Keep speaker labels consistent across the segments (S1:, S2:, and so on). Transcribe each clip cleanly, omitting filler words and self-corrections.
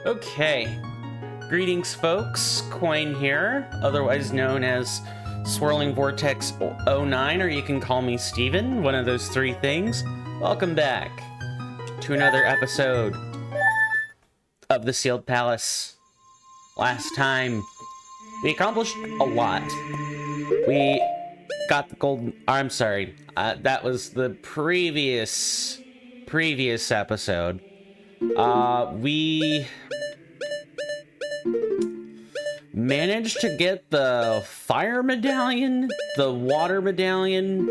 S1: Okay. Greetings, folks. Coin here, otherwise known as Swirling Vortex 09, or you can call me Steven, one of those three things. Welcome back to another episode of the Sealed Palace. Last time, we accomplished a lot. We got the golden... I'm sorry. That was the previous episode. We managed to get the fire medallion, the water medallion,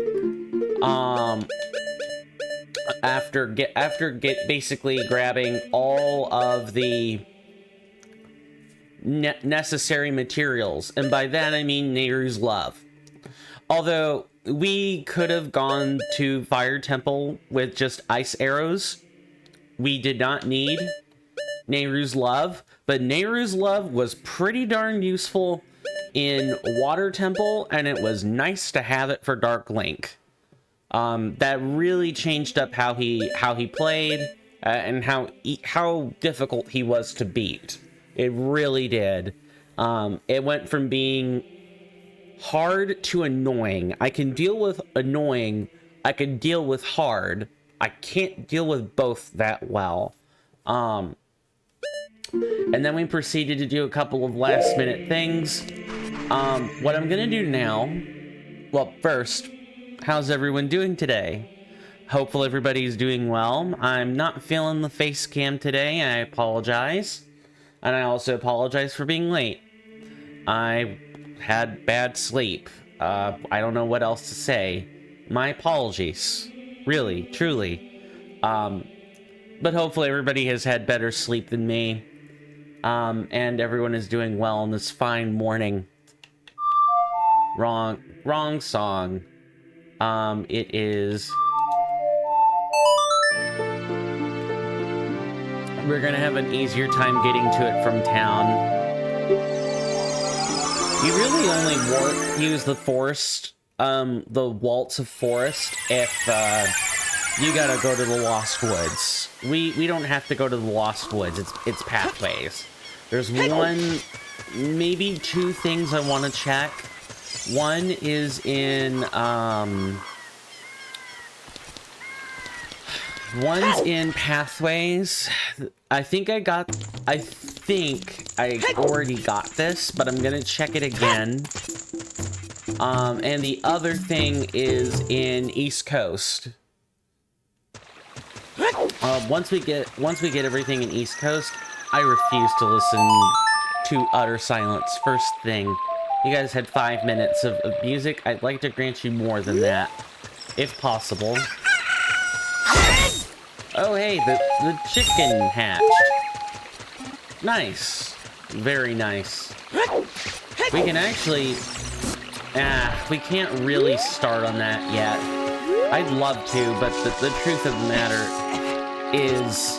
S1: after basically grabbing all of the necessary materials, and by that I mean Nehru's love. Although we could have gone to Fire Temple with just ice arrows, we did not need Nehru's love, but Nehru's love was pretty darn useful in Water Temple, and it was nice to have it for Dark Link. That really changed up how he played, and how difficult he was to beat. It really did. It went from being hard to annoying. I can deal with annoying. I can deal with hard. I can't deal with both that well. And then we proceeded to do a couple of last minute things. What I'm gonna do now... Well, first, how's everyone doing today? Hopefully everybody's doing well. I'm not feeling the face cam today. I apologize. And I also apologize for being late. I had bad sleep. I don't know what else to say. My apologies. Really, truly. But hopefully everybody has had better sleep than me. And everyone is doing well on this fine morning. Wrong song. It is... We're gonna have an easier time getting to it from town. You really only use the forest, the waltz of forest, if you gotta go to the Lost Woods. We don't have to go to the Lost Woods. It's pathways. There's one, maybe two things I want to check. One is in one's in pathways. I think I already got this, but I'm gonna check it again. And the other thing is in East Coast. Once we get everything in East Coast, I refuse to listen to utter silence. First thing, you guys had 5 minutes of music. I'd like to grant you more than that, if possible. Oh, hey, the chicken hatched. Nice. Very nice. We can actually... we can't really start on that yet. I'd love to, but the truth of the matter is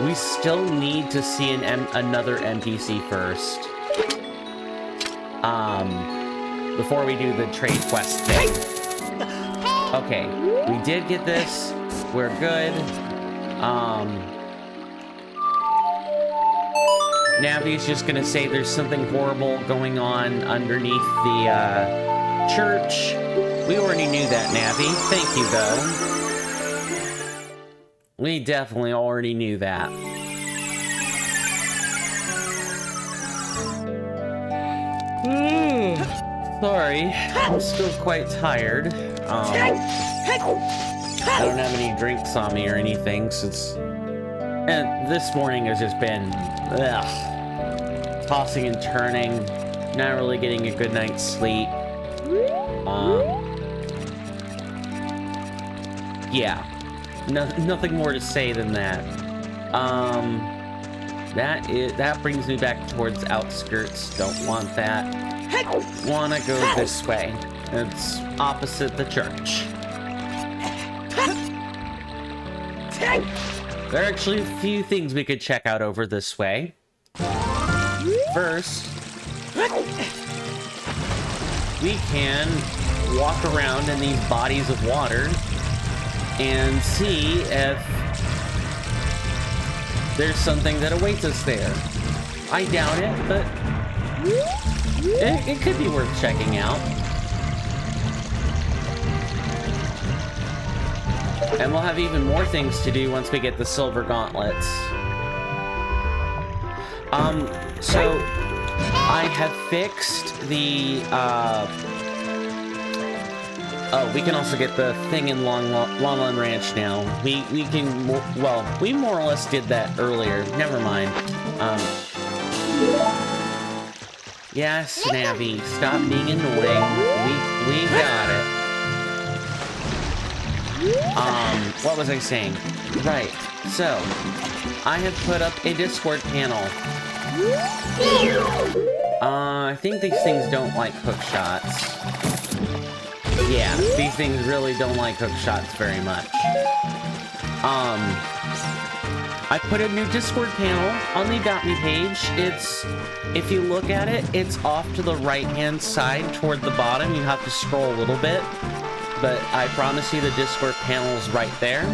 S1: we still need to see another NPC first. Before we do the trade quest thing. Okay, we did get this. We're good. Navi's just gonna say there's something horrible going on underneath the church. We already knew that, Navi. Thank you, though. We definitely already knew that. Sorry, I'm still quite tired. I don't have any drinks on me or anything, since... And this morning has just been... tossing and turning. Not really getting a good night's sleep. Yeah. Nothing more to say than that. That brings me back towards outskirts. Don't want that. Wanna go this way. It's opposite the church. There are actually a few things we could check out over this way. First, we can walk around in these bodies of water and see if there's something that awaits us there. I doubt it, but it could be worth checking out. And we'll have even more things to do once we get the silver gauntlets. So I have fixed the, oh, we can also get the thing in Long Ranch now. We can, well, we more or less did that earlier. Never mind. Yeah, Snappy, stop being annoying. We got it. What was I saying? Right, so, I have put up a Discord panel. I think these things don't like hook shots. Yeah, these things really don't like hook shots very much. I put a new Discord panel on the About Me page. If you look at it, it's off to the right-hand side toward the bottom. You have to scroll a little bit, but I promise you the Discord panel is right there.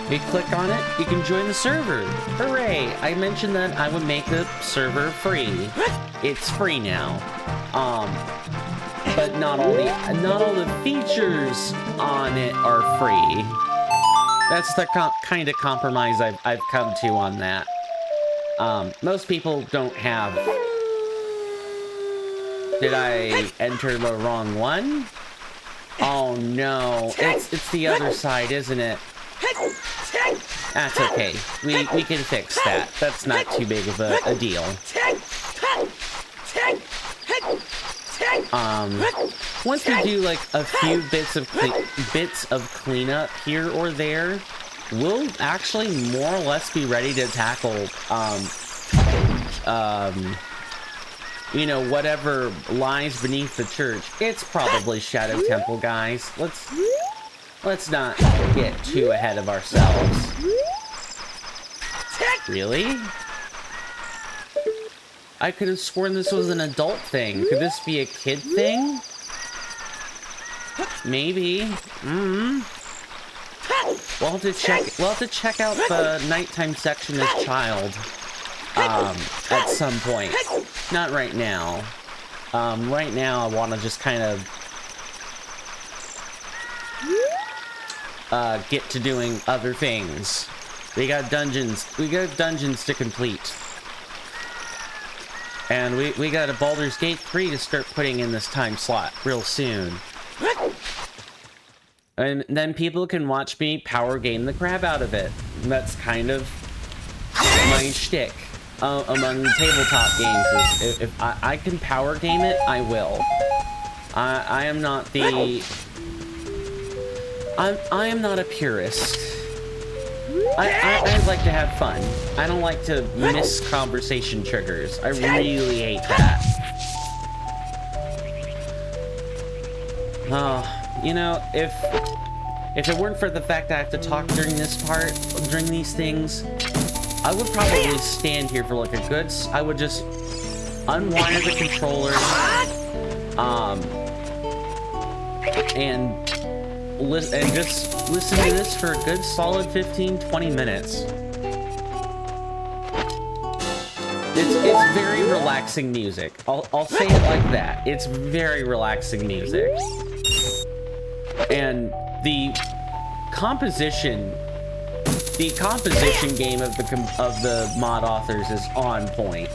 S1: If you click on it, you can join the server. Hooray! I mentioned that I would make the server free. It's free now. But not all the features on it are free. That's the kind of compromise I've come to on that. Most people don't have... Did I enter the wrong one? Oh no, it's the other side, isn't it? That's okay. We can fix that. That's not too big of a deal. Once we do like a few bits of cleanup here or there, we'll actually more or less be ready to tackle you know, whatever lies beneath the church. It's probably Shadow Temple, guys. Let's not get too ahead of ourselves. Really? I could have sworn this was an adult thing. Could this be a kid thing? Maybe. We'll have to check out the nighttime section as child. At some point. Not right now. Right now I want to just kind of get to doing other things. We got dungeons to complete. And we got a Baldur's Gate 3 to start putting in this time slot real soon. And then people can watch me power game the crap out of it. And that's kind of my shtick among tabletop games. Is if I can power game it, I will. I am not the... I am not a purist. I like to have fun. I don't like to miss conversation triggers. I really hate that. You know, if it weren't for the fact that I have to talk during this part, during these things, I would probably stand here for like a good... I would just unwire the controller, and just listen to this for a good solid 15-20 minutes. It's very relaxing music. I'll say it like that. It's very relaxing music. And the composition game of the mod authors is on point.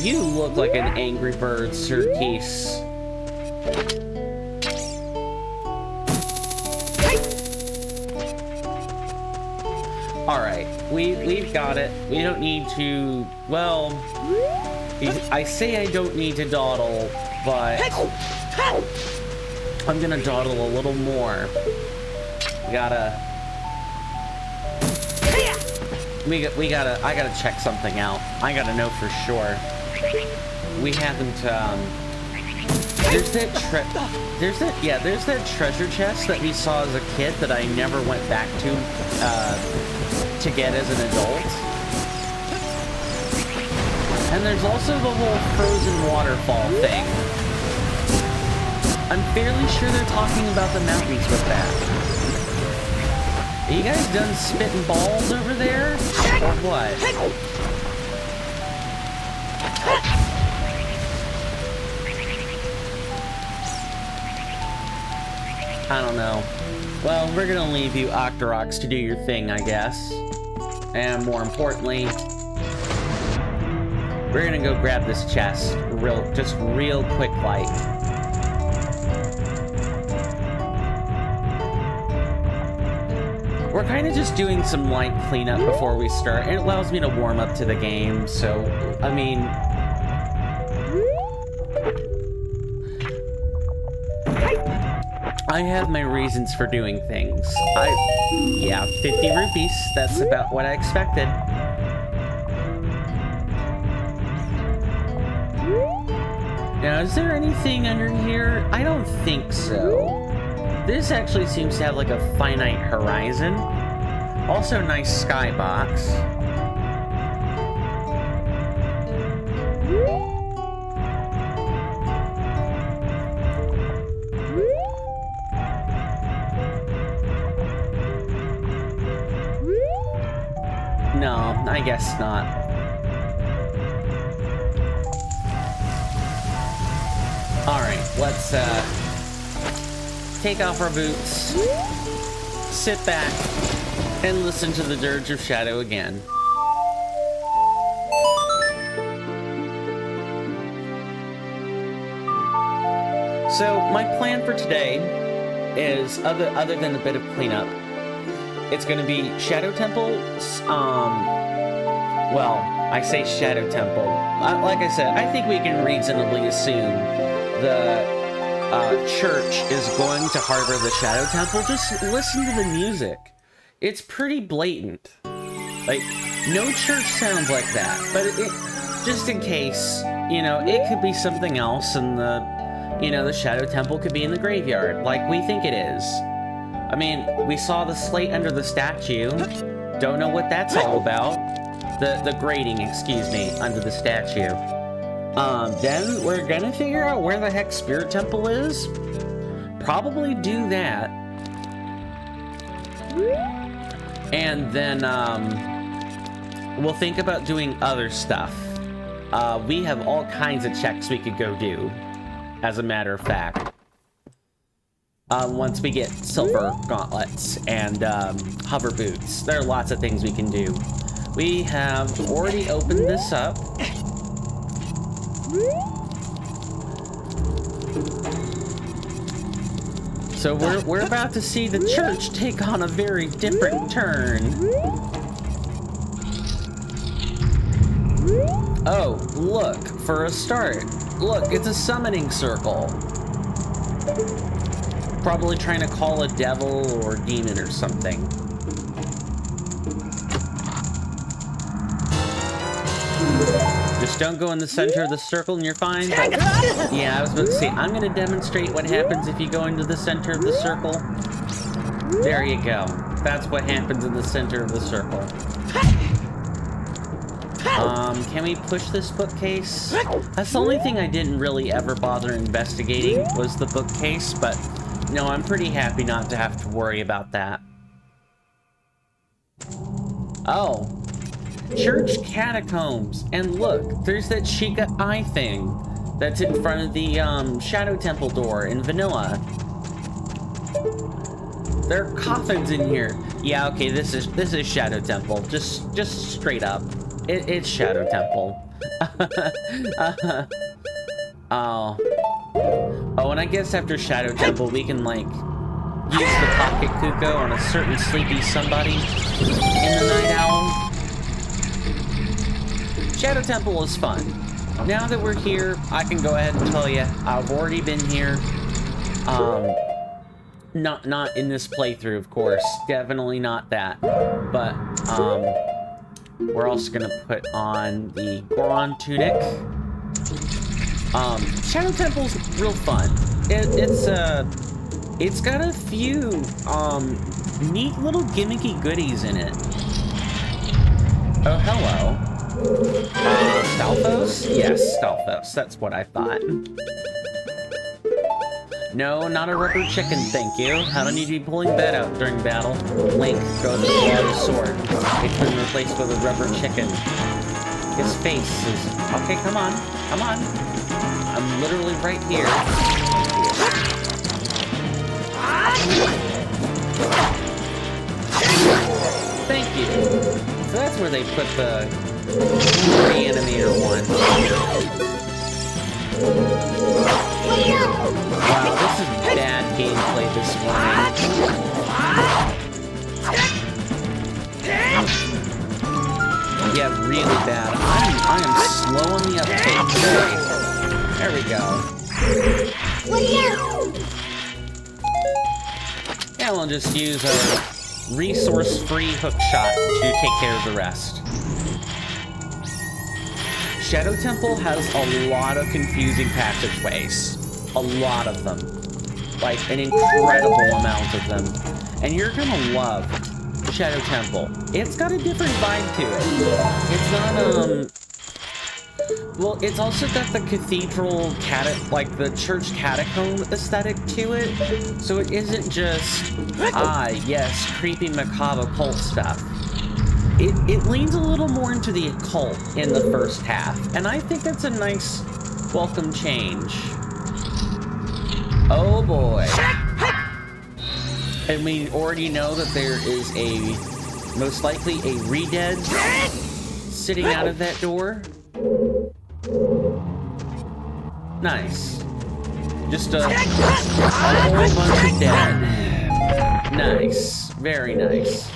S1: You look like an Angry Bird, Sirkees. Alright, we've got it. We don't need to... Well... I say I don't need to dawdle, but... I'm gonna dawdle a little more. I gotta check something out. I gotta know for sure. We haven't, there's that treasure chest that we saw as a kid that I never went back to get as an adult. And there's also the whole frozen waterfall thing. I'm fairly sure they're talking about the mountains with that. Are you guys done spitting balls over there? Or what? I don't know. Well, we're gonna leave you Octoroks to do your thing, I guess. And more importantly, we're gonna go grab this chest just real quick like. We're kind of just doing some light cleanup before we start. It allows me to warm up to the game, so, I mean... I have my reasons for doing things. Yeah, 50 rupees. That's about what I expected. Now, is there anything under here? I don't think so. This actually seems to have like a finite horizon. Also, nice skybox. No, I guess not. Alright, let's take off our boots, sit back, and listen to the Dirge of Shadow again. So, my plan for today is, other than a bit of cleanup, it's going to be Shadow Temple. Well, I say Shadow Temple. Like I said, I think we can reasonably assume the church is going to harbor the Shadow Temple. Just listen to the music. It's pretty blatant. Like, no church sounds like that. But it just in case, you know, it could be something else, and the Shadow Temple could be in the graveyard, like we think it is. I mean, we saw the slate under the statue. Don't know what that's all about. The grating, excuse me, under the statue. Then we're gonna figure out where the heck Spirit Temple is. Probably do that. And then, we'll think about doing other stuff. We have all kinds of checks we could go do, as a matter of fact. Once we get silver gauntlets and hover boots. There are lots of things we can do. We have already opened this up. So we're about to see the church take on a very different turn. Oh, look, for a start. Look, it's a summoning circle. Probably trying to call a devil or demon or something. Just don't go in the center of the circle and you're fine. But yeah, I was about to say, I'm going to demonstrate what happens if you go into the center of the circle. There you go. That's what happens in the center of the circle. Can we push this bookcase? That's the only thing I didn't really ever bother investigating was the bookcase, but no, I'm pretty happy not to have to worry about that. Oh. Church catacombs. And look, there's that Sheikah eye thing that's in front of the Shadow Temple door in vanilla. There are coffins in here. Yeah, okay, this is Shadow Temple. Just straight up. It's Shadow Temple. Oh, and I guess after Shadow Temple, we can, like, use the Pocket Kuko on a certain sleepy somebody in the Night Owl. Shadow Temple is fun. Now that we're here, I can go ahead and tell you, I've already been here. Not in this playthrough, of course. Definitely not that. But, we're also gonna put on the Goron tunic. Shadow Temple's real fun. It's got a few, neat little gimmicky goodies in it. Oh, hello. Stalfos? Yes, Stalfos. That's what I thought. No, not a rubber chicken, thank you. I don't need to be pulling that out during battle. Link, go to pull out his sword. It's been replaced with a rubber chicken. His face is... Okay, come on. Come on. I'm literally right here. Thank you. So that's where they put the reanimator one. Wow, this is bad gameplay this morning. Yeah, really bad. I am slow on the uptake today. There we go. Yeah, we'll just use a resource-free hookshot to take care of the rest. Shadow Temple has a lot of confusing passageways. A lot of them. Like, an incredible amount of them. And you're gonna love Shadow Temple. It's got a different vibe to it. It's not, well, it's also got the cathedral, like the church catacomb aesthetic to it. So it isn't just, yes, creepy, macabre occult stuff. It leans a little more into the occult in the first half. And I think that's a nice, welcome change. Oh boy. And we already know that there is most likely a re-dead sitting out of that door. Nice. Just a whole bunch of dead. Nice. Very nice.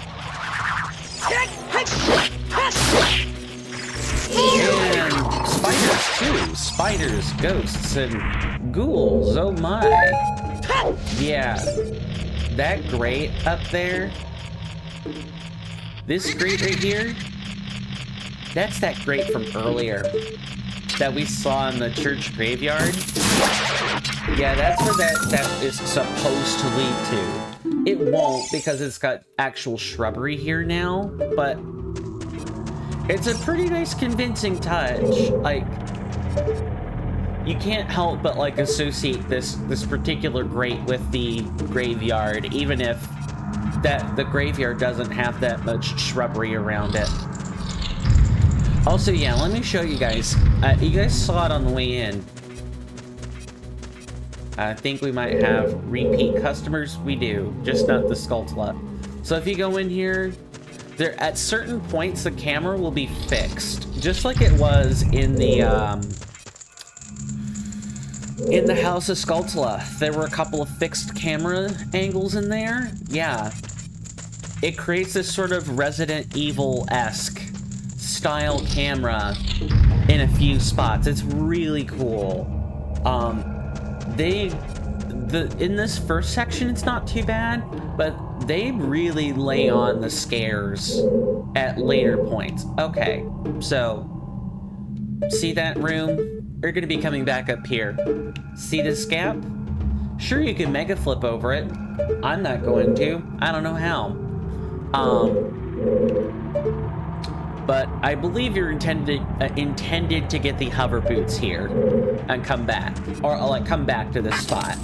S1: And spiders too. Spiders, ghosts, and ghouls. Oh my. Yeah. That grate up there. This grate right here. That's that grate from earlier that we saw in the church graveyard. Yeah, that's where that is supposed to lead to. It won't because it's got actual shrubbery here now, but it's a pretty nice convincing touch. Like, you can't help but like associate this particular grate with the graveyard, even if the graveyard doesn't have that much shrubbery around it. Also, yeah, let me show you guys. You guys saw it on the way in. I think we might have repeat customers. We do, just not the Skulltula. So if you go in here, at certain points the camera will be fixed, just like it was in the House of Skulltula. There were a couple of fixed camera angles in there. Yeah, it creates this sort of Resident Evil-esque style camera in a few spots. It's really cool. In this first section, it's not too bad, but they really lay on the scares at later points. Okay, so see that room? You're gonna be coming back up here. See this gap? Sure, you can mega flip over it. I'm not going to. I don't know how. But I believe you're intended to get the hover boots here and come back, or like come back to this spot.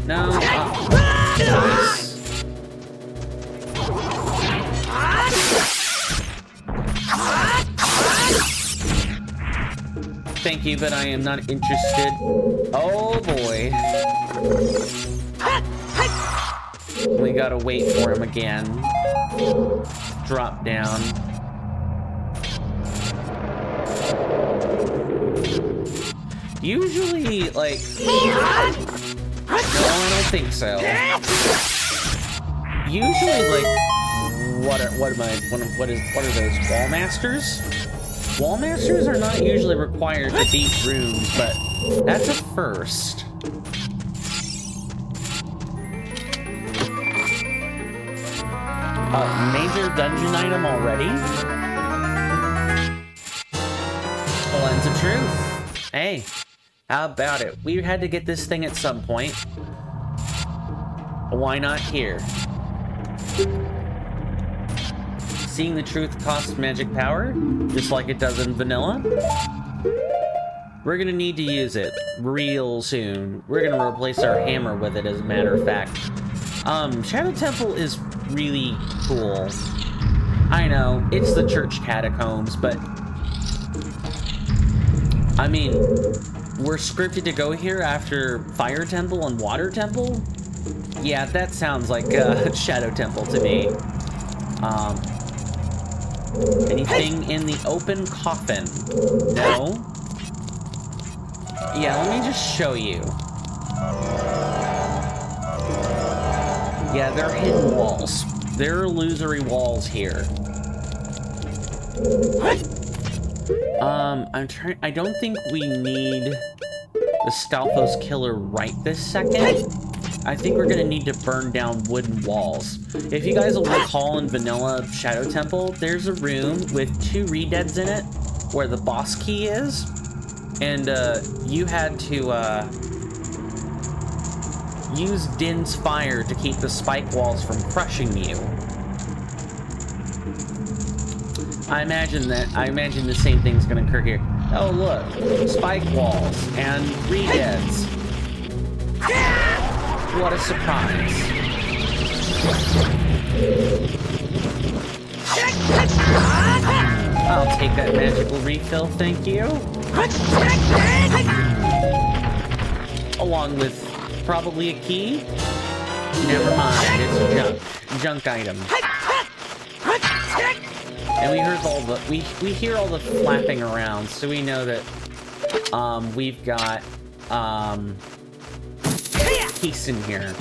S1: No. Nice. Thank you, but I am not interested. Oh boy. We gotta wait for him again. Drop down. Usually, like... No, I don't think so. Usually, like... What are those? Wall masters? Wall masters are not usually required to beat rooms, but that's a first. Major dungeon item already? Lens of Truth. Hey, how about it? We had to get this thing at some point. Why not here? Seeing the truth costs magic power, just like it does in vanilla. We're gonna need to use it real soon. We're gonna replace our hammer with it, as a matter of fact. Shadow Temple is really cool. I know, it's the church catacombs, but... I mean, we're scripted to go here after Fire Temple and Water Temple? Yeah, that sounds like Shadow Temple to me. Anything in the open coffin? No? Yeah, let me just show you. Yeah, there are hidden walls. There are illusory walls here. I don't think we need the Stalfos killer right this second. I think we're gonna need to burn down wooden walls. If you guys will recall in vanilla Shadow Temple, there's a room with 2 re-deads in it where the boss key is. And you had to use Din's fire to keep the spike walls from crushing you. I imagine the same thing's gonna occur here. Oh look, spike walls and re-deads. What a surprise. I'll take that magical refill, thank you. Along with probably a key? Never mind, it's a junk item. And we hear all the flapping around, so we know that we've got peace in here.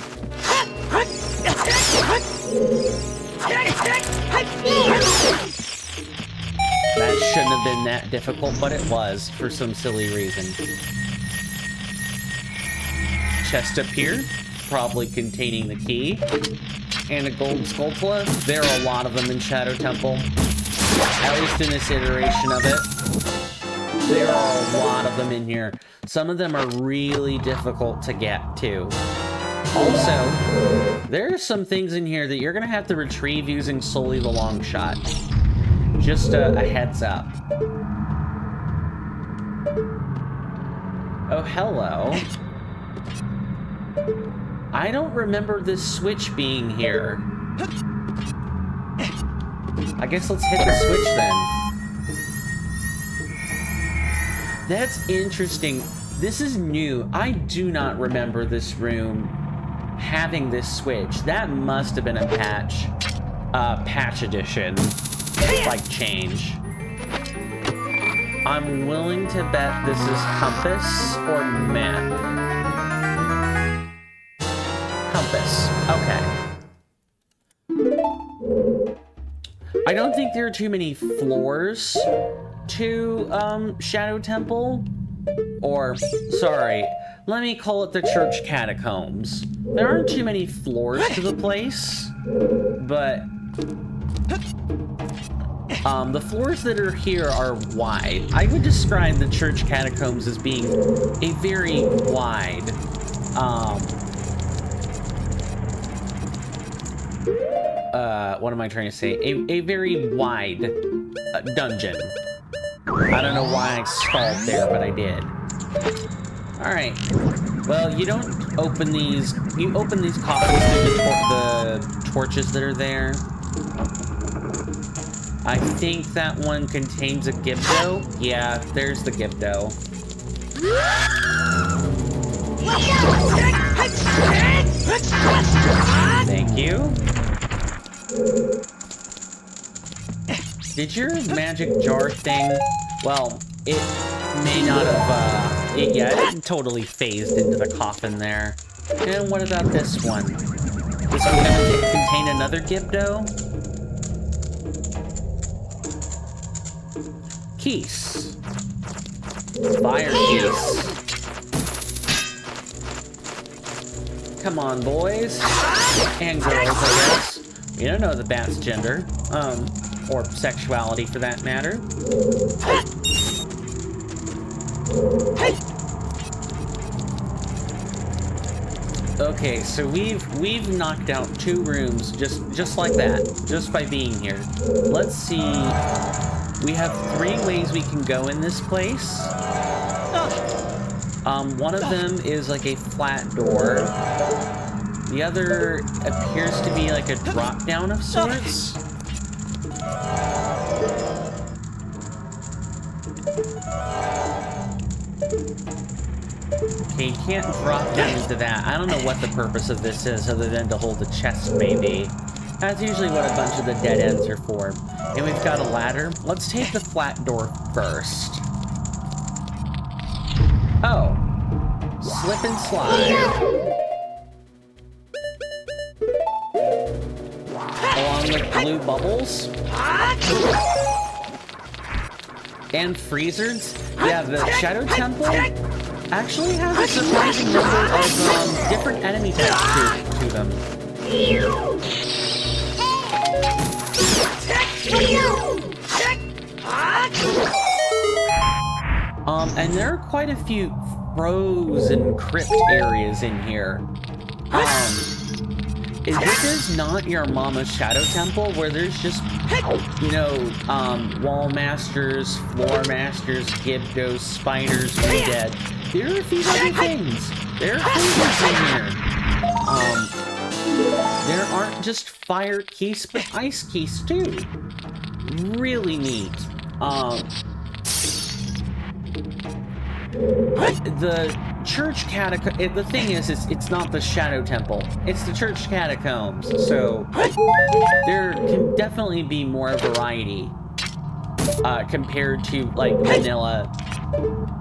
S1: That shouldn't have been that difficult, but it was, for some silly reason. Chest up here, probably containing the key. And a gold skulltula. There are a lot of them in Shadow Temple. At least in this iteration of it. There are a lot of them in here. Some of them are really difficult to get to. Also, there are some things in here that you're gonna have to retrieve using solely the long shot. Just a heads up. Oh, hello. I don't remember this switch being here. I guess let's hit the switch then. That's interesting. This is new. I do not remember this room having this switch. That must have been a patch edition, like change. I'm willing to bet this is compass or map. Compass. Okay. I don't think there are too many floors to Shadow Temple. Or, sorry, let me call it the church catacombs. There aren't too many floors to the place, but the floors that are here are wide. I would describe the church catacombs as being a very wide, what am I trying to say? A very wide dungeon. I don't know why I stalled there, but I did. Alright. Well, you don't open these... You open these coffins through the torches that are there. I think that one contains a Gibdo. Yeah, there's the Gibdo. Thank you. Did your magic jar thing... Well, it may not have, it totally phased into the coffin there. And what about this one? This one gonna contain another Gibdo? Keys. Fire keys. Come on, boys. And girls, I guess. We don't know the bat's gender. Or sexuality for that matter. Okay, so we've knocked out 2 rooms just like that, just by being here. Let's see. We have 3 ways we can go in this place. Oh, One of them is like a flat door. The other appears to be like a drop down of sorts. Okay, you can't drop down into that. I don't know what the purpose of this is other than to hold the chest, maybe. That's usually what a bunch of the dead ends are for. And we've got a ladder. Let's take the flat door first. Oh. Slip and slide. Along with blue bubbles. And freezers. Yeah, the Shadow Temple actually has a surprising number of different enemy types to them. And there are quite a few frozen crypt areas in here. This is not your mama's Shadow Temple where there's just, you know, wall masters, floor masters, gibdos, spiders, undead. There are a few other things. There are freezers in here. There aren't just fire keys, but ice keys too. Really neat. The church catacomb. The thing is, it's not the Shadow Temple. It's the church catacombs. So there can definitely be more variety compared to like vanilla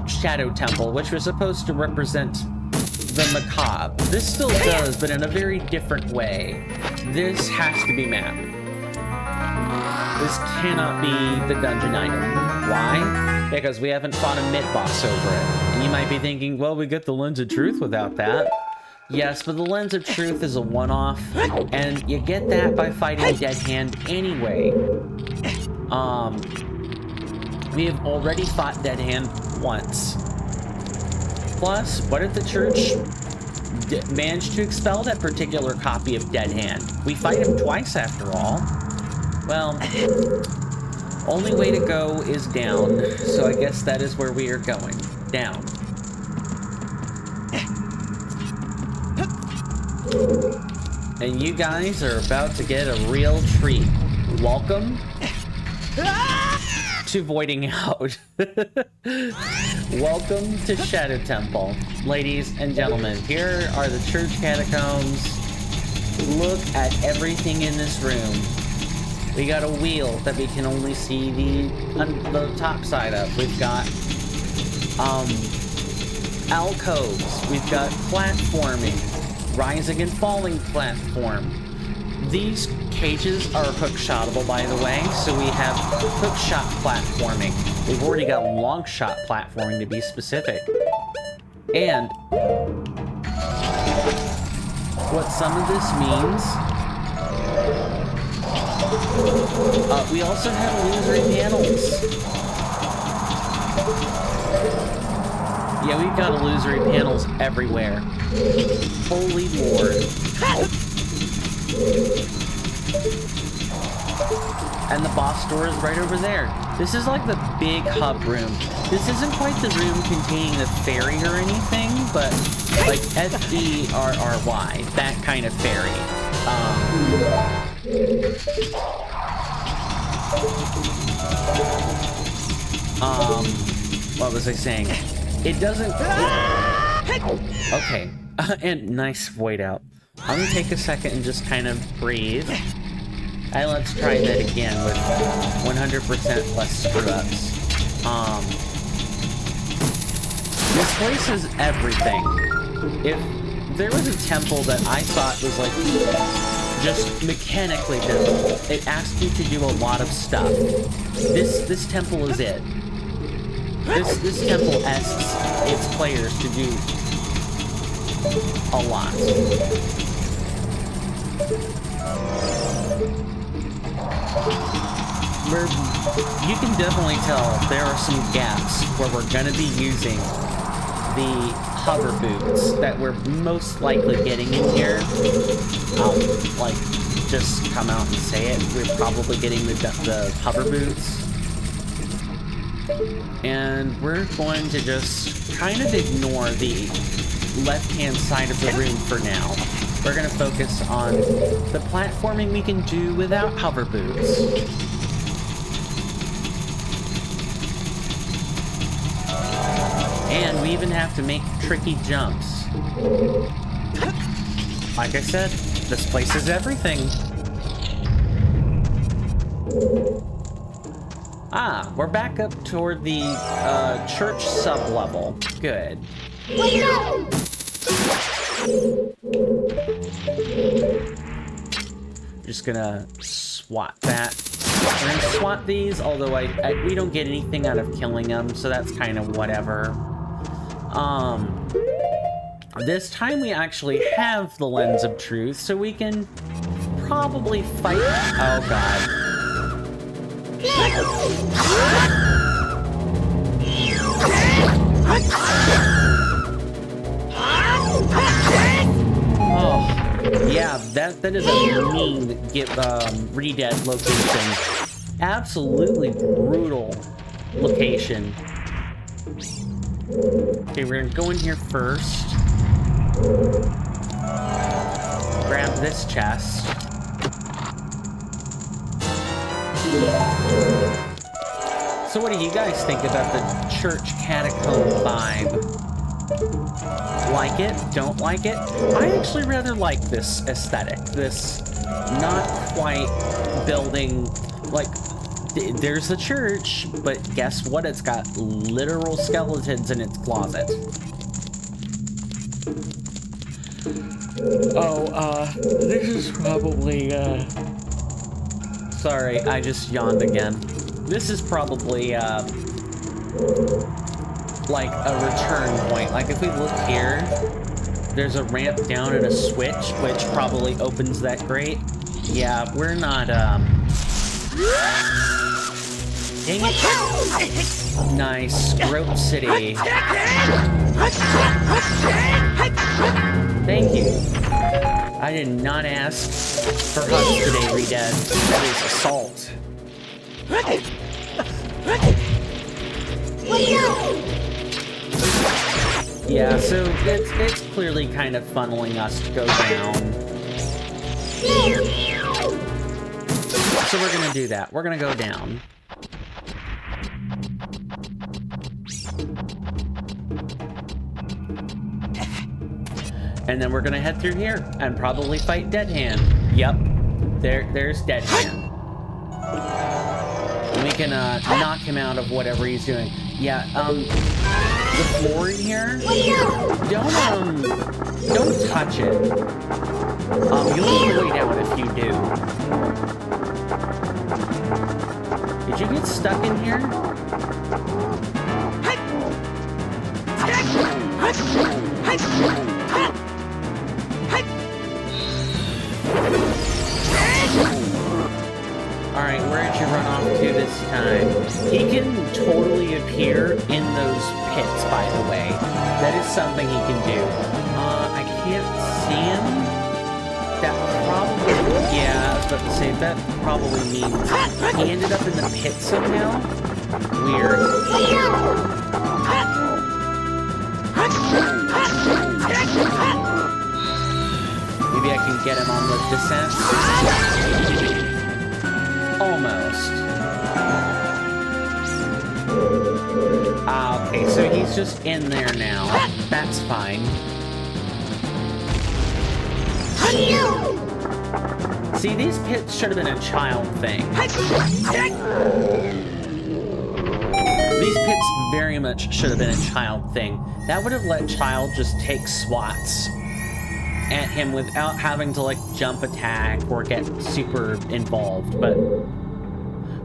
S1: Shadow Temple, which was supposed to represent the macabre. This still does, but in a very different way. This has to be mapped. This cannot be the dungeon item. Why? Because we haven't fought a mid-boss over it. And you might be thinking, well, we get the Lens of Truth without that. Yes, but the Lens of Truth is a one-off, and you get that by fighting Dead Hand anyway. We have already fought Dead Hand once. Plus, what if the church managed to expel that particular copy of Dead Hand? We fight him twice after all. Well, only way to go is down, so I guess that is where we are going. Down. And you guys are about to get a real treat. Welcome to Voiding Out. Welcome to Shadow Temple. Ladies and gentlemen, here are the church catacombs. Look at everything in this room. We got a wheel that we can only see the top side of. We've got alcoves. We've got platforming, rising and falling platform. These cages are hook-shottable, by the way, so we have hook-shot platforming. We've already got long-shot platforming, to be specific. And what some of this means... we also have illusory panels. Yeah, we've got illusory panels everywhere. Holy Lord. And the boss door is right over there. This is like the big hub room. This isn't quite the room containing the fairy or anything, but like F-E-R-R-Y, that kind of fairy. What was I saying? It doesn't... Okay. And nice void out. I'm gonna take a second and just kind of breathe. And let's try that again with 100% less screw-ups. This place is everything. If there was a temple that I thought was like just mechanically difficult, it asked you to do a lot of stuff. This temple is it. This temple asks its players to do a lot. You can definitely tell there are some gaps where we're going to be using the hover boots that we're most likely getting in here. I'll, like, just come out and say it. We're probably getting the hover boots. And we're going to just kind of ignore the left-hand side of the room for now. We're going to focus on the platforming we can do without hover boots. And we even have to make tricky jumps. Like I said, this place is everything. Ah, we're back up toward the church sub-level. Good. Just gonna swat that. We're gonna swat these, although we don't get anything out of killing them, so that's kind of whatever. This time we actually have the Lens of Truth, so we can probably fight. Oh god. Oh, yeah, that is a mean re-dead location. Absolutely brutal location. Okay, we're gonna go in here first. Grab this chest. So what do you guys think about the church catacomb vibe? Like it? Don't like it? I actually rather like this aesthetic. This not quite building, like, there's the church, but guess what? It's got literal skeletons in its closet. Oh, this is probably, sorry, I just yawned again. This is probably, like a return point. Like if we look here, there's a ramp down and a switch, which probably opens that grate. Yeah, we're not, dang it. Nice, Grope City. Thank you. I did not ask for hugs today, Re-Dead. That is assault. Yeah, so it's clearly kind of funneling us to go down. So we're gonna do that. We're gonna go down. And then we're gonna head through here and probably fight Dead Hand. Yep, there's Dead Hand. We can knock him out of whatever he's doing. Yeah, the floor in here, don't touch it. You'll need to lay down if you do. Did you get stuck in here? Alright, where'd you run off to this time? He can totally appear in those pits, by the way. That is something he can do. I can't see him. That probably... Yeah, I was about to say, that probably means he ended up in the pit somehow. Weird. Maybe I can get him on the descent. Almost. Ah, okay, so he's just in there now. That's fine. See, these pits should have been a child thing. These pits very much should have been a child thing. That would have let child just take swats at him without having to, like, jump attack or get super involved, but...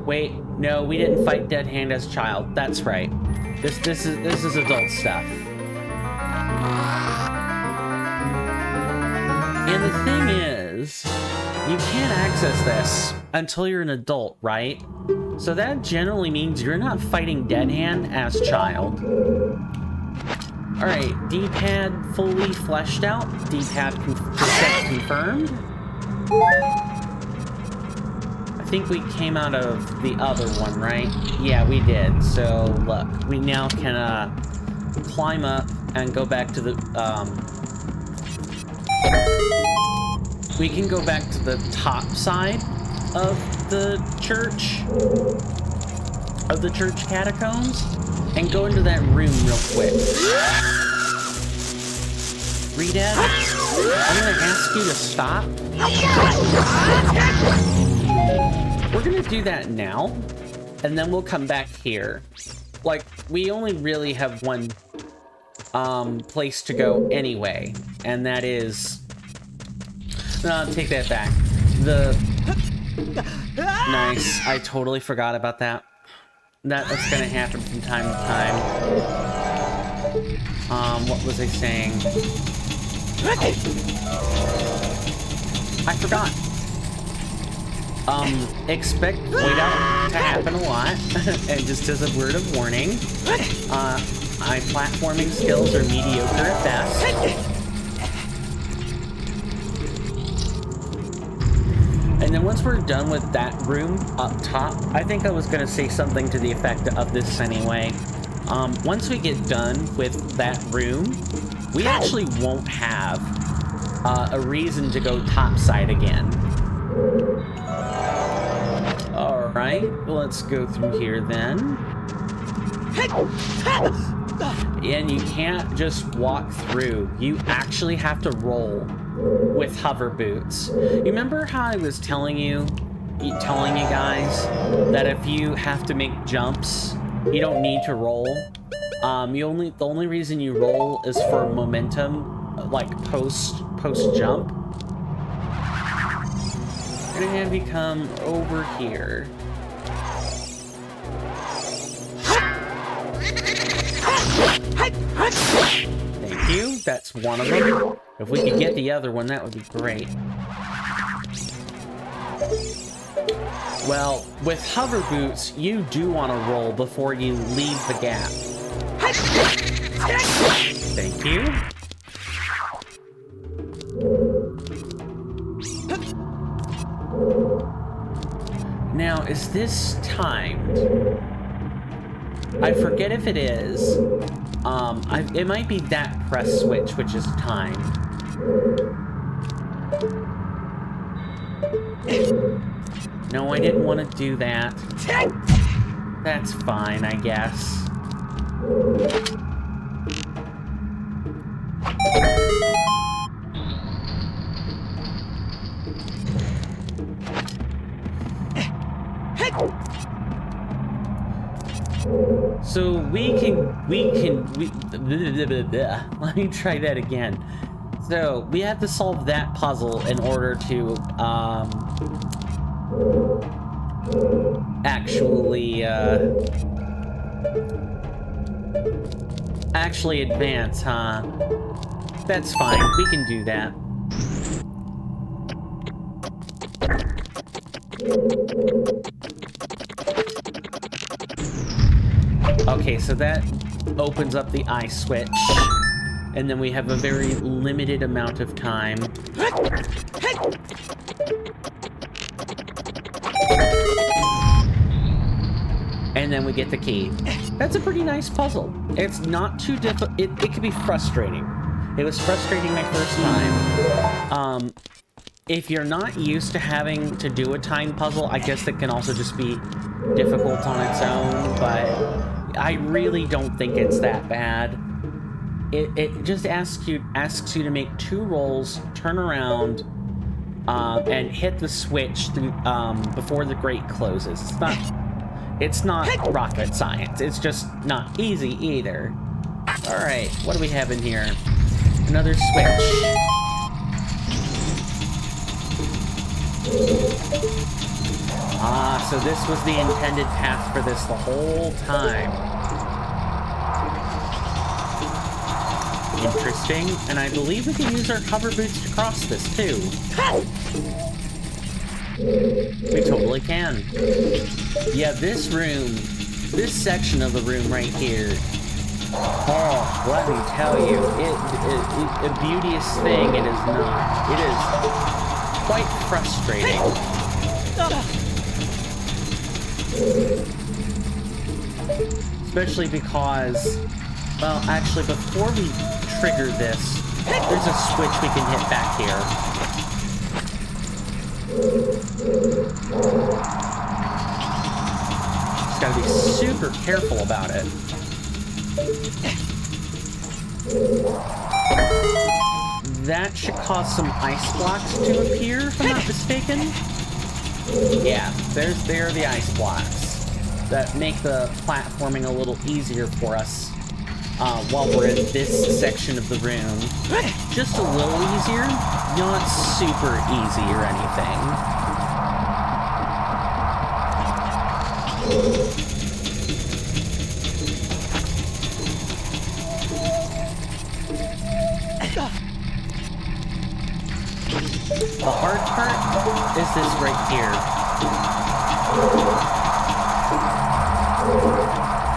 S1: Wait, no, we didn't fight Dead Hand as child. That's right. This is adult stuff. And the thing is, you can't access this until you're an adult, right? So that generally means you're not fighting Dead Hand as child. Alright, D-pad fully fleshed out. D-pad confirmed. I think we came out of the other one, right? Yeah, we did. So, look, we now can, climb up and go back to the, we can go back to the top side of the church catacombs and go into that room real quick. Redad, I'm gonna ask you to stop. We're gonna do that now, and then we'll come back here. Like, we only really have one place to go anyway, and that is... No, take that back. Nice. I totally forgot about that. That's gonna happen from time to time. What was I saying? I forgot. Expect whiteout to happen a lot, and just as a word of warning, my platforming skills are mediocre at best. And then once we're done with that room up top, I think I was gonna say something to the effect of this anyway. Once we get done with that room, we actually won't have a reason to go topside again. Alright, let's go through here then. And you can't just walk through. You actually have to roll with hover boots. You remember how I was telling you guys that if you have to make jumps, you don't need to roll? The only reason you roll is for momentum, like post jump. We're gonna have you come over here. Thank you. That's one of them. If we could get the other one, that would be great. Well, with hover boots, you do want to roll before you leave the gap. Thank you. Now, is this timed? I forget if it is. It might be that press switch, which is timed. No, I didn't want to do that. That's fine, I guess. So let me try that again. So we have to solve that puzzle in order to actually advance, huh? That's fine. We can do that. Okay, so that opens up the eye switch, and then we have a very limited amount of time. And then we get the key. That's a pretty nice puzzle. It's not too difficult. It can be frustrating. It was frustrating my first time. If you're not used to having to do a time puzzle, I guess it can also just be difficult on its own, but I really don't think it's that bad. It just asks you to make 2 rolls, turn around, and hit the switch before the grate closes. It's not rocket science. It's just not easy either. All right, what do we have in here? Another switch. Ah, so this was the intended path for this the whole time. Interesting, and I believe we can use our hover boots to cross this too. We totally can. Yeah, this section of the room right here, oh, let me tell you, a beauteous thing it is not. It is quite frustrating. Especially because, well, actually, before we trigger this, there's a switch we can hit back here. Just gotta be super careful about it. That should cause some ice blocks to appear, if I'm not mistaken. Yeah, there are the ice blocks that make the platforming a little easier for us while we're in this section of the room. Just a little easier, not super easy or anything. The hard part is this right here.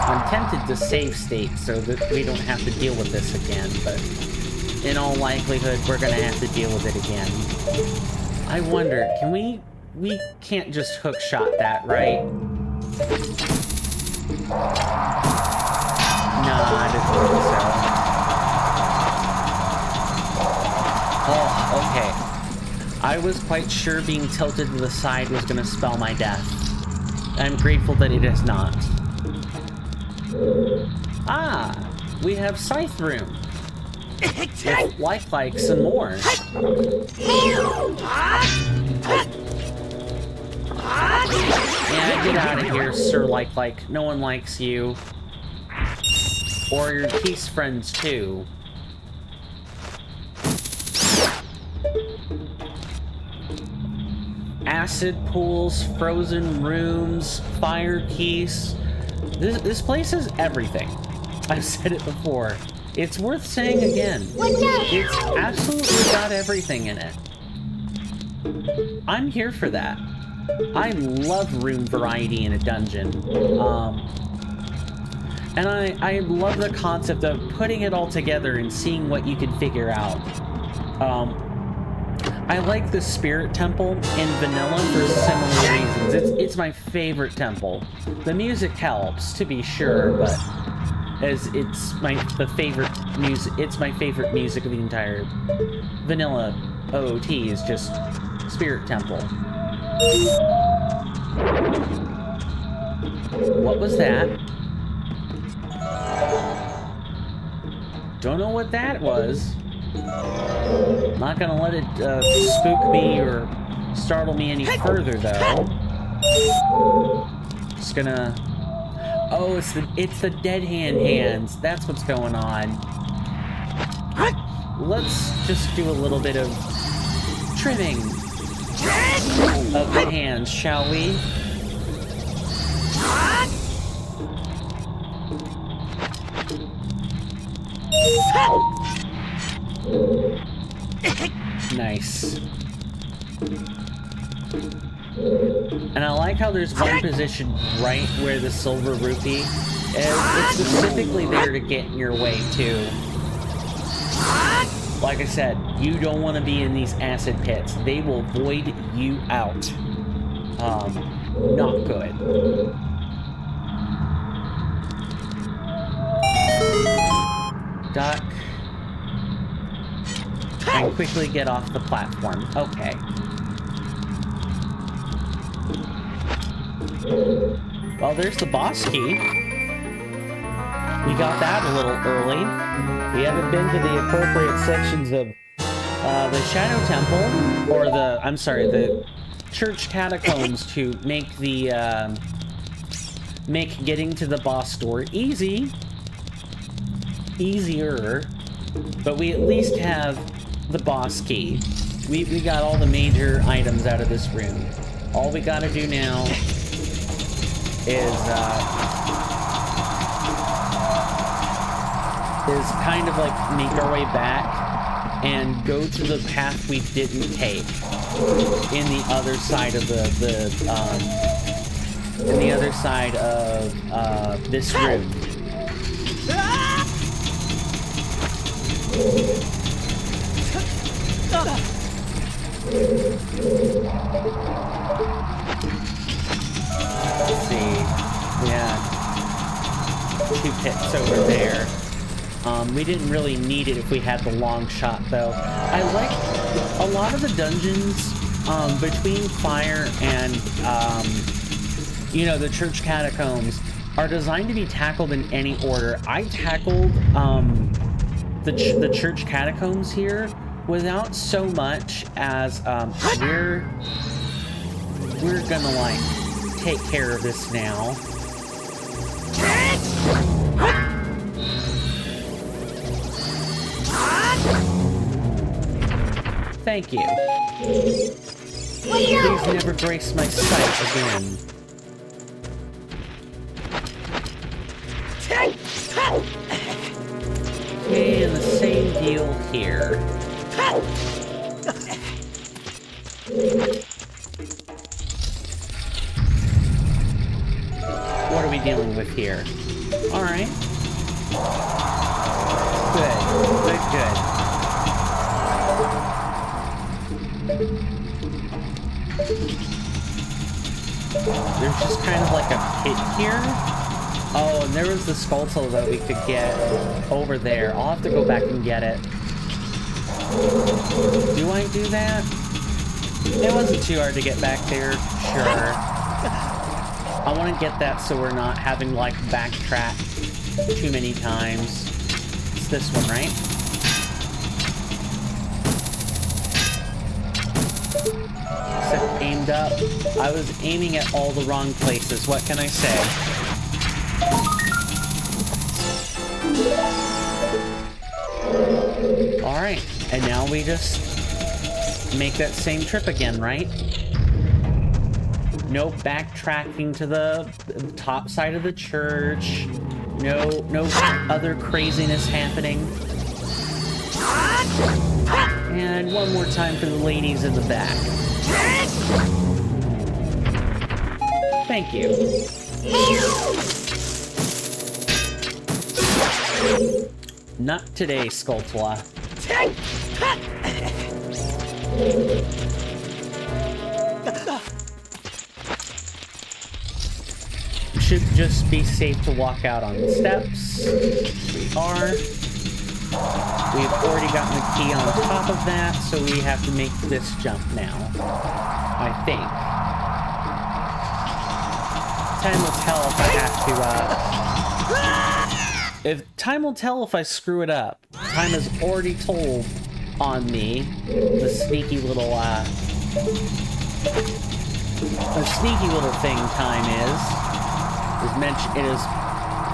S1: I'm tempted to save state so that we don't have to deal with this again, but in all likelihood, we're gonna have to deal with it again. I wonder, can we can't just hook shot that, right? No, I didn't think so. Oh, okay. I was quite sure being tilted to the side was going to spell my death. I'm grateful that it is not. Ah, we have Scythe Room. With likes and more. Yeah, get out of here, Sir Like. No one likes you. Or your peace friends, too. Acid pools, frozen rooms, fire keys. This place is everything. I've said it before. It's worth saying again. It's absolutely got everything in it. I'm here for that. I love room variety in a dungeon. And I love the concept of putting it all together and seeing what you can figure out. I like the Spirit Temple in vanilla for similar reasons. It's my favorite temple. The music helps, to be sure, but it's my favorite music of the entire vanilla OOT is just Spirit Temple. What was that? Don't know what that was. Not gonna let it spook me or startle me any further, though. Just gonna... Oh, it's the dead hand hands. That's what's going on. Let's just do a little bit of trimming of the hands, shall we? Nice. And I like how there's one position right where the silver rupee is. It's specifically there to get in your way, too. Like I said, you don't want to be in these acid pits. They will void you out. Not good. Duck. And quickly get off the platform. Okay. Well, there's the boss key. We got that a little early. We haven't been to the appropriate sections of the Shadow Temple, or the church catacombs to make the, make getting to the boss door easier. But we at least have the boss key. We got all the major items out of this room. All we gotta do now is kind of like make our way back and go to the path we didn't take in the other side of this room. Let's see. pits over there. We didn't really need it if we had the long shot, though. I like a lot of the dungeons between Fire and, you know, the church catacombs are designed to be tackled in any order. I tackled the church catacombs here without so much as we're gonna like take care of this now. Thank you. Please never grace my sight again. Okay, and the same deal here. What are we dealing with here? Alright. Good. Good, good. There's just kind of like a pit here. Oh, and there was the Skulltula that we could get over there. I'll have to go back and get it. Do I do that? It wasn't too hard to get back there, sure. I want to get that so we're not having, like, backtrack too many times. It's this one, right? Except aimed up. I was aiming at all the wrong places. What can I say? Alright, and now we just make that same trip again, right? No backtracking to the top side of the church. No other craziness happening. And one more time for the ladies in the back. Thank you. Not today, Skulltula. Should just be safe to walk out on the steps. We are. We've already gotten the key on top of that, so we have to make this jump now. I think. Time will tell if I have to, time will tell if I screw it up. Time has already told on me. The sneaky little, thing time is it is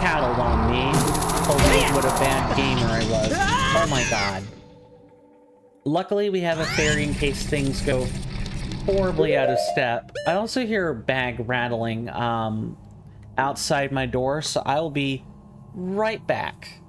S1: paddled on me. Told me what a bad gamer I was. Oh my god. Luckily, we have a fairy in case things go horribly out of step. I also hear a bag rattling outside my door, so I will be right back.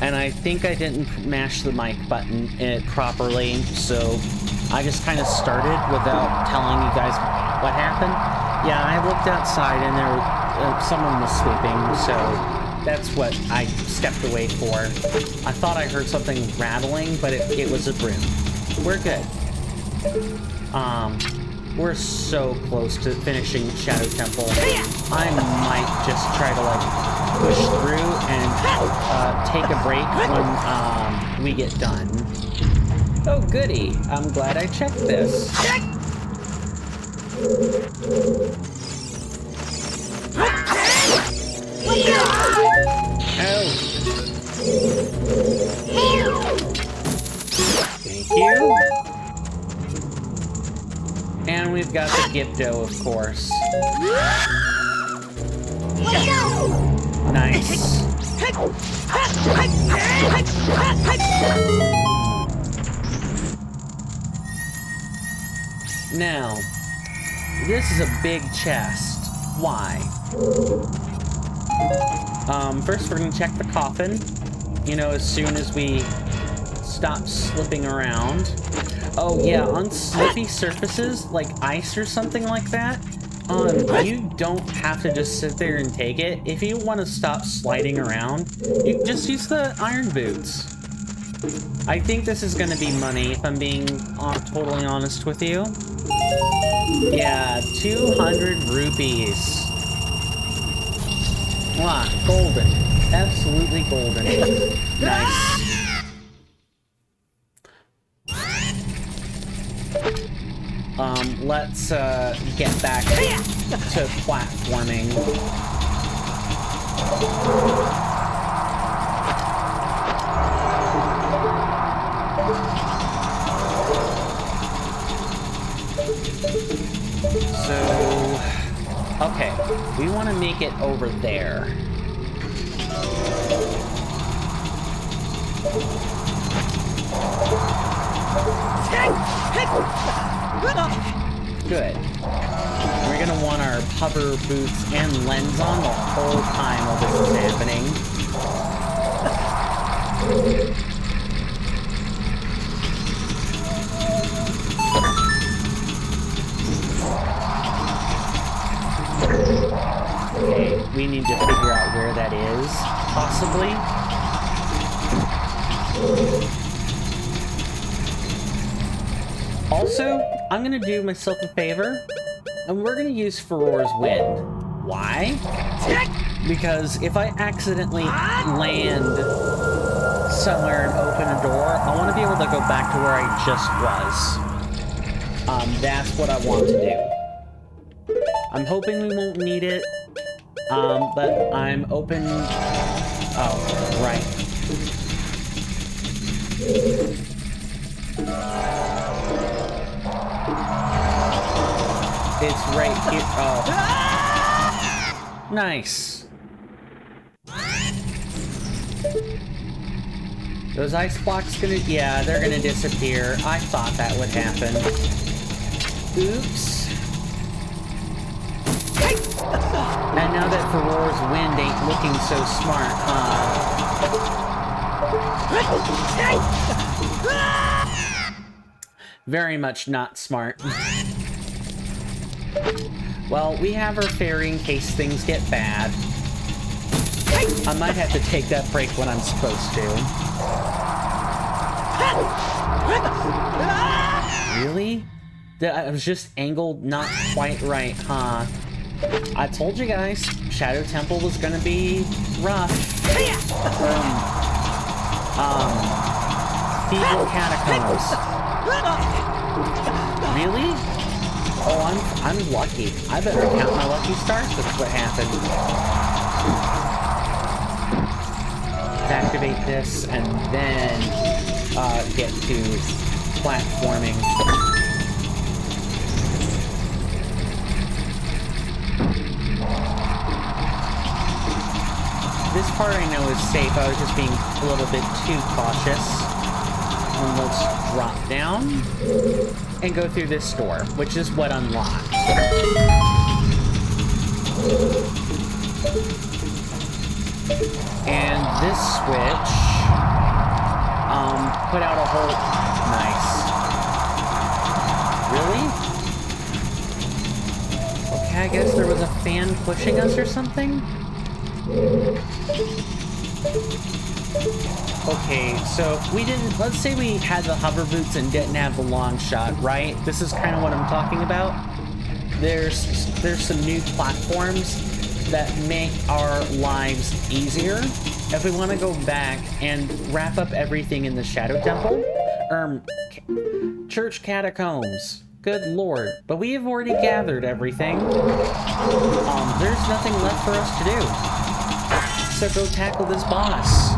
S1: And I think I didn't mash the mic button properly, so I just kind of started without telling you guys what happened. Yeah, I looked outside and there someone was sleeping, so that's what I stepped away for. I thought I heard something rattling, but it was a broom. We're good. We're so close to finishing Shadow Temple. I might just try to, like, push through and take a break when we get done. Oh, goody. I'm glad I checked this. Oh. Thank you. And we've got the Gipto, of course. Nice. Now, this is a big chest. Why? First we're gonna check the coffin. You know, as soon as we stop slipping around. Oh yeah, on slippy surfaces, like ice or something like that, you don't have to just sit there and take it. If you want to stop sliding around, you just use the iron boots. I think this is gonna be money, if I'm being totally honest with you. Yeah, 200 rupees. Wow, golden. Absolutely golden. Nice. Let's get back to platforming. So, okay, we want to make it over there. Good. We're gonna want our hover boots and lens on the whole time while this is happening. Okay, we need to figure out where that is, possibly. Also, I'm gonna do myself a favor, and we're gonna use Furor's Wind. Why? Because if I accidentally land somewhere and open a door, I want to be able to go back to where I just was. That's what I want to do. I'm hoping we won't need it, but I'm open... Oh, right. It's right here. Oh. Nice. Those ice blocks gonna... Yeah, they're gonna disappear. I thought that would happen. Oops. And now that Furor's Wind ain't looking so smart, very much not smart. Well, we have our fairy in case things get bad. I might have to take that break when I'm supposed to. Really? I was just angled not quite right, huh? I told you guys, Shadow Temple was gonna be rough. Feeble Catacombs. Really? Oh, I'm lucky. I better count my lucky stars. That's what happened. Activate this and then get to platforming. This part I know is safe. I was just being a little bit too cautious. And let's drop down and go through this door, which is what unlocks. And this switch, put out a whole... Nice. Really? Okay, I guess there was a fan pushing us or something? Okay, so if we didn't... Let's say we had the hover boots and didn't have the long shot, right? This is kind of what I'm talking about. There's some new platforms that make our lives easier. If we want to go back and wrap up everything in the Shadow Temple, Church catacombs. Good lord. But we have already gathered everything. There's nothing left for us to do. So go tackle this boss.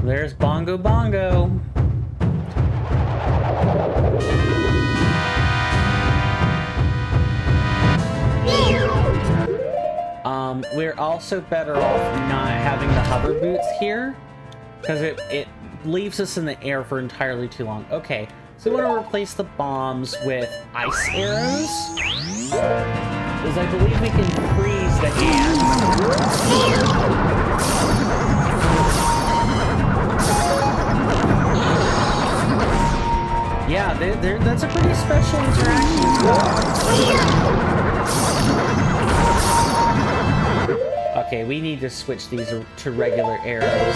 S1: There's Bongo Bongo. We're also better off not having the hover boots here, because it leaves us in the air for entirely too long. Okay, so we want to replace the bombs with ice arrows, because I believe we can freeze the hands. Yeah, that's a pretty special interaction as well. Okay, we need to switch these to regular arrows.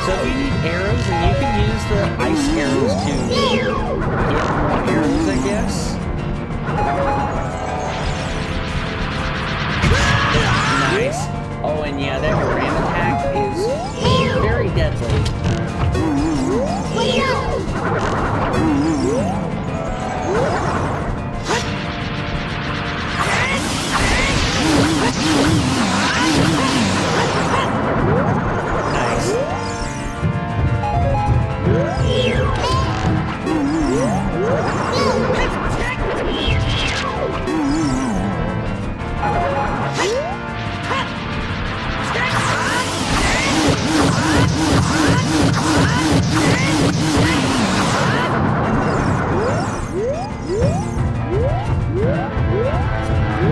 S1: So if you need arrows, then you can use the ice arrows to get more arrows, I guess. Nice. Oh, and yeah, that ram attack is very deadly. Nice.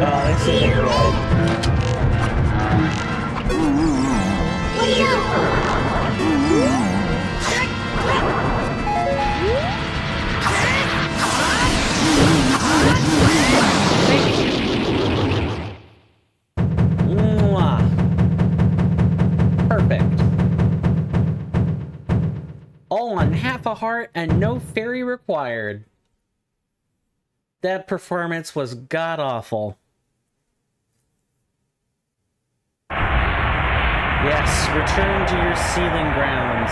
S1: Oh, this is good. Perfect. All on half a heart and no fairy required. That performance was god-awful. Yes, return to your sealing grounds.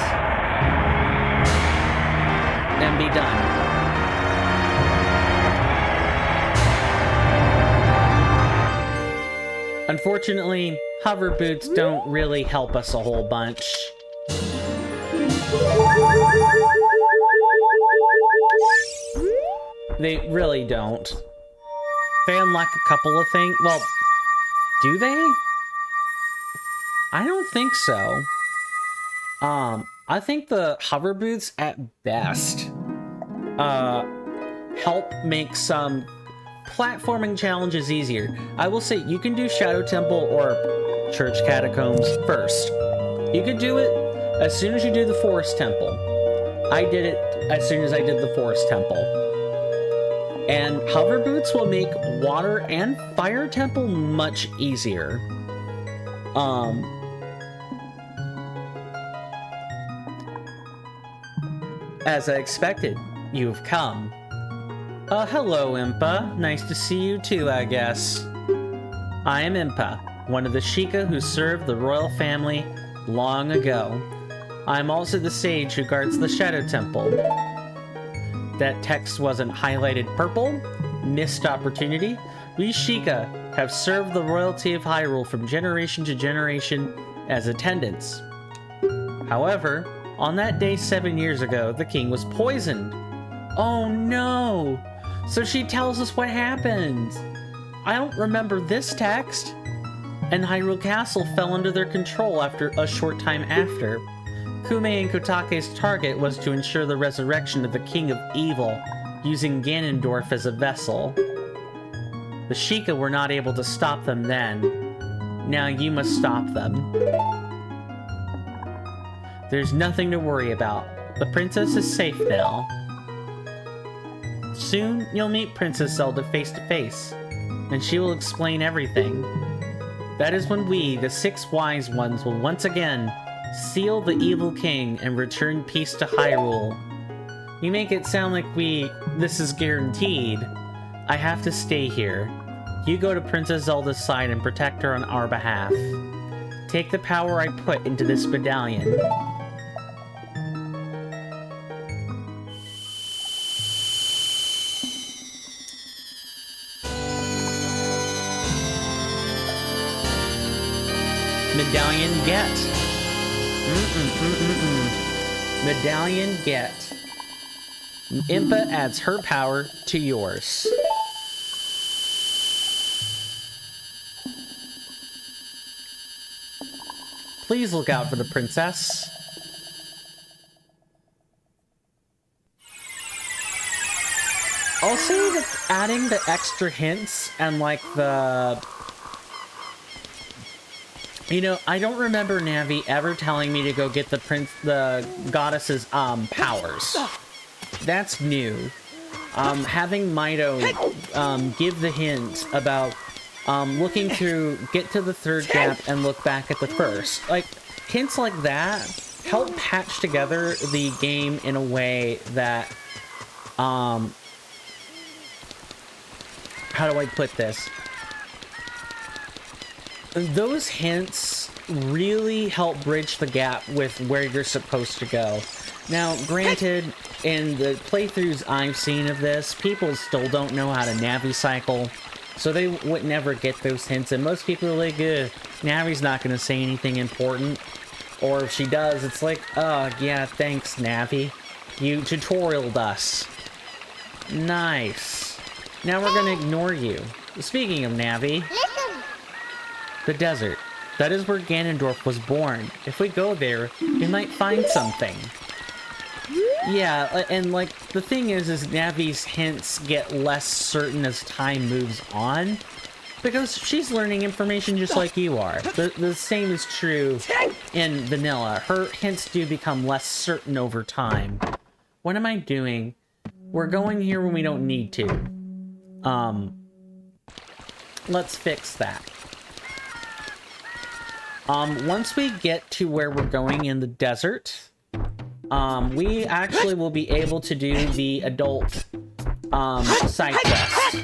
S1: And be done. Unfortunately, hover boots don't really help us a whole bunch. They really don't. They unlock a couple of things. Well, do they? I don't think so. I think the hover boots at best help make some platforming challenges easier. I will say you can do Shadow Temple or Church Catacombs first. You could do it as soon as you do the Forest Temple. I did it as soon as I did the Forest Temple. And hover boots will make Water and Fire Temple much easier. As I expected, you've come. Hello, Impa. Nice to see you too, I guess. I am Impa, one of the Sheikah who served the royal family long ago. I am also the sage who guards the Shadow Temple. That text wasn't highlighted purple? Missed opportunity? We Sheikah have served the royalty of Hyrule from generation to generation as attendants. However, on that day 7 years ago, the king was poisoned. Oh no! So she tells us what happened. I don't remember this text. And Hyrule Castle fell under their control after a short time after. Kume and Kotake's target was to ensure the resurrection of the King of Evil, using Ganondorf as a vessel. The Sheikah were not able to stop them then. Now you must stop them. There's nothing to worry about. The princess is safe now. Soon, you'll meet Princess Zelda face to face, and she will explain everything. That is when we, the 6 wise ones, will once again seal the evil king and return peace to Hyrule. You make it sound like this is guaranteed. I have to stay here. You go to Princess Zelda's side and protect her on our behalf. Take the power I put into this medallion. Medallion get. Medallion get. Impa adds her power to yours. Please look out for the princess. Also, adding the extra hints and like the... You know, I don't remember Navi ever telling me to go get the goddess's powers. That's new. Having Mido give the hint about looking to get to the third gap and look back at the first. Like, hints like that help patch together the game in a way that, how do I put this? Those hints really help bridge the gap with where you're supposed to go. Now, granted, in the playthroughs I've seen of this, people still don't know how to Navi cycle, so they would never get those hints, and most people are like, Navi's not going to say anything important. Or if she does, it's like, oh, yeah, thanks, Navi. You tutorialed us. Nice. Now we're going to ignore you. Speaking of Navi... The desert. That is where Ganondorf was born. If we go there, we might find something. Yeah, and like, the thing is Navi's hints get less certain as time moves on, because she's learning information just like you are. The same is true in vanilla. Her hints do become less certain over time. What am I doing? We're going here when we don't need to. Let's fix that. Once we get to where we're going in the desert, we actually will be able to do the adult, side quest.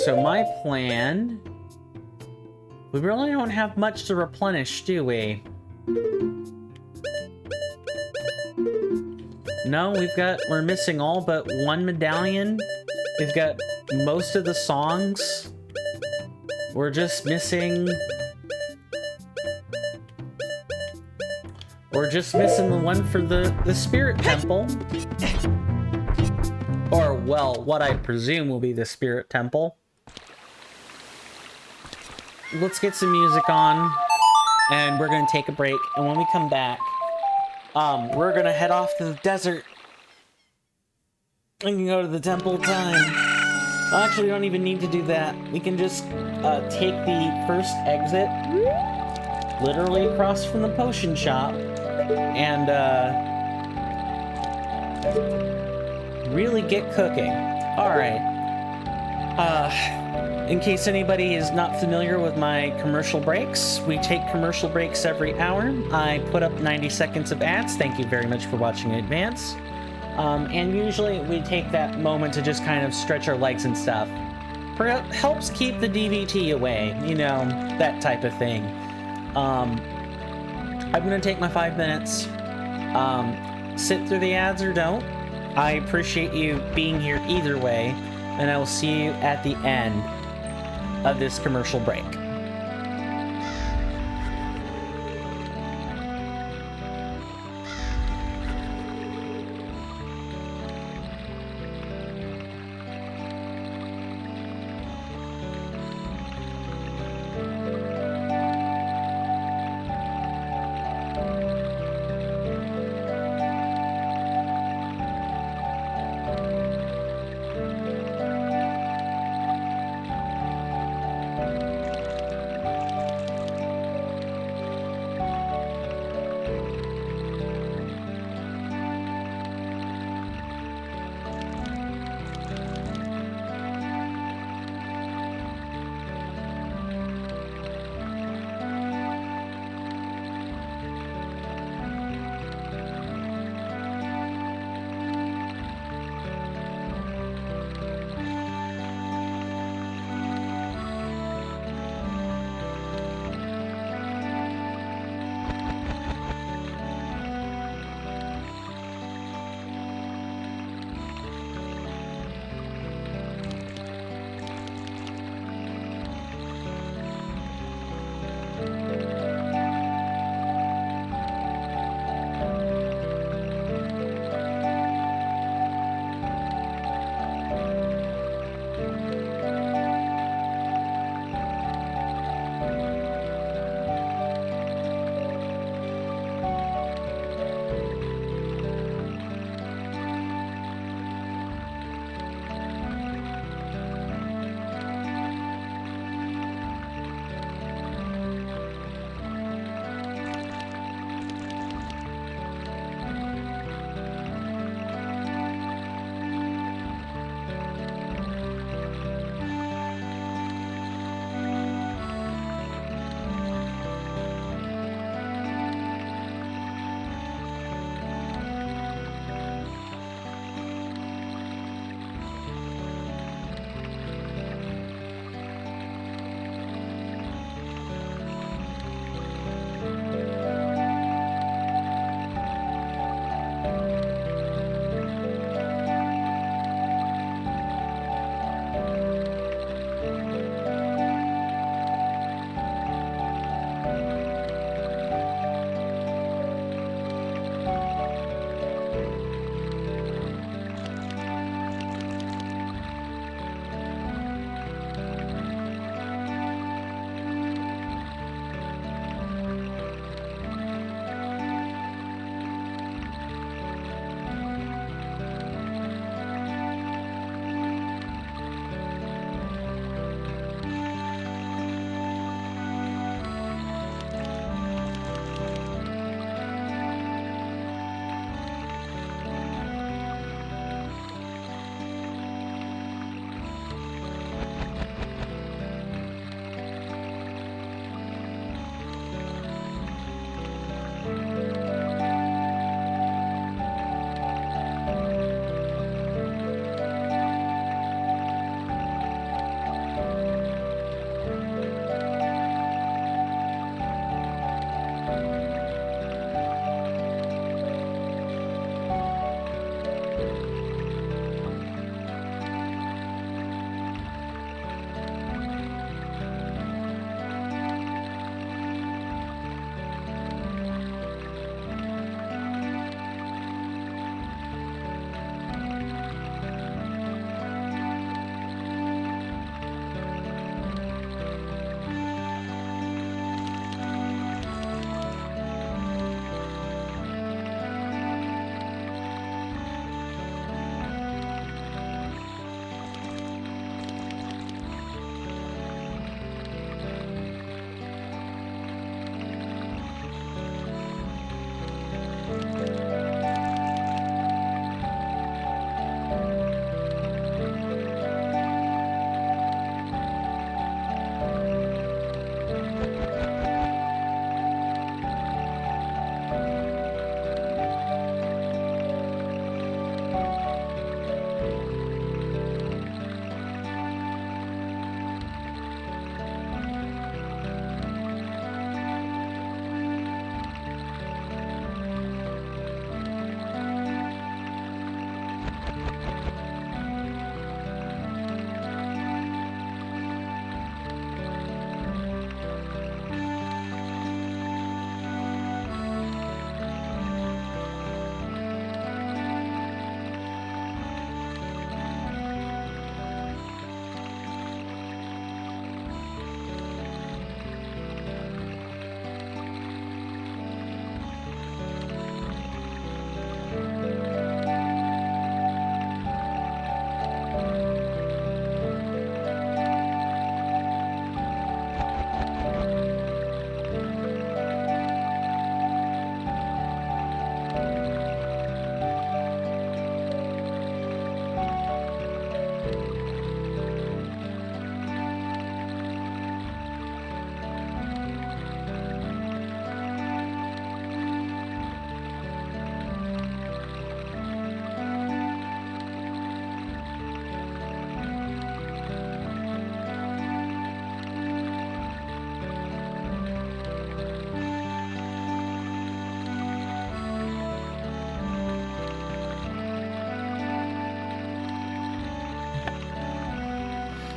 S1: So my plan... We really don't have much to replenish, do we? No, we're missing all but one medallion. We've got most of the songs. We're just missing... We're just missing the one for the Spirit Temple. Or, well, what I presume will be the Spirit Temple. Let's get some music on, and we're gonna take a break, and when we come back, we're gonna head off to the desert. We can go to the Temple of Time. Actually, we don't even need to do that. We can just take the first exit, literally across from the potion shop, and really get cooking. Alright. In case anybody is not familiar with my commercial breaks, we take commercial breaks every hour. I put up 90 seconds of ads. Thank you very much for watching in advance. And usually we take that moment to just kind of stretch our legs and stuff. Helps keep the DVT away, you know, that type of thing. I'm gonna take my 5 minutes, sit through the ads or don't. I appreciate you being here either way, and I will see you at the end of this commercial break.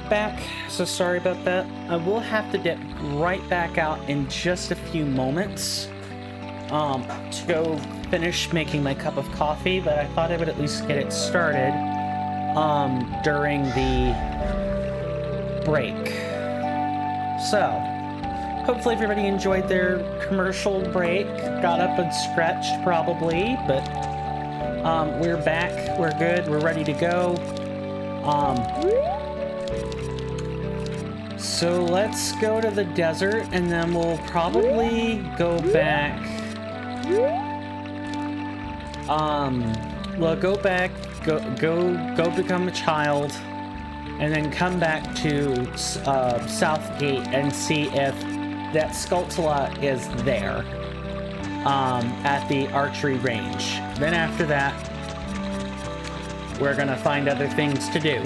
S1: back, so sorry about that. I will have to dip right back out in just a few moments to go finish making my cup of coffee, but I thought I would at least get it started during the break. So, hopefully everybody enjoyed their commercial break, got up and stretched probably, but we're back, we're good, we're ready to go. So let's go to the desert, and then we'll probably go back. We'll go back, go become a child, and then come back to Southgate and see if that Skulltula is there at the archery range. Then after that, we're gonna find other things to do.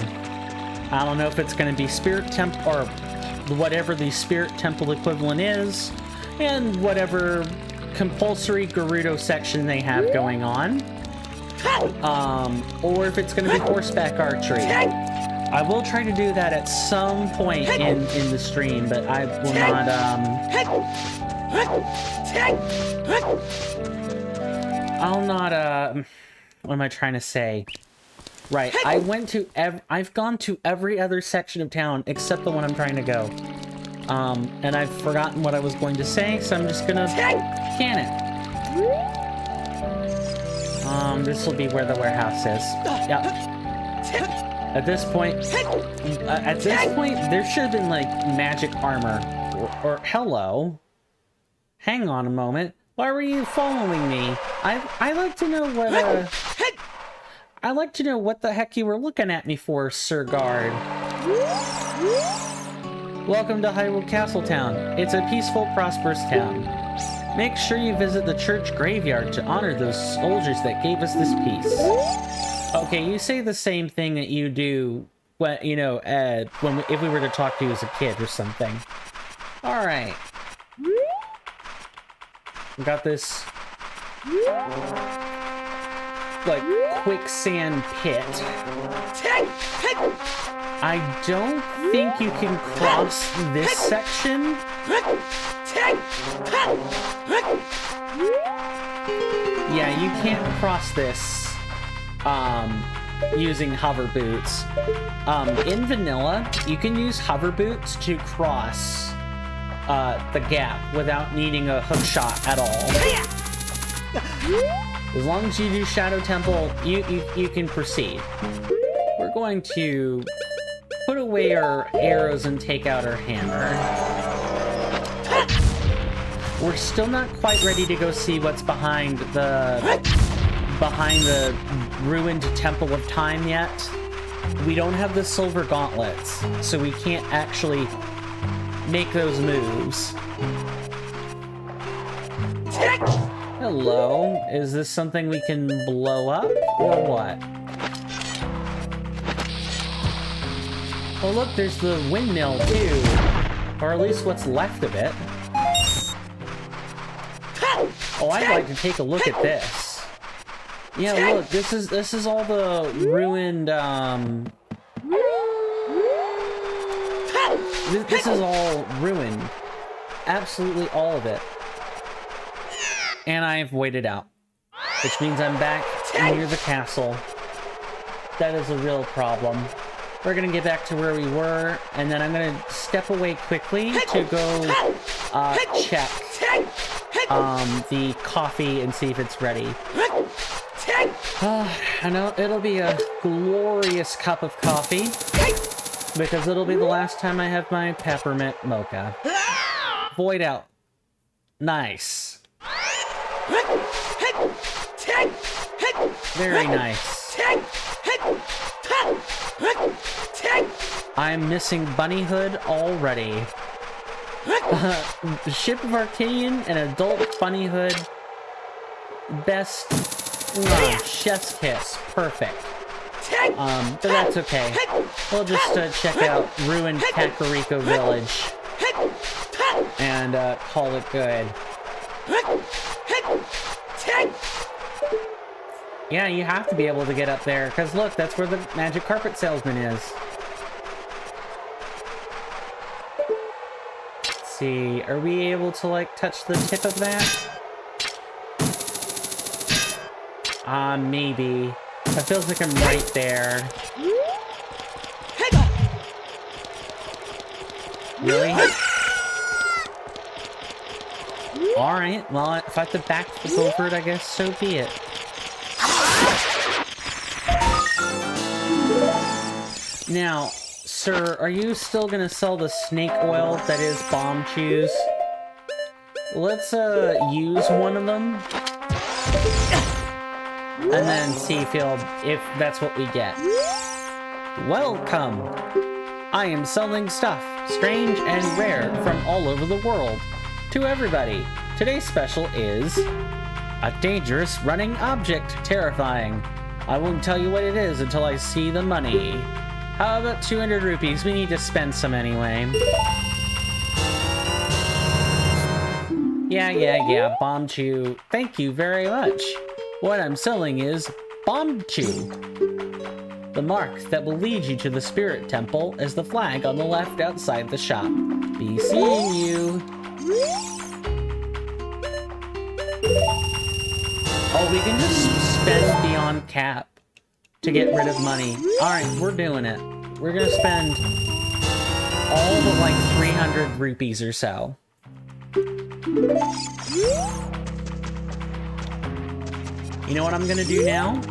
S1: I don't know if it's gonna be Spirit Temple or whatever the Spirit Temple equivalent is, and whatever compulsory Gerudo section they have going on, or if it's gonna be horseback archery. I will try to do that at some point in the stream, but I will not, I'll not, what am I trying to say? Right, I've gone to every other section of town except the one I'm trying to go. And I've forgotten what I was going to say, so I'm just gonna can it. This will be where the warehouse is. Yep. At this point, there should have been, like, magic armor. Or hello. Hang on a moment. Why were you following me? I'd like to know what, I'd like to know what the heck you were looking at me for, Sir Guard. Welcome to Hyrule Castletown. It's a peaceful, prosperous town. Make sure you visit the church graveyard to honor those soldiers that gave us this peace. Okay, you say the same thing that you do when, you know, if we were to talk to you as a kid or something. Alright. Got this, like, quicksand pit. I don't think you can cross this section. Yeah, you can't cross this using hover boots. In vanilla, you can use hover boots to cross the gap without needing a hook shot at all. As long as you do Shadow Temple, you can proceed. We're going to put away our arrows and take out our hammer. We're still not quite ready to go see what's behind the ruined Temple of Time yet. We don't have the silver gauntlets, so we can't actually make those moves. Hello, is this something we can blow up, or what? Oh look, there's the windmill too. Or at least what's left of it. Oh, I'd like to take a look at this. Yeah, look, this is all the ruined, this is all ruined. Absolutely all of it. And I've waited out. Which means I'm back near the castle. That is a real problem. We're gonna get back to where we were, and then I'm gonna step away quickly to go check the coffee and see if it's ready. I know it'll be a glorious cup of coffee, because it'll be the last time I have my peppermint mocha. Void out. Nice. Very nice. I'm missing Bunnyhood already. Ship of Arcadian and adult Bunnyhood. Best chef's kiss. Perfect. But that's okay. We'll just check out ruined Kakariko Village and call it good. Yeah, you have to be able to get up there, because look, that's where the magic carpet salesman is. see. Are we able to, like, touch the tip of that? Maybe. That feels like I'm right there. Really? Alright, well, if I have to backflip over it, I guess so be it. Now, sir, are you still gonna sell the snake oil that is bomb chews? Let's, use one of them. And then see if that's what we get. Welcome! I am selling stuff, strange and rare, from all over the world. To everybody, today's special is... a dangerous running object, terrifying. I won't tell you what it is until I see the money. How about 200 rupees? We need to spend some anyway. Yeah, Bomb Chew. Thank you very much. What I'm selling is Bomb Chew. The mark that will lead you to the Spirit Temple is the flag on the left outside the shop. Be seeing you. Oh, we can just spend beyond cap to get rid of money. Alright, we're doing it. We're gonna spend all but like 300 rupees or so. You know what I'm gonna do now?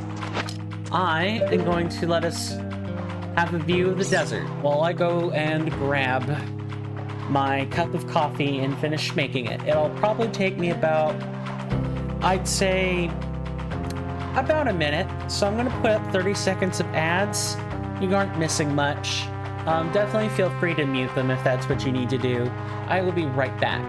S1: I am going to let us have a view of the desert while I go and grab my cup of coffee and finish making it. It'll probably take me about, I'd say, about a minute. So I'm gonna put up 30 seconds of ads. You aren't missing much. Definitely feel free to mute them if that's what you need to do. I will be right back.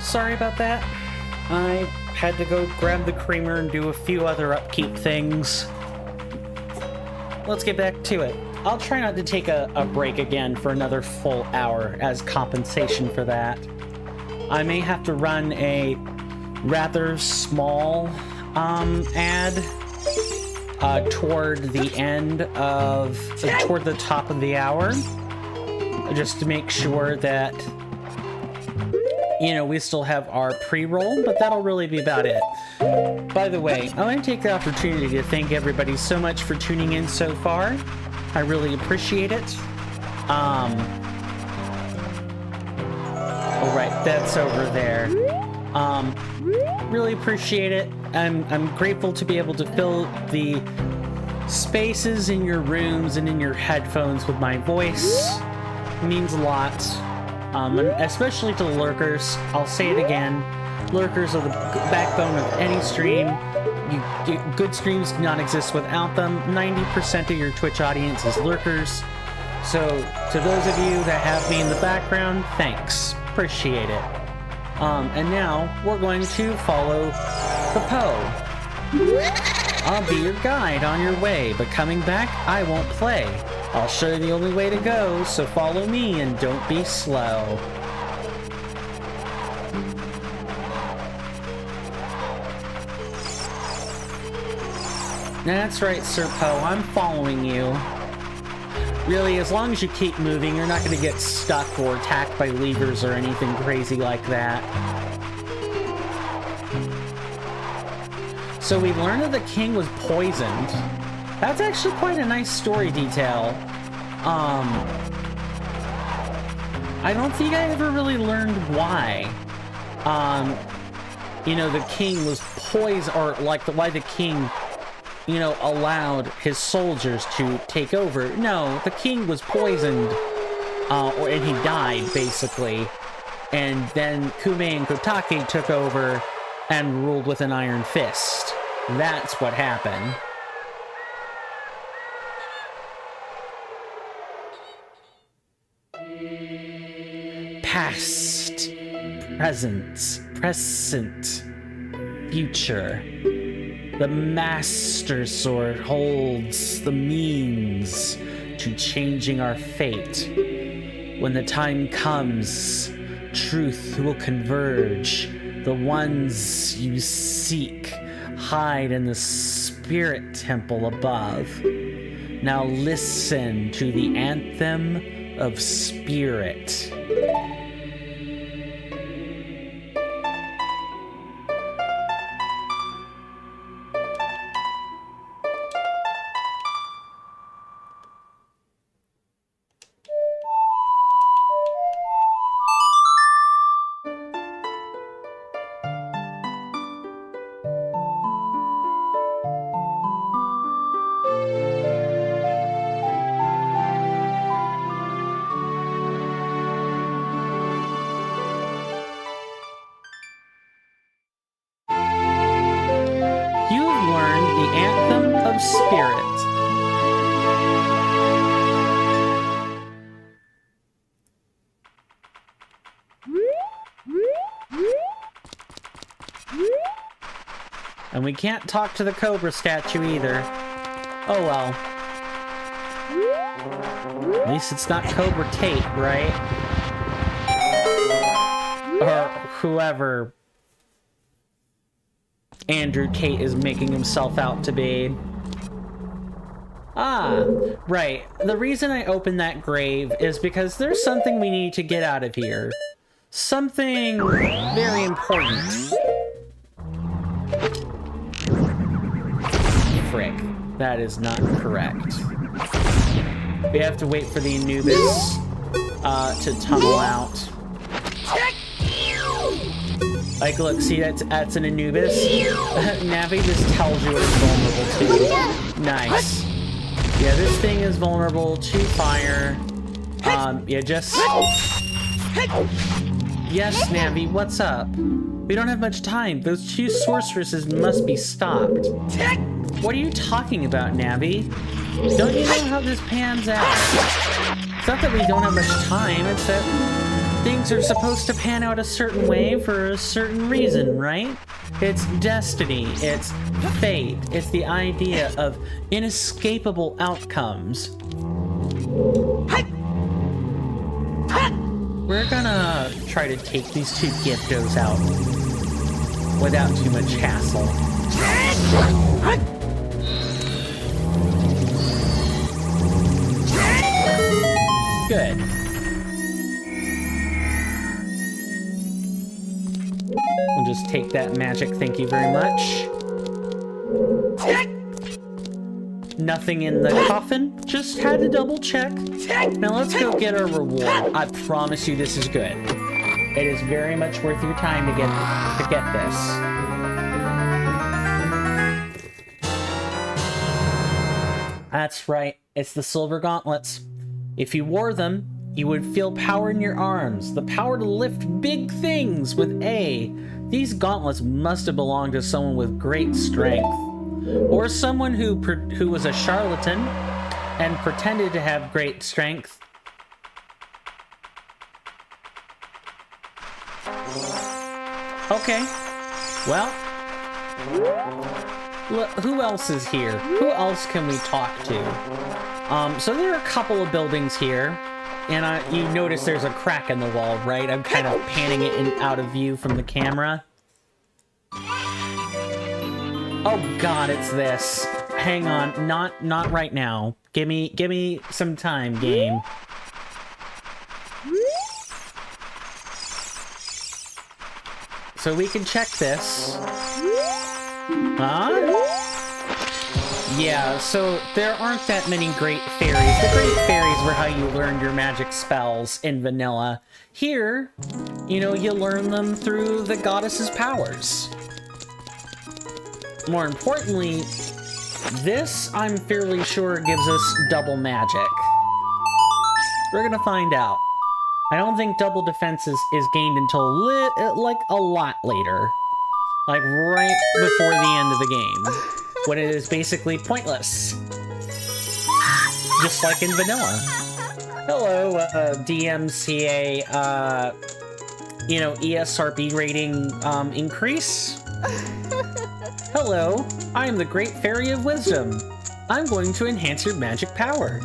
S1: Sorry about that. I had to go grab the creamer and do a few other upkeep things. Let's get back to it. I'll try not to take a break again for another full hour as compensation for that. I may have to run a rather small ad toward the end of, toward the top of the hour, just to make sure that, you know, we still have our pre-roll, but that'll really be about it. By the way, I want to take the opportunity to thank everybody so much for tuning in so far. I really appreciate it. Oh, right, that's over there. Really appreciate it. I'm grateful to be able to fill the spaces in your rooms and in your headphones with my voice. It means a lot. Especially to the lurkers. I'll say it again. Lurkers are the backbone of any stream. Good streams do not exist without them. 90% of your Twitch audience is lurkers. So, to those of you that have me in the background, thanks. Appreciate it. And now, we're going to follow the Poe. I'll be your guide on your way, but coming back, I won't play. I'll show you the only way to go, so follow me and don't be slow. That's right, Sir Poe, I'm following you. Really, as long as you keep moving, you're not going to get stuck or attacked by levers or anything crazy like that. So we learned that the king was poisoned. That's actually quite a nice story detail. I don't think I ever really learned why. You know, the king was poisoned, or like why the king, you know, allowed his soldiers to take over. No, the king was poisoned, and he died, basically. And then Kume and Kotake took over and ruled with an iron fist. That's what happened. Past, present, future. The Master Sword holds the means to changing our fate. When the time comes, truth will converge. The ones you seek hide in the spirit temple above. Now listen to the anthem of spirit. And we can't talk to the Cobra statue either. Oh well. At least it's not Cobra Tate, right? Or whoever Andrew Tate is making himself out to be. Ah, right. The reason I opened that grave is because there's something we need to get out of here. Something very important. Frick. That is not correct. We have to wait for the Anubis to tunnel out. Like, look, see, that's an Anubis. Navi just tells you it's vulnerable too. Nice. Yeah, this thing is vulnerable to fire. Yeah, just... Yes, Navi, what's up? We don't have much time. Those two sorceresses must be stopped. What are you talking about, Navi? Don't you know how this pans out? It's not that we don't have much time, it's that things are supposed to pan out a certain way for a certain reason, right? It's destiny, it's fate, it's the idea of inescapable outcomes. We're gonna try to take these two Gyptos out without too much hassle. Good. We'll just take that magic, thank you very much. Nothing in the coffin, just had to double check. Now let's go get our reward. I promise you this is good. It is very much worth your time to get this. That's right, it's the silver gauntlets. If you wore them, you would feel power in your arms, the power to lift big things with A. These gauntlets must have belonged to someone with great strength, or someone who was a charlatan and pretended to have great strength. Okay, well, who else is here? Who else can we talk to? So there are a couple of buildings here, and you notice there's a crack in the wall, right? I'm kind of panning it out of view from the camera. Oh God, it's this. Hang on, not right now. Give me some time, game. So we can check this. Huh? Yeah, so there aren't that many great fairies. The great fairies were how you learned your magic spells in vanilla. Here, you know, you learn them through the goddess's powers. More importantly, this, I'm fairly sure, gives us double magic. We're gonna find out. I don't think double defense is gained until, like, a lot later. Like, right before the end of the game. When it is basically pointless. Just like in vanilla. Hello, DMCA, you know, ESRB rating, increase? Hello, I am the Great Fairy of Wisdom. I'm going to enhance your magic power.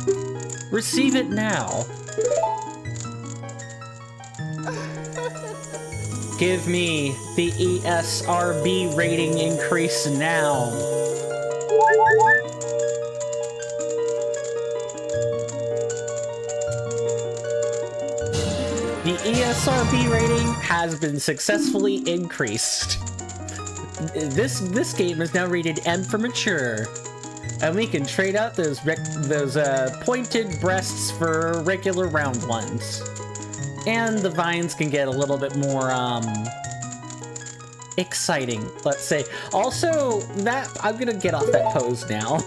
S1: Receive it now. Give me the ESRB rating increase now. The ESRB rating has been successfully increased. This game is now rated M for mature, and we can trade out those pointed breasts for regular round ones. And the vines can get a little bit more, exciting, let's say. Also, I'm gonna get off that pose now.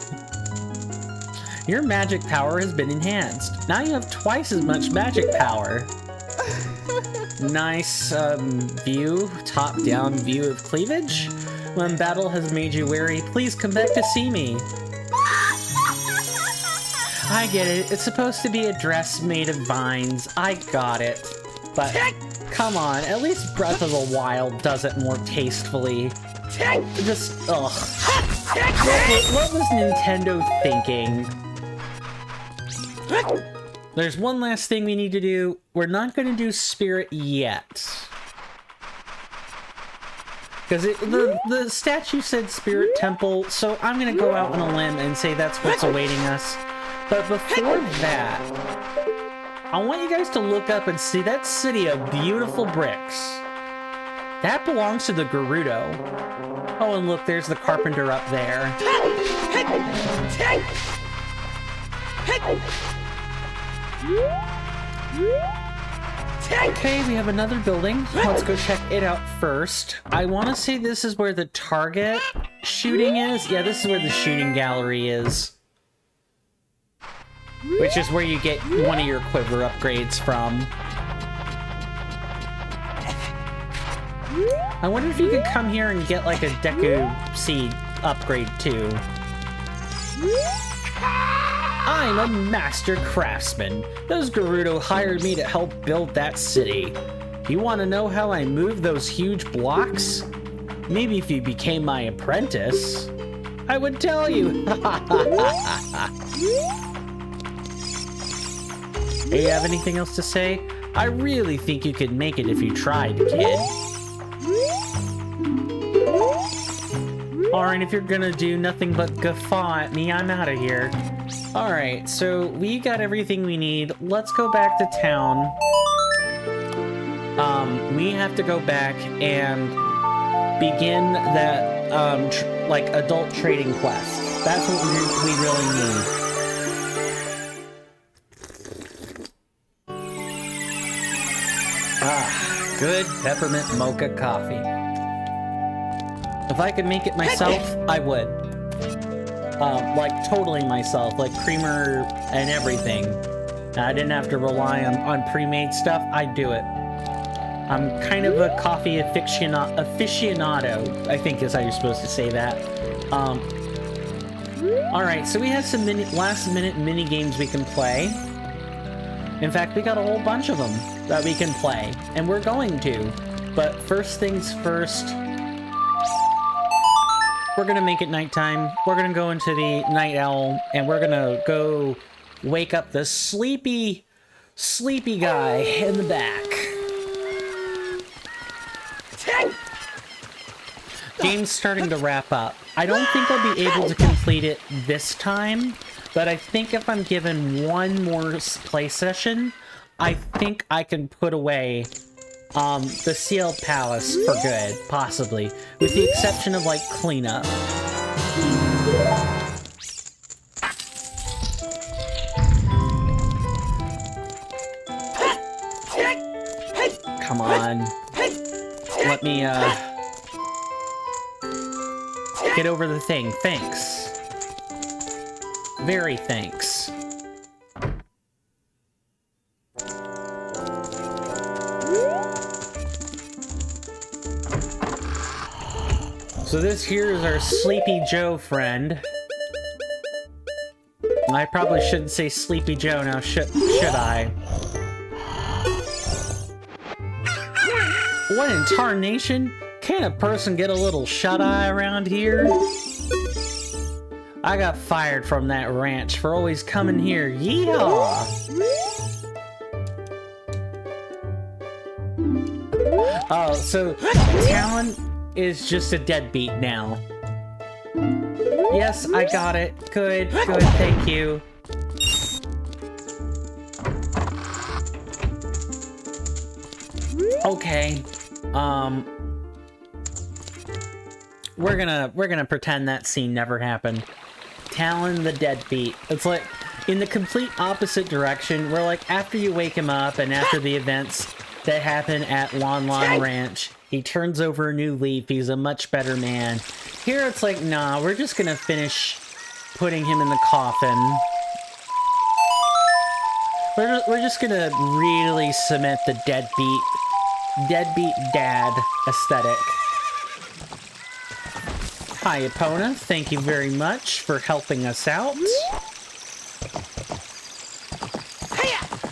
S1: Your magic power has been enhanced. Now you have twice as much magic power. Nice, view, top-down view of cleavage. When battle has made you weary, please come back to see me. I get it. It's supposed to be a dress made of vines. I got it. But, come on. At least Breath of the Wild does it more tastefully. Just, ugh. What was Nintendo thinking? There's one last thing we need to do. We're not going to do Spirit yet. Because the statue said Spirit Temple, so I'm going to go out on a limb and say that's what's awaiting us. But before that, I want you guys to look up and see that city of beautiful bricks. That belongs to the Gerudo. Oh, and look, there's the carpenter up there. Okay, we have another building. Let's go check it out first. I want to say this is where the target shooting is. Yeah, this is where the shooting gallery is. which is where you get one of your quiver upgrades from. I wonder if you could come here and get like a Deku Seed upgrade too. I'm a master craftsman. Those Gerudo hired me to help build that city. You want to know how I moved those huge blocks? Maybe if you became my apprentice, I would tell you. Hey, you have anything else to say? I really think you could make it if you tried, kid. Alright, if you're gonna do nothing but guffaw at me, I'm out of here. Alright, so we got everything we need. Let's go back to town. We have to go back and begin that, like, adult trading quest. That's what we really need. Ah, good peppermint mocha coffee. If I could make it myself, I would. Like, totally myself, like creamer and everything. I didn't have to rely on pre-made stuff, I'd do it. I'm kind of a coffee aficionado, I think is how you're supposed to say that. Alright, so we have some last-minute mini-games we can play. In fact, we got a whole bunch of them that we can play, and we're going to. But first things first, we're gonna make it nighttime. We're gonna go into the night owl, and we're gonna go wake up the sleepy guy in the back. Game's starting to wrap up. I don't think I'll be able to complete it this time, but I think if I'm given one more play session, I think I can put away the Sealed Palace for good, possibly, with the exception of, like, cleanup. Come on. Let me, get over the thing. Thanks. Very thanks. So this here is our Sleepy Joe friend. I probably shouldn't say Sleepy Joe now, should I? What in tarnation? Can a person get a little shut-eye around here? I got fired from that ranch for always coming here. Yeehaw! Oh, so Talon is just a deadbeat now. Yes, I got it. Good, thank you. Okay. We're gonna pretend that scene never happened. Talon the deadbeat. It's like in the complete opposite direction, where like after you wake him up and after the events that happen at Lon Lon Ranch, he turns over a new leaf, he's a much better man. Here it's like, nah, we're just gonna finish putting him in the coffin. We're just gonna really cement the deadbeat dad aesthetic. Hi, Epona. Thank you very much for helping us out.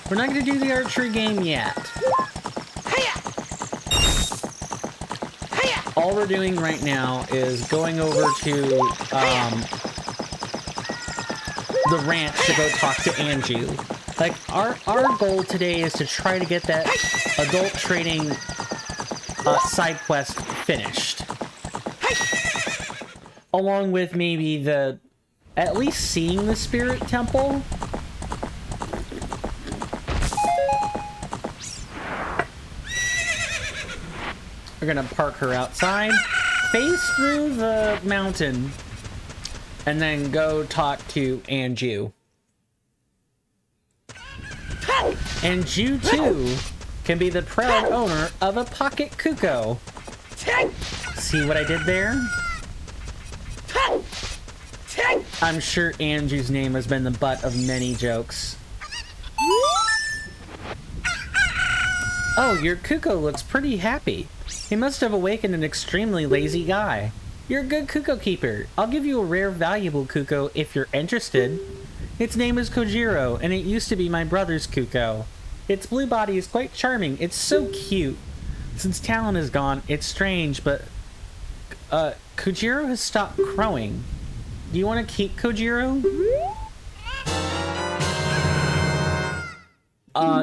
S1: We're not going to do the archery game yet. All we're doing right now is going over to the ranch to go talk to Anju. Like, our goal today is to try to get that adult trading side quest finished. Along with maybe at least seeing the Spirit Temple. We're gonna park her outside, phase through the mountain, and then go talk to Anju. Anju, too, can be the proud owner of a pocket Kuko. See what I did there? I'm sure Andrew's name has been the butt of many jokes. Oh, your Kuko looks pretty happy. He must have awakened an extremely lazy guy. You're a good Kuko keeper. I'll give you a rare, valuable Kuko if you're interested. Its name is Kojiro, and it used to be my brother's Kuko. Its blue body is quite charming. It's so cute. Since Talon is gone, it's strange, but Kojiro has stopped crowing. Do you want to keep Kojiro?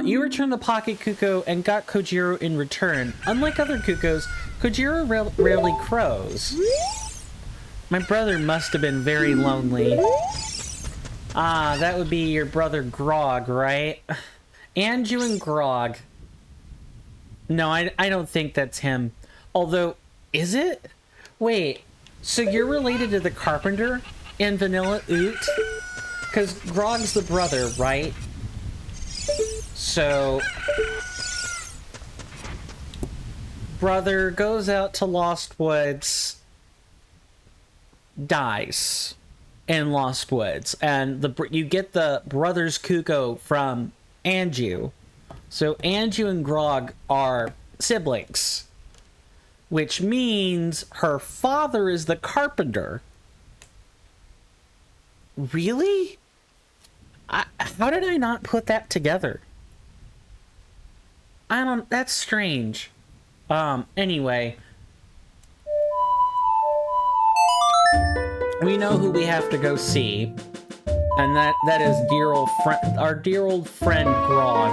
S1: You returned the Pocket Kuko and got Kojiro in return. Unlike other Kukos, Kojiro rarely crows. My brother must have been very lonely. Ah, that would be your brother Grog, right? Anju and Grog. No, I don't think that's him. Although, is it? Wait, so you're related to the Carpenter in Vanilla Oot? Because Grog's the brother, right? So, brother goes out to Lost Woods, dies in Lost Woods, and you get the brother's Kuko from Anju. So Anju and Grog are siblings, which means her father is the Carpenter. Really? How did I not put that together? That's strange. Anyway. We know who we have to go see. And that is our dear old friend Grog.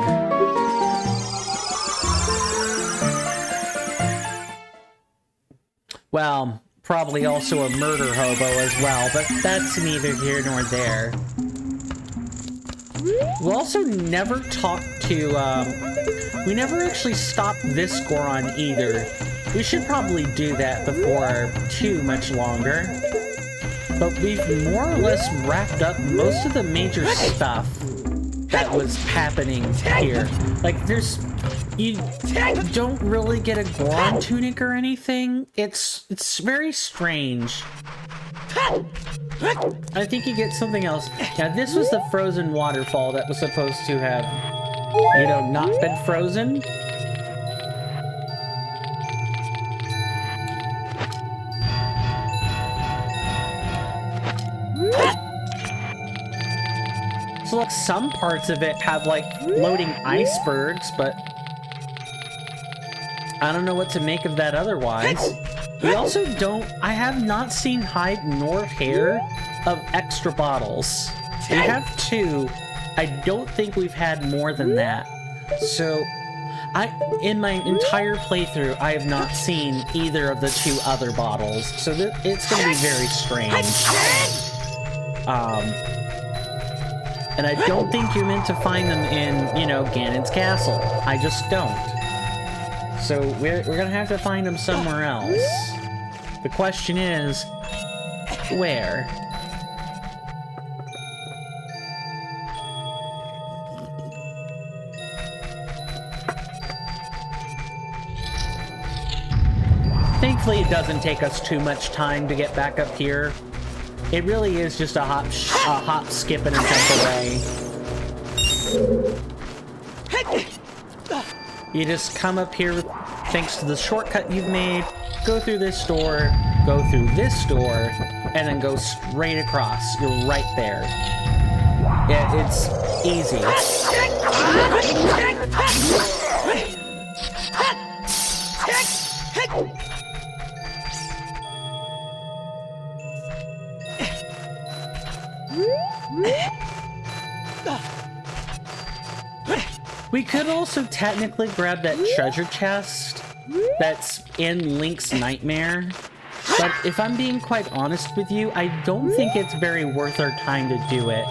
S1: Well, probably also a murder hobo as well, but that's neither here nor there. We'll also never talk to, we never actually stopped this Goron either. We should probably do that before too much longer. But we've more or less wrapped up most of the major stuff that was happening here. Like, you don't really get a Goron tunic or anything. It's very strange. I think you get something else. Now, this was the frozen waterfall that was supposed to have, you know, not been frozen. So, like, some parts of it have, like, floating icebergs, but I don't know what to make of that otherwise. We also I have not seen hide nor hair of extra bottles. We have 2. I don't think we've had more than that. So, in my entire playthrough, I have not seen either of the 2 other bottles. So it's going to be very strange. And I don't think you're meant to find them in, you know, Ganon's castle. I just don't. So we're gonna have to find them somewhere else. The question is, where? Thankfully, it doesn't take us too much time to get back up here. It really is just a hop, skip, and a jump away. You just come up here thanks to the shortcut you've made, go through this door, go through this door, and then go straight across. You're right there. Yeah, it's easy. We could also technically grab that treasure chest that's in Link's Nightmare, but if I'm being quite honest with you, I don't think it's very worth our time to do it.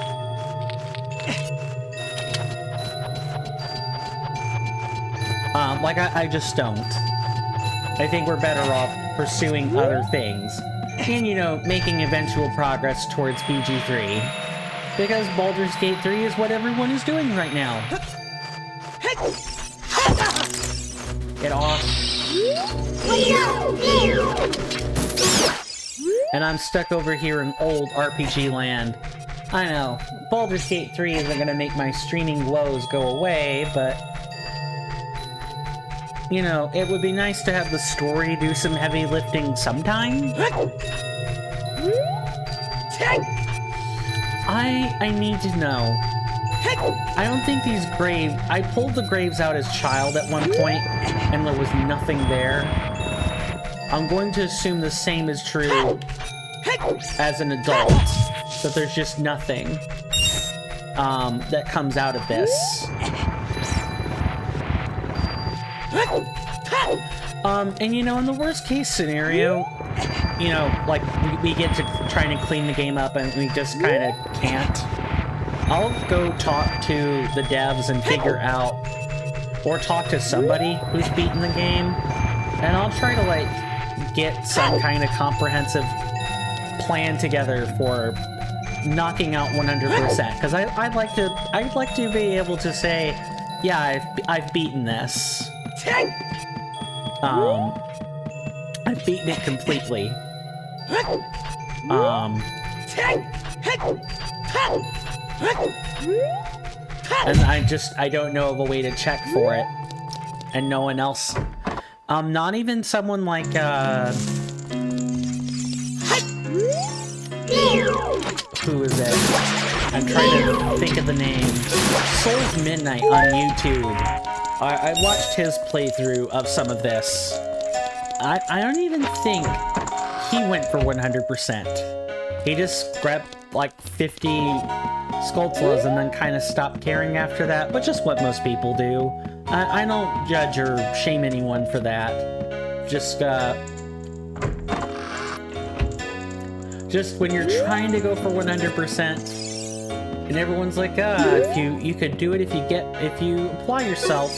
S1: I just don't. I think we're better off pursuing other things, and, you know, making eventual progress towards BG3. Because Baldur's Gate 3 is what everyone is doing right now. Get off.
S2: And I'm stuck over here in old RPG land. I know, Baldur's Gate 3 isn't gonna make my streaming woes go away, but... You know, it would be nice to have the story do some heavy lifting sometime. I need to know. I don't think these graves... I pulled the graves out as child at one point, and there was nothing there. I'm going to assume the same is true as an adult. That there's just nothing that comes out of this. And you know, in the worst case scenario, you know, like, we get to trying to clean the game up and we just kind of can't. I'll go talk to the devs and figure out, or talk to somebody who's beaten the game, and I'll try to, like, get some kind of comprehensive plan together for knocking out 100%, because I'd like to be able to say, yeah, I've beaten this. I've beaten it completely. And I don't know of a way to check for it. And no one else. Not even someone like, who is it? I'm trying to think of the name. Souls Midnight on YouTube. I watched his playthrough of some of this. I don't even think he went for 100%. He just grabbed like 50 Skulltulas and then kind of stopped caring after that, but just what most people do. I don't judge or shame anyone for that. Just when you're trying to go for 100%, and everyone's like, if you could do it if you apply yourself.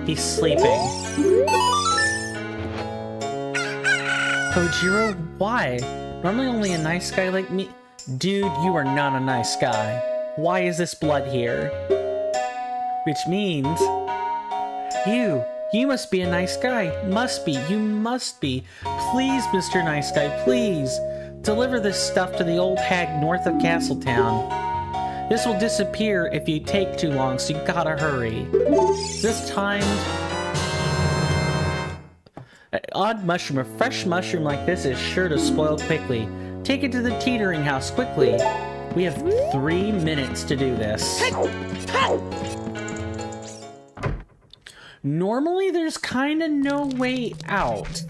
S2: He's sleeping. Kojiro, why? Normally only a nice guy like me. Dude, you are not a nice guy. Why is this blood here? Which means... You must be a nice guy. Must be. You must be. Please, Mr. Nice Guy, please. Deliver this stuff to the old hag north of Castletown. This will disappear if you take too long, so you gotta hurry. This time... An odd mushroom, a fresh mushroom like this is sure to spoil quickly. Take it to the teetering house, quickly. We have 3 minutes to do this. Normally, there's kinda no way out.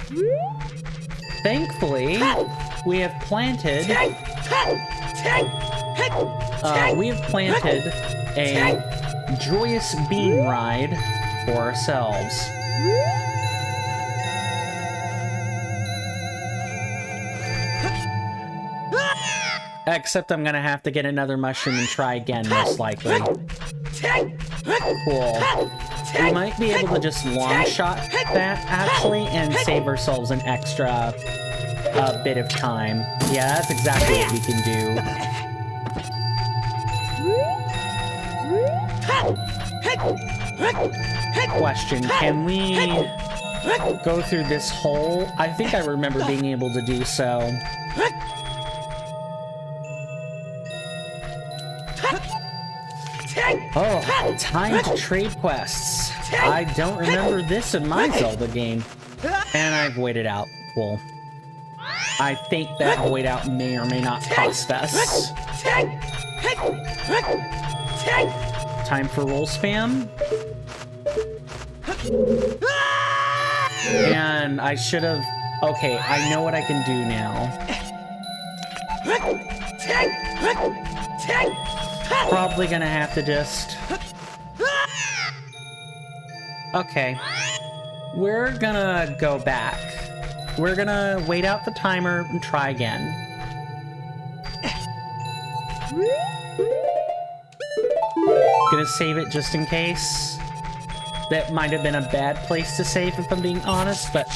S2: Thankfully, we have planted... a joyous bean ride for ourselves. Except I'm gonna have to get another mushroom and try again, most likely. Cool. We might be able to just long-shot that, actually, and save ourselves an extra bit of time. Yeah, that's exactly what we can do. Question, can we go through this hole? I think I remember being able to do so. Oh, time to trade quests. I don't remember this in my Zelda game. And I've waited out. Cool. I think that void out may or may not cost us. Time for roll spam. And I should have... Okay, I know what I can do now. Probably gonna have to just... Okay. We're gonna go back. We're gonna wait out the timer and try again. Gonna save it just in case. That might have been a bad place to save if I'm being honest, but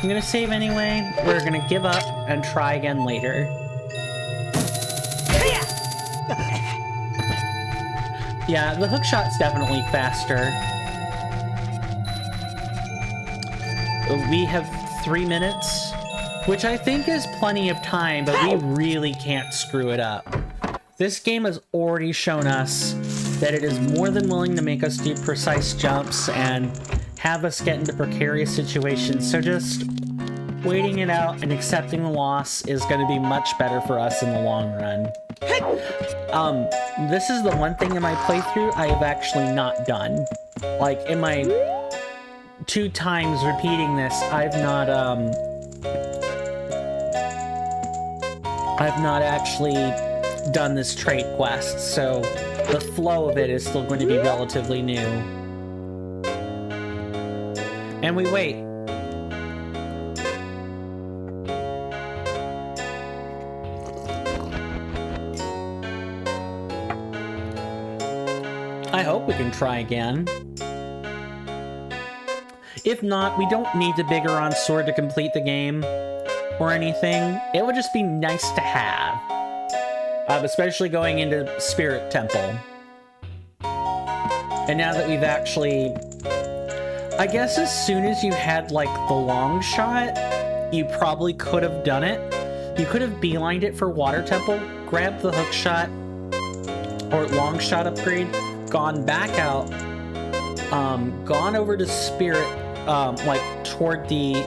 S2: I'm gonna save anyway. We're gonna give up and try again later. Yeah, the hookshot's definitely faster. We have 3 minutes. which I think is plenty of time, but we really can't screw it up. This game has already shown us that it is more than willing to make us do precise jumps and have us get into precarious situations, so just waiting it out and accepting the loss is going to be much better for us in the long run. This is the one thing in my playthrough I have actually not done. Like, in my 2 times repeating this, I've not actually done this trait quest, so the flow of it is still going to be relatively new. And we wait. I hope we can try again. If not, we don't need the Biggoron sword to complete the game or anything. It would just be nice to have. Especially going into Spirit Temple. And now that we've actually... I guess as soon as you had, like, the long shot, you probably could have done it. You could have beelined it for Water Temple, grabbed the hook shot, or long shot upgrade, gone back out, gone over to Spirit, like, toward the...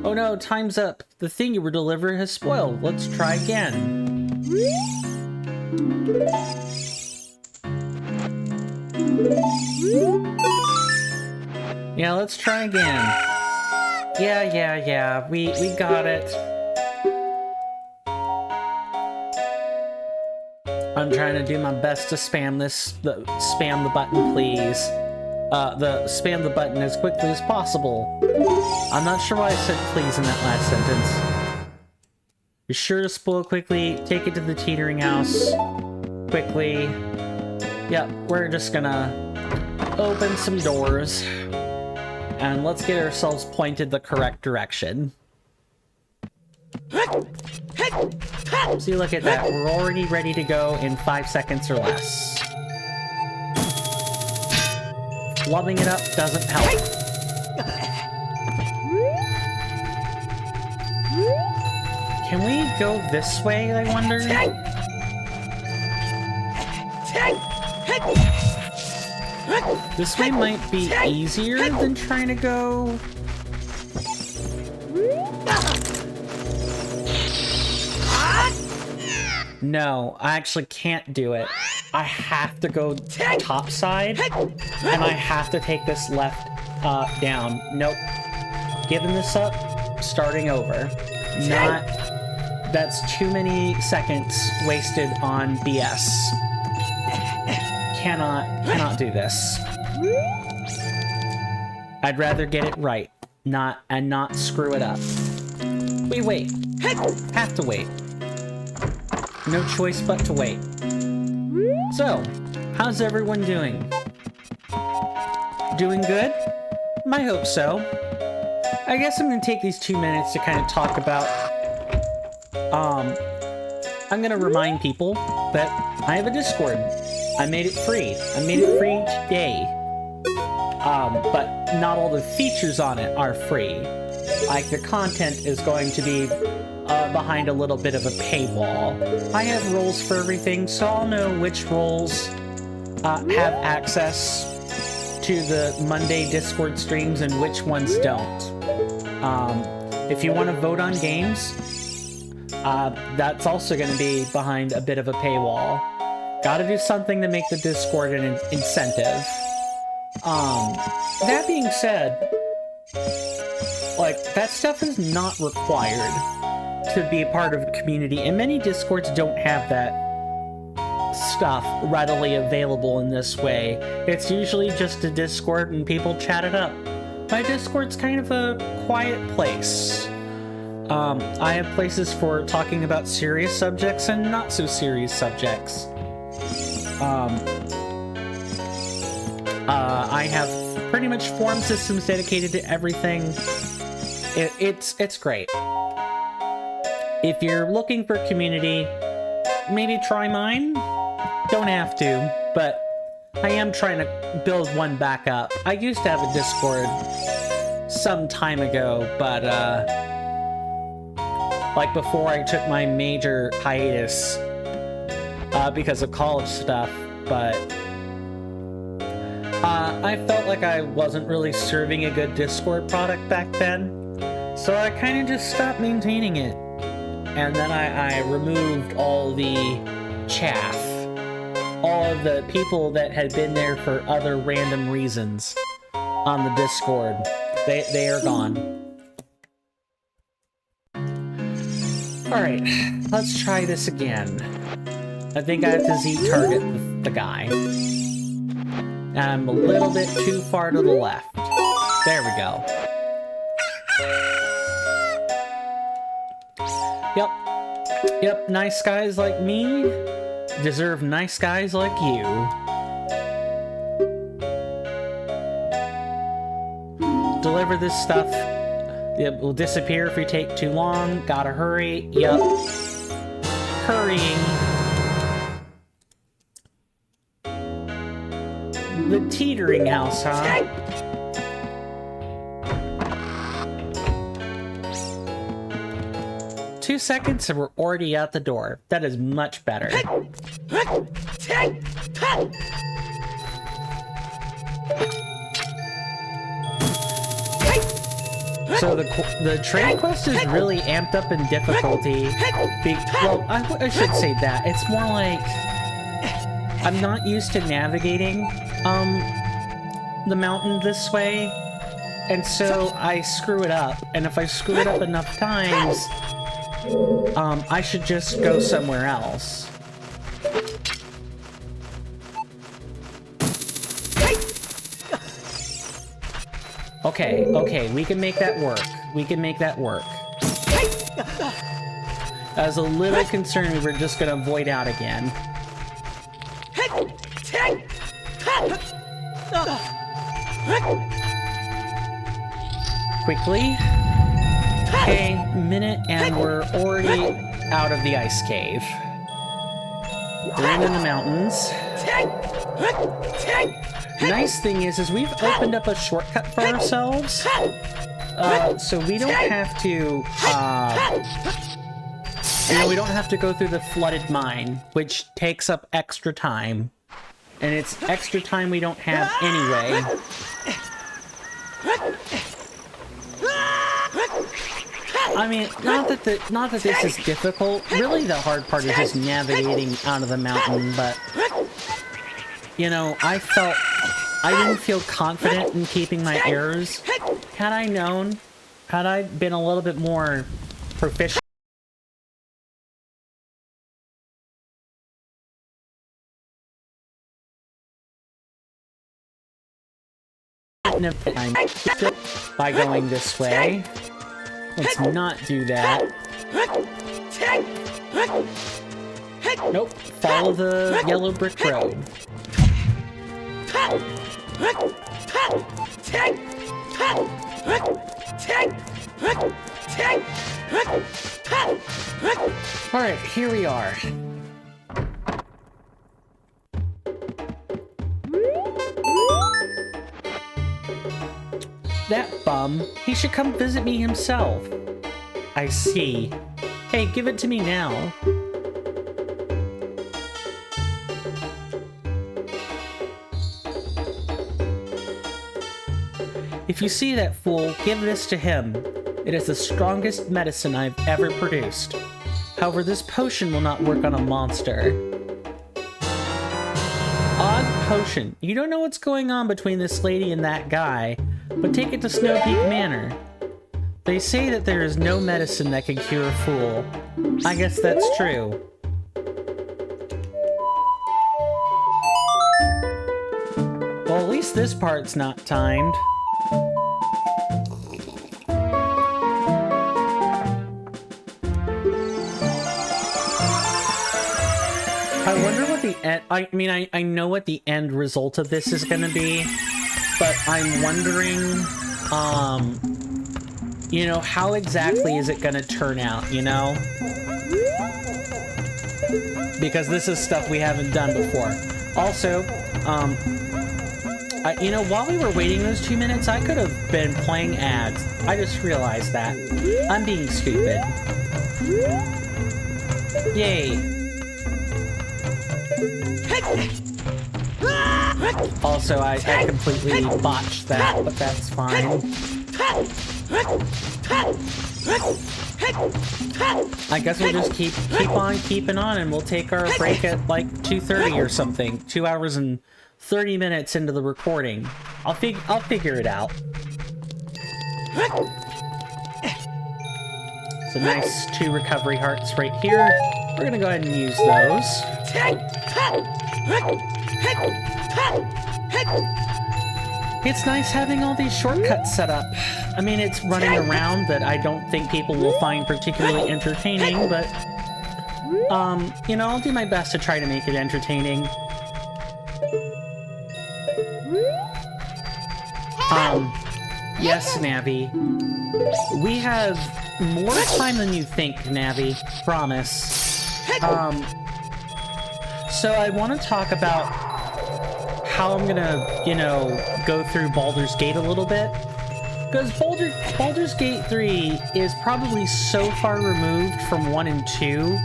S2: Oh no, time's up. The thing you were delivering has spoiled. Let's try again. Yeah, let's try again. Yeah. We got it. I'm trying to do my best to spam the button, please. Spam the button as quickly as possible. I'm not sure why I said please in that last sentence. Be sure to spoil quickly, take it to the teetering house quickly. Yep, we're just gonna open some doors and let's get ourselves pointed the correct direction. See, look at that. We're already ready to go in 5 seconds or less. Flubbing it up doesn't help. Can we go this way, I wonder? This way might be easier than trying to go... No, I actually can't do it. I have to go top side, and I have to take this left down. Nope. Giving this up, starting over. Not... That's too many seconds wasted on BS. Cannot do this. I'd rather get it right, not screw it up. We wait. Have to wait. No choice but to wait. So, how's everyone doing? Doing good? I hope so. I guess I'm gonna take these 2 minutes to kind of talk about... I'm gonna remind people that I have a Discord. I made it free. I made it free today. But not all the features on it are free. Like, the content is going to be behind a little bit of a paywall. I have roles for everything, so I'll know which roles have access to the Monday Discord streams and which ones don't. If you want to vote on games, that's also going to be behind a bit of a paywall. Gotta do something to make the Discord an incentive. That being said, like, that stuff is not required to be a part of a community, and many Discords don't have that stuff readily available in this way. It's usually just a Discord and people chat it up. My Discord's kind of a quiet place. I have places for talking about serious subjects and not so serious subjects. I have pretty much forum systems dedicated to everything. It's great. If you're looking for community, maybe try mine. Don't have to, but I am trying to build one back up. I used to have a Discord some time ago, but like before I took my major hiatus because of college stuff, but I felt like I wasn't really serving a good Discord product back then, so I kind of just stopped maintaining it. And then I removed all the chaff, all of the people that had been there for other random reasons on the Discord. They are gone. Alright, let's try this again. I think I have to Z-target the guy. And I'm a little bit too far to the left. There we go. Yep, nice guys like me deserve nice guys like you. Deliver this stuff. It will disappear if we take too long. Gotta hurry. Yep. Hurrying. The teetering house, huh? 2 seconds and we're already out the door. That is much better. So the train quest is really amped up in difficulty. Well, I should say that. It's more like I'm not used to navigating the mountain this way, and so I screw it up. And if I screw it up enough times, I should just go somewhere else. Okay, we can make that work. We can make that work. I was a little concerned we were just gonna void out again. Quickly. Okay, minute and we're already out of the ice cave. We're in the mountains. Nice thing is we've opened up a shortcut for ourselves, so we don't have to, we don't have to go through the flooded mine, which takes up extra time, and it's extra time we don't have anyway. I mean, not that this is difficult. Really, the hard part is just navigating out of the mountain, but you know, I didn't feel confident in keeping my arrows. Had I known, had I been a little bit more proficient, by going this way. Let's not do that. Nope, follow the yellow brick road. Alright, here we are. That bum, he should come visit me himself. I see. Hey, give it to me now. If you see that fool, give this to him. It is the strongest medicine I've ever produced. However, this potion will not work on a monster. Odd potion. You don't know what's going on between this lady and that guy, but take it to Snow Peak Manor. They say that there is no medicine that can cure a fool. I guess that's true. Well, at least this part's not timed. I wonder what the end... I mean, I know what the end result of this is gonna be, but I'm wondering, you know, how exactly is it gonna turn out, you know? Because this is stuff we haven't done before. Also, you know, while we were waiting those 2 minutes, I could have been playing ads. I just realized that. I'm being stupid. Yay. Also, I completely botched that, but that's fine. I guess we'll just keep on keeping on, and we'll take our break at like 2:30 or something. 2 hours and 30 minutes into the recording. I'll figure it out. So nice 2 recovery hearts right here. We're gonna go ahead and use those. It's nice having all these shortcuts set up. I mean, it's running around that I don't think people will find particularly entertaining, but, you know, I'll do my best to try to make it entertaining. Yes, Navi. We have more time than you think, Navi. Promise. So I want to talk about how I'm gonna, you know, go through Baldur's Gate a little bit. Because Baldur's Gate 3 is probably so far removed from 1 and 2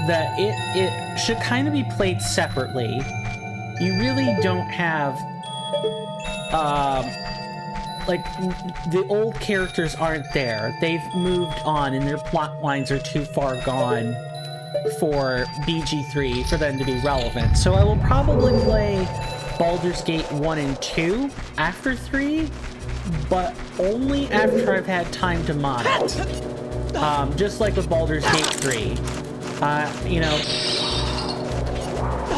S2: that it should kind of be played separately. You really don't have, like, the old characters aren't there. They've moved on and their plot lines are too far gone for BG3 for them to be relevant. So I will probably play Baldur's Gate 1 and 2 after 3, but only after I've had time to mod it. Just like with Baldur's Gate 3. You know,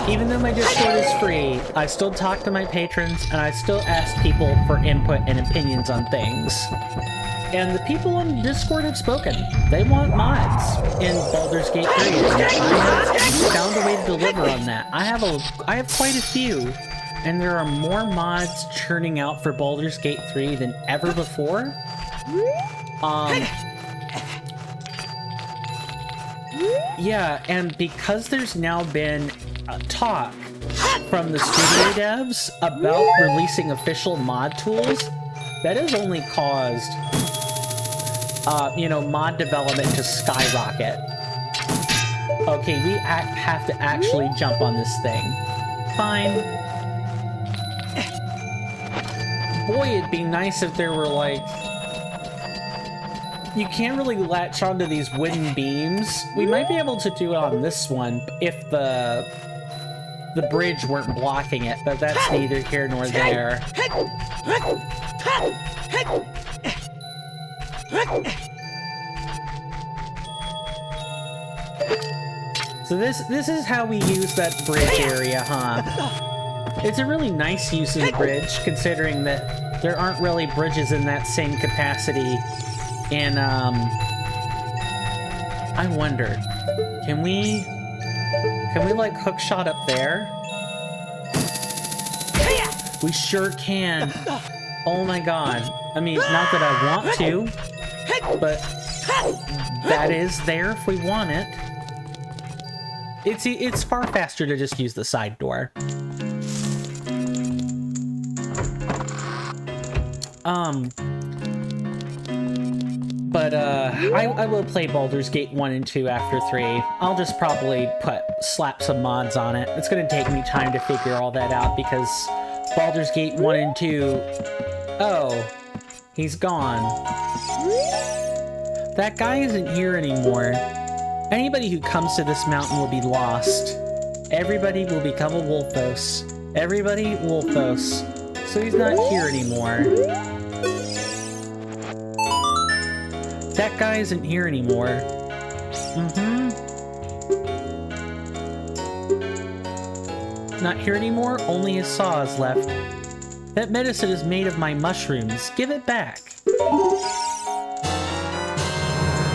S2: even though my Discord is free, I still talk to my patrons, and I still ask people for input and opinions on things. And the people on Discord have spoken. They want mods in Baldur's Gate 3. I have found a way to deliver on that. I have quite a few, and there are more mods churning out for Baldur's Gate 3 than ever before. Yeah, and because there's now been talk from the studio devs about releasing official mod tools, that has only caused, you know, mod development to skyrocket. Okay, we have to actually jump on this thing. Fine. Boy, it'd be nice if there were, like... You can't really latch onto these wooden beams. We might be able to do it on this one if the bridge weren't blocking it, but that's neither here nor there. So this is how we use that bridge area, huh? It's a really nice use of the bridge, considering that there aren't really bridges in that same capacity. And, I wonder, can we like hookshot up there? We sure can. Oh my god. I mean, not that I want to, but that is there if we want it. It's far faster to just use the side door. But, I will play Baldur's Gate 1 and 2 after 3. I'll just probably slap some mods on it. It's gonna take me time to figure all that out, because Baldur's Gate 1 and 2... Oh, he's gone. That guy isn't here anymore. Anybody who comes to this mountain will be lost. Everybody will become a Wolfos. Everybody Wolfos. So he's not here anymore. That guy isn't here anymore. Not here anymore, only his saw is left. That medicine is made of my mushrooms. Give it back.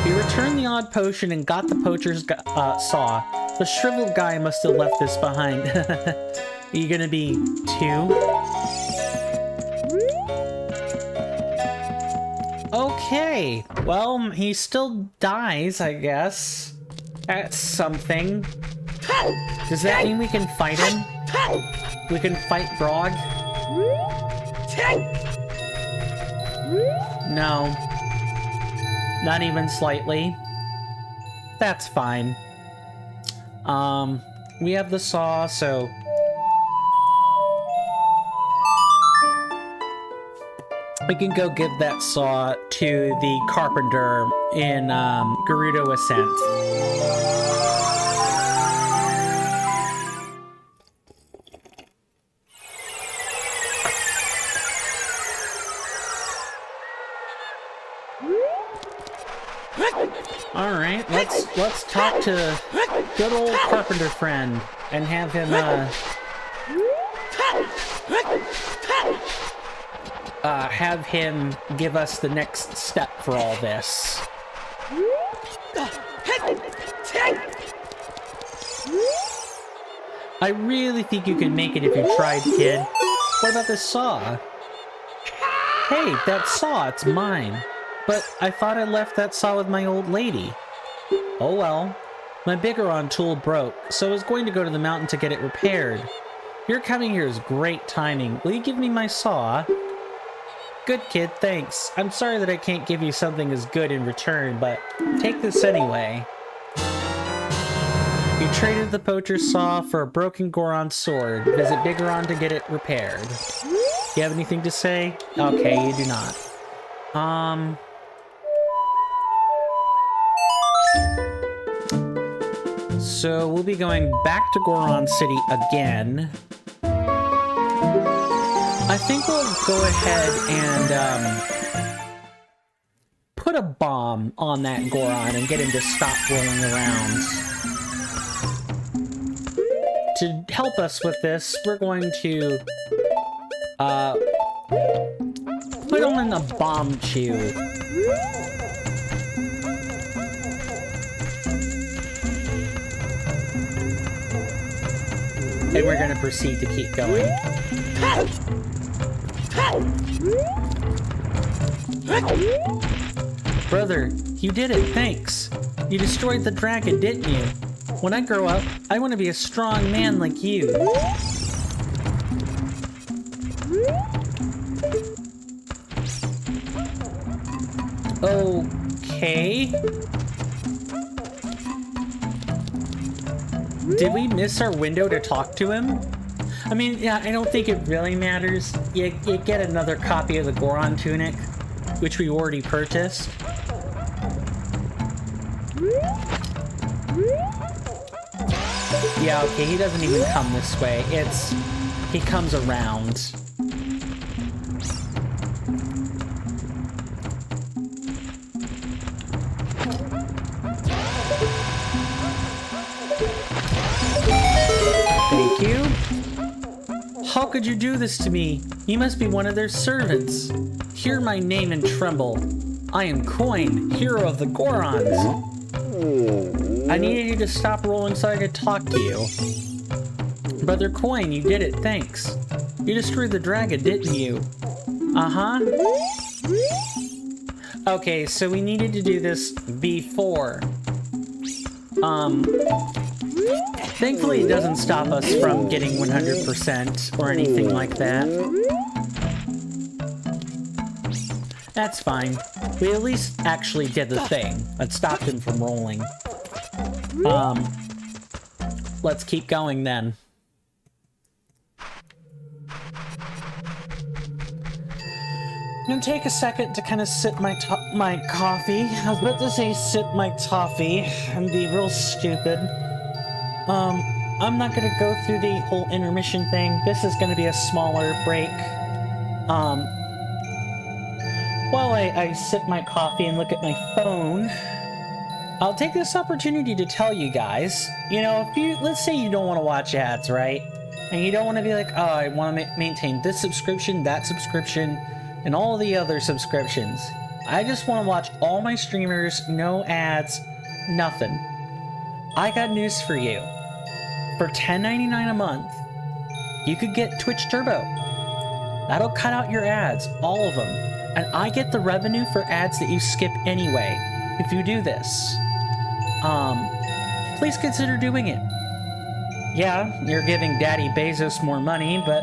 S2: We returned the odd potion and got the poacher's saw. The shriveled guy must have left this behind. Are you gonna be 2? Okay, well, he still dies, I guess. That's something. Does that mean we can fight him? We can fight Grog? No. Not even slightly. That's fine. We have the saw, so... we can go give that saw to the carpenter in, Gerudo Ascent. Alright, let's talk to good old carpenter friend and have him, have him give us the next step for all this. I really think you can make it if you tried, kid. What about this saw? Hey, that saw, it's mine. But I thought I left that saw with my old lady. Oh well. My Bigoron tool broke, so I was going to go to the mountain to get it repaired. Your coming here is great timing. Will you give me my saw? Good kid, thanks. I'm sorry that I can't give you something as good in return, but take this anyway. You traded the poacher's saw for a broken Goron sword. Visit Bigoron to get it repaired. You have anything to say? Okay, you do not. So we'll be going back to Goron City again. I think we'll go ahead and put a bomb on that Goron and get him to stop rolling around. To help us with this, we're going to put him in a bomb chew. And we're going to proceed to keep going. Brother, you did it, thanks. You destroyed the dragon, didn't you? When I grow up, I want to be a strong man like you. Okay. Did we miss our window to talk to him? I mean, yeah, I don't think it really matters. You get another copy of the Goron tunic, which we already purchased. Yeah, okay, he doesn't even come this way. He comes around. Thank you. How could you do this to me? You must be one of their servants. Hear my name and tremble. I am Coin, hero of the Gorons. I needed you to stop rolling so I could talk to you. Brother Coin, you did it, thanks. You destroyed the dragon, didn't you? Uh-huh. Okay, so we needed to do this before. Thankfully it doesn't stop us from getting 100% or anything like that. That's fine. We at least actually did the thing that stopped him from rolling. Let's keep going then. I'm gonna take a second to kind of sip my coffee. I was about to say sip my toffee and be real stupid. I'm not gonna go through the whole intermission thing. This is gonna be a smaller break. While I sip my coffee and look at my phone, I'll take this opportunity to tell you guys, you know, let's say you don't want to watch ads, right? And you don't want to be like, oh, I want to maintain this subscription, that subscription, and all the other subscriptions. I just want to watch all my streamers, no ads, nothing. I got news for you. For $10.99 a month, you could get Twitch Turbo. That'll cut out your ads, all of them. And I get the revenue for ads that you skip anyway, if you do this. Please consider doing it. Yeah, you're giving Daddy Bezos more money, but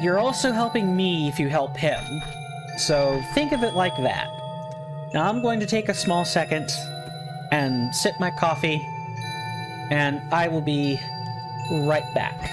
S2: you're also helping me if you help him. So think of it like that. Now I'm going to take a small second. and sip my coffee, and I will be right back.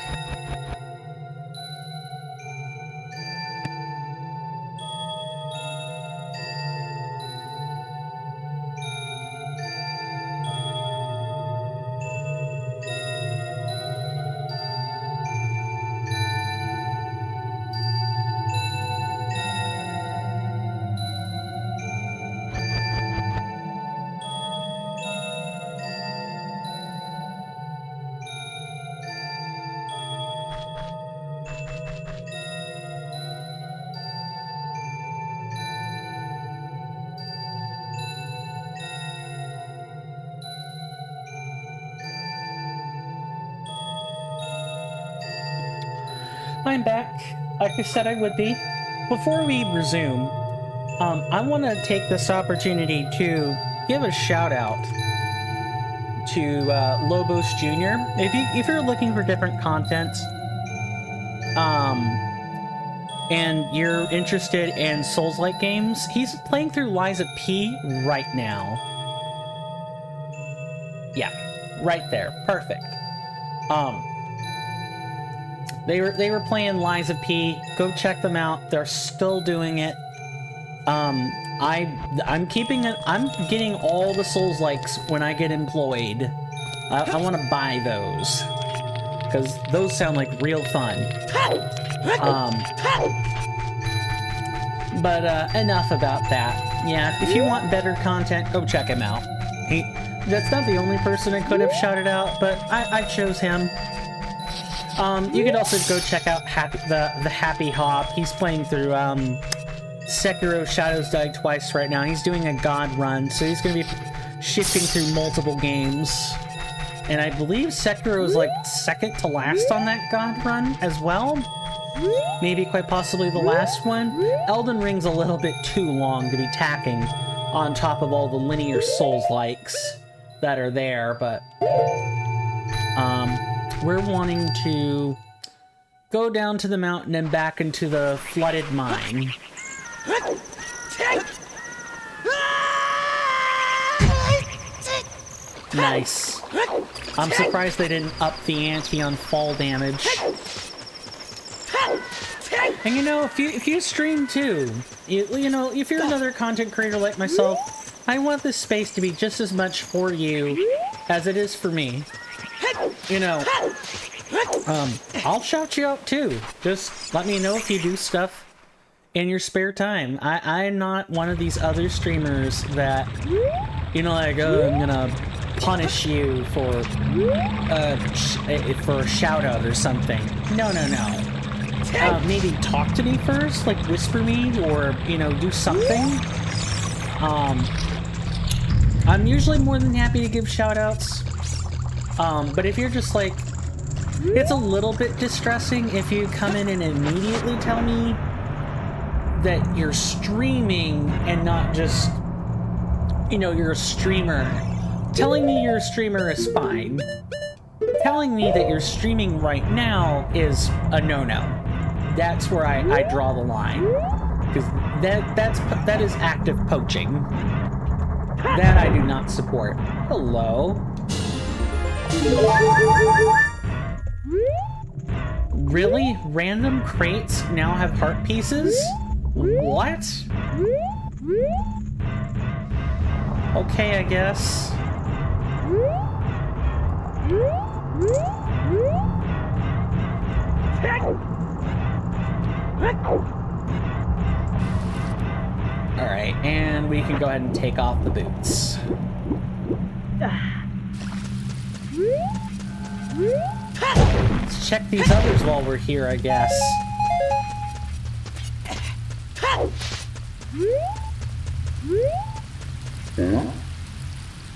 S2: I'm back, like I said I would be. Before we resume, I want to take this opportunity to give a shout out to Lobos Jr. If you're looking for different content, and you're interested in Souls-like games, he's playing through Lies of P right now. Yeah, right there, perfect. They were playing Lies of P. Go check them out. They're still doing it. I'm getting all the Souls likes when I get employed. I want to buy those because those sound like real fun. But enough about that. Yeah, if you want better content, go check him out. That's not the only person I could have shouted out, but I chose him. You could also go check out the Happy Hop. He's playing through Sekiro Shadows Die Twice right now. He's doing a god run, so he's going to be shifting through multiple games. And I believe Sekiro is like second to last on that god run as well. Maybe quite possibly the last one. Elden Ring's a little bit too long to be tacking on top of all the linear Souls-likes that are there, but we're wanting to go down to the mountain and back into the flooded mine. Nice. I'm surprised they didn't up the ante on fall damage. And you know, if you stream too, you know, if you're another content creator like myself, I want this space to be just as much for you as it is for me. You know, I'll shout you out too. Just let me know if you do stuff in your spare time. I'm not one of these other streamers that, you know, like, oh, I'm gonna punish you for a shout out or something. No. Maybe talk to me first, like whisper me, or, you know, do something. I'm usually more than happy to give shout outs. But if you're just like, it's a little bit distressing if you come in and immediately tell me that you're streaming and not just, you know, you're a streamer. Telling me you're a streamer is fine. Telling me that you're streaming right now is a no-no. That's where I draw the line. Because that is active poaching. That I do not support. Hello. Really? Random crates now have heart pieces? What? Okay, I guess. Alright, and we can go ahead and take off the boots. Let's check these others while we're here, I guess.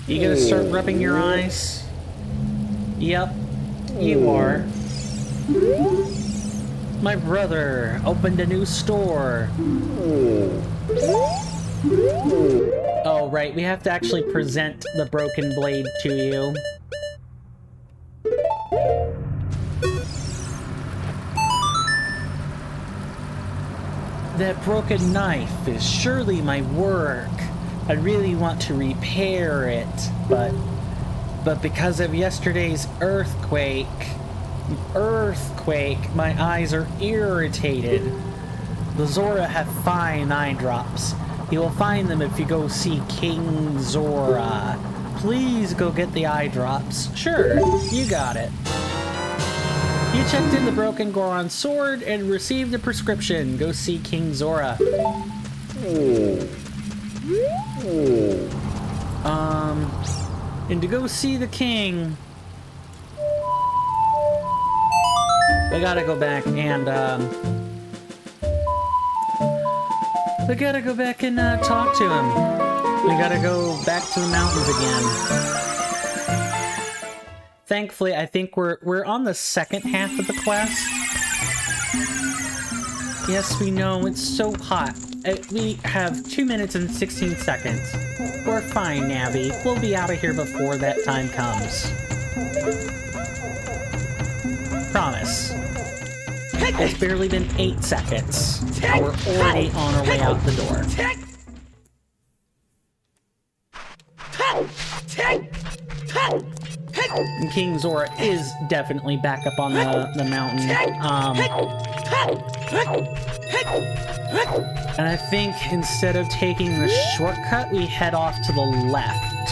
S2: You gonna start rubbing your eyes? Yep, you are. My brother opened a new store. Oh, right, we have to actually present the broken blade to you. That broken knife is surely my work. I really want to repair it, but because of yesterday's earthquake, my eyes are irritated. The Zora have fine eye drops. You will find them if you go see King Zora. Please go get the eye drops. Sure, you got it. You checked in the broken Goron sword and received a prescription. Go see King Zora. And to go see the king, we gotta go back and, talk to him. We gotta go back to the mountains again. Thankfully, I think we're on the second half of the quest. Yes, we know, it's so hot. We have 2 minutes and 16 seconds. We're fine, Navi. We'll be out of here before that time comes. Promise. It's barely been 8 seconds. And we're already on our way out the door. And King Zora is definitely back up on the mountain. And I think instead of taking the shortcut, we head off to the left.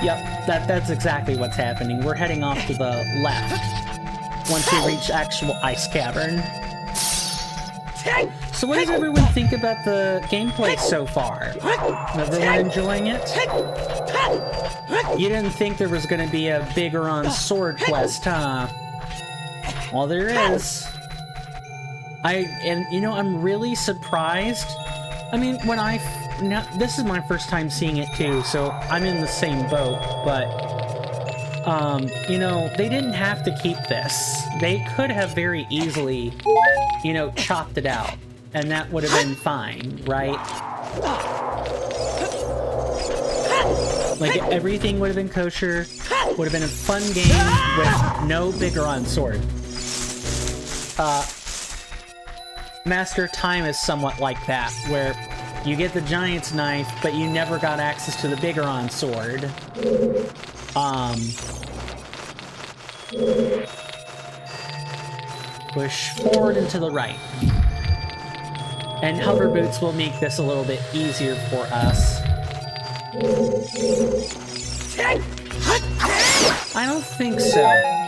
S2: Yep, that's exactly what's happening. We're heading off to the left once we reach actual Ice Cavern. So what does everyone think about the gameplay so far? Everyone enjoying it? You didn't think there was going to be a Bigoron sword quest, huh? Well, there is. I'm really surprised. I mean, now this is my first time seeing it too, so I'm in the same boat, but, they didn't have to keep this. They could have very easily, chopped it out, and that would have been fine, right? Like, everything would have been kosher, would have been a fun game with no Bigoron sword. Master Time is somewhat like that, where you get the Giant's Knife, but you never got access to the Bigoron sword. Push forward and to the right. And hover boots will make this a little bit easier for us. I don't think so.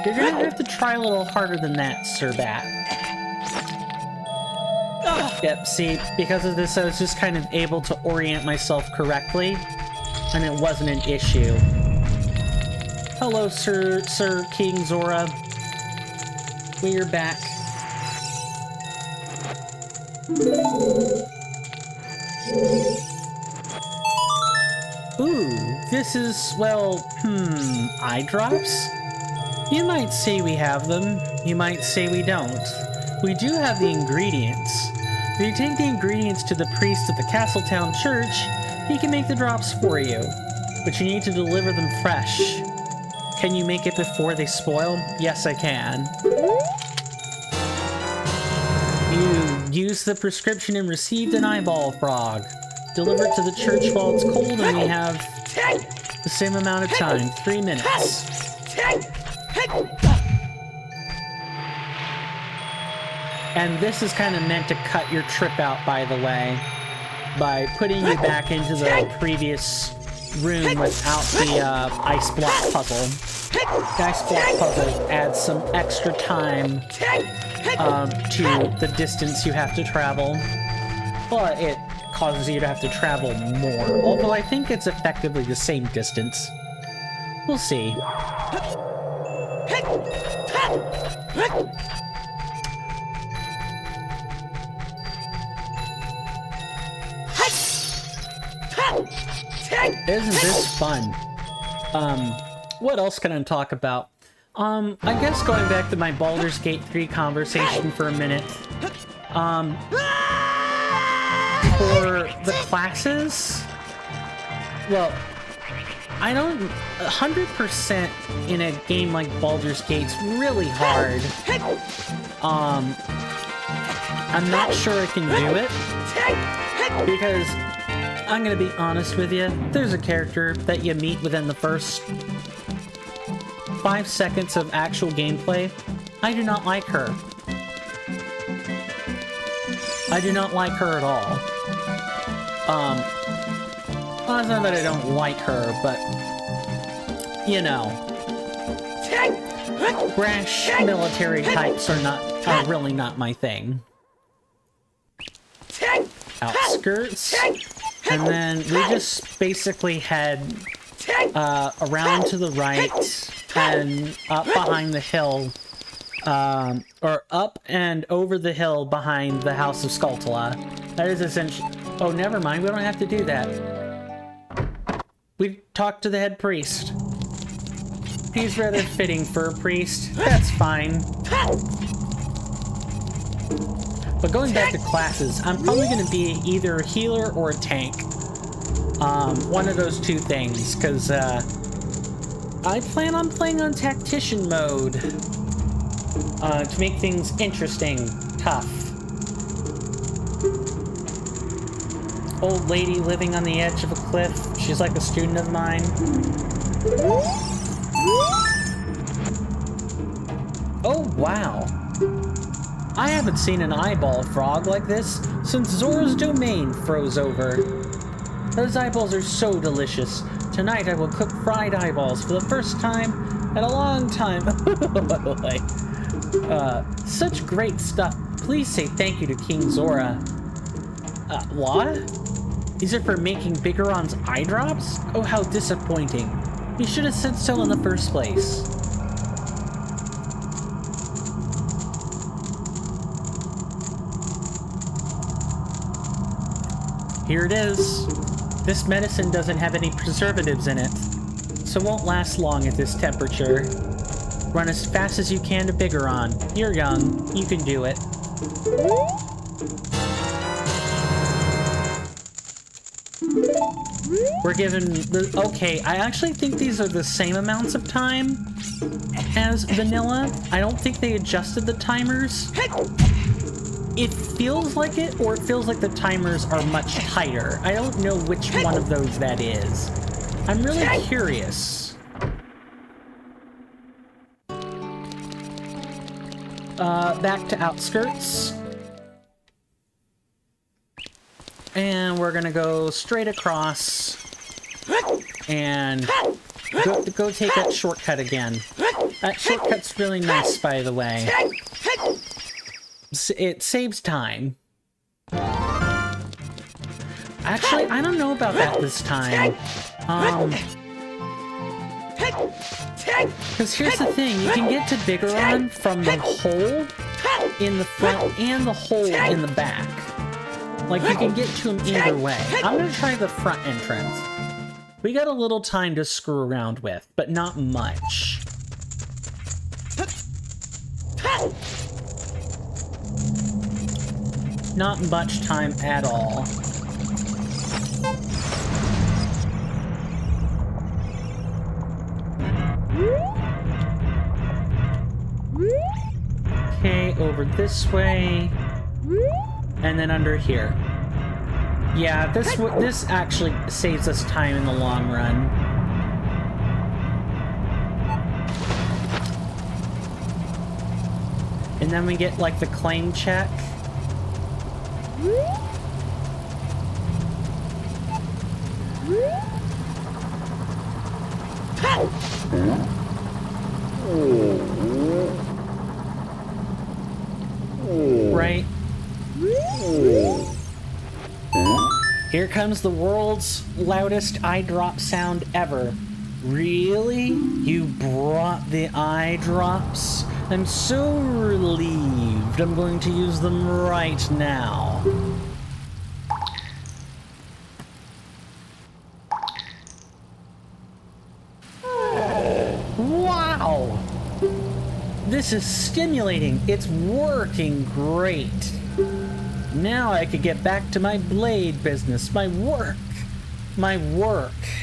S2: You're gonna have to try a little harder than that, Sir Bat. Yep, see, because of this, I was just kind of able to orient myself correctly, and it wasn't an issue. Hello, Sir King Zora. We're back. Ooh, this is, well, eye drops? You might say we have them, you might say we don't. We do have the ingredients. If you take the ingredients to the priest at the Castletown Church, he can make the drops for you. But you need to deliver them fresh. Can you make it before they spoil? Yes, I can. You used the prescription and received an eyeball frog. Deliver it to the church while it's cold, and we have the same amount of time, 3 minutes. And this is kind of meant to cut your trip out, by the way, by putting you back into the previous room without the ice block puzzle. The ice block puzzle adds some extra time to the distance you have to travel, but it causes you to have to travel more, although I think it's effectively the same distance. We'll see. Isn't this fun? What else can I talk about? I guess going back to my Baldur's Gate 3 conversation for a minute. For the classes, well, I don't... 100% in a game like Baldur's Gate's really hard. I'm not sure I can do it, because I'm gonna be honest with you. There's a character that you meet within the first 5 seconds of actual gameplay. I do not like her. I do not like her at all. Well, it's not that I don't like her, but, you know, brash military types are really not my thing. Outskirts, and then we just basically head around to the right and up behind the hill, or up and over the hill behind the House of Skulltula. That is essentially... Oh, never mind, we don't have to do that. We talked to the head priest. He's rather fitting for a priest. That's fine. But going back to classes, I'm probably going to be either a healer or a tank. One of those two things, because I plan on playing on tactician mode to make things interesting, tough. Old lady living on the edge of a cliff. She's like a student of mine. Oh, wow. I haven't seen an eyeball frog like this since Zora's domain froze over. Those eyeballs are so delicious. Tonight I will cook fried eyeballs for the first time in a long time. Such great stuff. Please say thank you to King Zora. What? These are for making Bigoron's eye drops? Oh, how disappointing. You should have said so in the first place. Here it is. This medicine doesn't have any preservatives in it, so won't last long at this temperature. Run as fast as you can to Bigoron. You're young. You can do it. We're given the... Okay, I actually think these are the same amounts of time as vanilla. I don't think they adjusted the timers. It feels like it, or it feels like the timers are much tighter. I don't know which one of those that is. I'm really curious. Back to outskirts. And we're gonna go straight across and go take that shortcut again. That shortcut's really nice, by the way. It saves time. Actually, I don't know about that this time. Because here's the thing, you can get to Bigoron from the hole in the front and the hole in the back. Like, you can get to him either way. I'm gonna try the front entrance. We got a little time to screw around with, but not much. Not much time at all. Okay, over this way. And then under here. Yeah, this actually saves us time in the long run. And then we get, like, the claim check. Right? Here comes the world's loudest eye drop sound ever. Really? You brought the eye drops? I'm so relieved. I'm going to use them right now. Wow! This is stimulating. It's working great. Now I could get back to my blade business. My work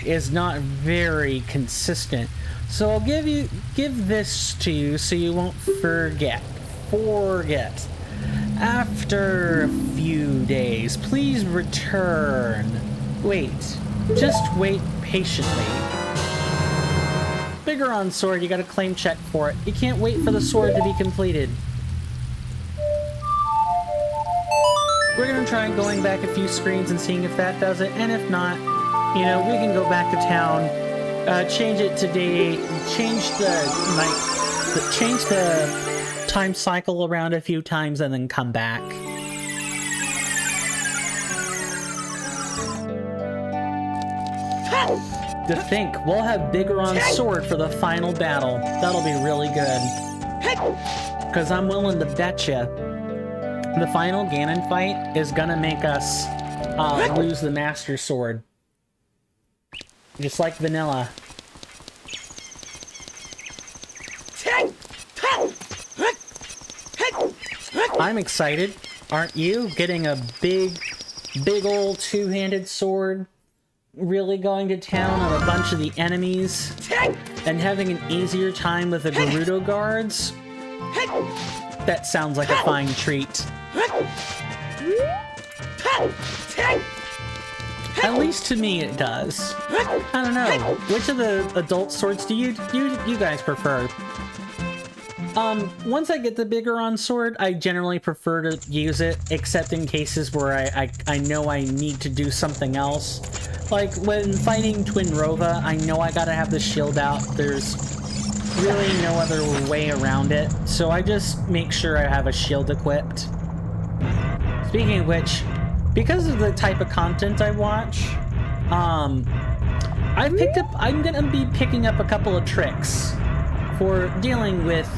S2: is not very consistent. So I'll give this to you so you won't forget. After a few days, please return Wait. Just wait patiently. Bigoron sword, you gotta claim check for it. You can't wait for the sword to be completed. We're gonna try going back a few screens and seeing if that does it, and if not, you know, we can go back to town, change it to day, change the time cycle around a few times, and then come back. To think, we'll have Bigoron's sword for the final battle. That'll be really good. Because I'm willing to betcha the final Ganon fight is gonna make us lose the Master Sword. Just like vanilla. I'm excited. Aren't you? Getting a big old two-handed sword. Really going to town on a bunch of the enemies. And having an easier time with the Gerudo guards. That sounds like a fine treat. At least to me it does. I don't know. Which of the adult swords do you guys prefer? Once I get the Bigoron sword, I generally prefer to use it, except in cases where I know I need to do something else. Like when fighting Twin Rova, I know I gotta have the shield out. There's really no other way around it, so I just make sure I have a shield equipped. Speaking of which, because of the type of content I watch, I'm gonna be picking up a couple of tricks for dealing with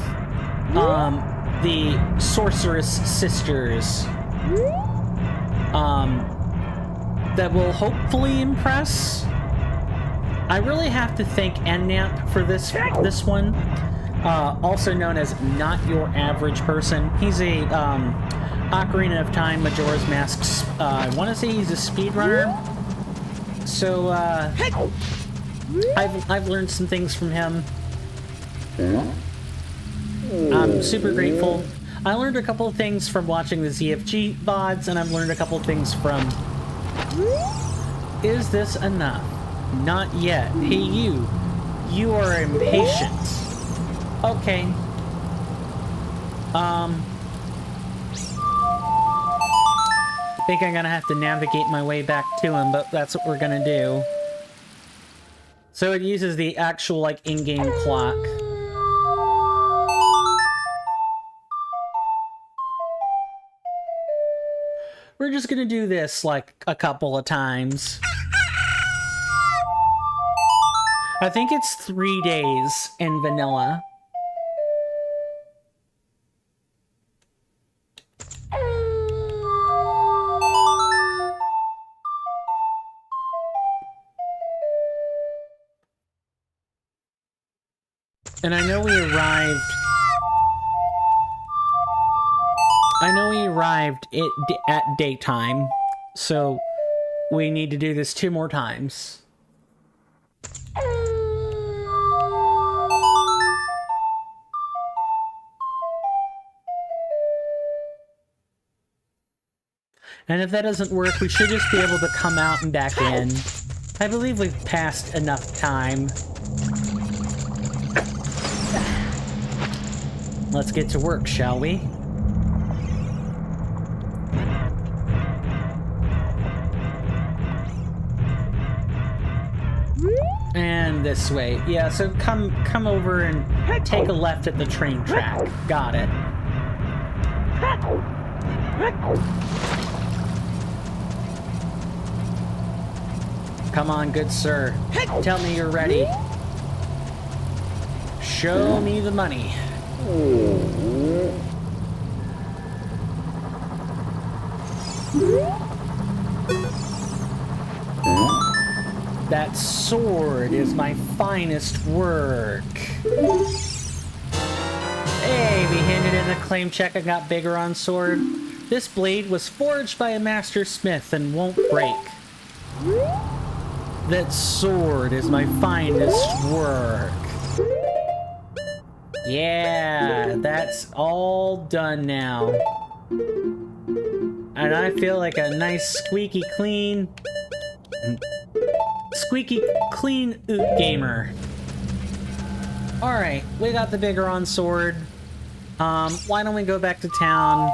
S2: the Sorceress Sisters that will hopefully impress. I really have to thank Ennamp for this one, also known as Not Your Average Person. He's a Ocarina of Time Majora's Mask. I want to say he's a speedrunner. So I've learned some things from him. I'm super grateful. I learned a couple of things from watching the ZFG VODs, and I've learned a couple of things from... Is this enough? Not yet. Hey, you. You are impatient. Okay. I think I'm gonna have to navigate my way back to him, but that's what we're gonna do. So it uses the actual, like, in-game clock. We're just gonna do this, like, a couple of times. I think it's 3 days in vanilla. And I know we arrived at daytime, so we need to do this 2 more times. And if that doesn't work, we should just be able to come out and back in. I believe we've passed enough time. Let's get to work, shall we? And this way. Yeah, so come over and take a left at the train track. Got it. Come on, good sir. Tell me you're ready. Show me the money. That sword is my finest work. Hey, we handed in a claim check and got Bigoron's sword. This blade was forged by a master smith and won't break. That sword is my finest work. Yeah, that's all done now. And I feel like a nice squeaky clean Squeaky clean oot gamer. Alright, we got the Bigoron sword. Why don't we go back to town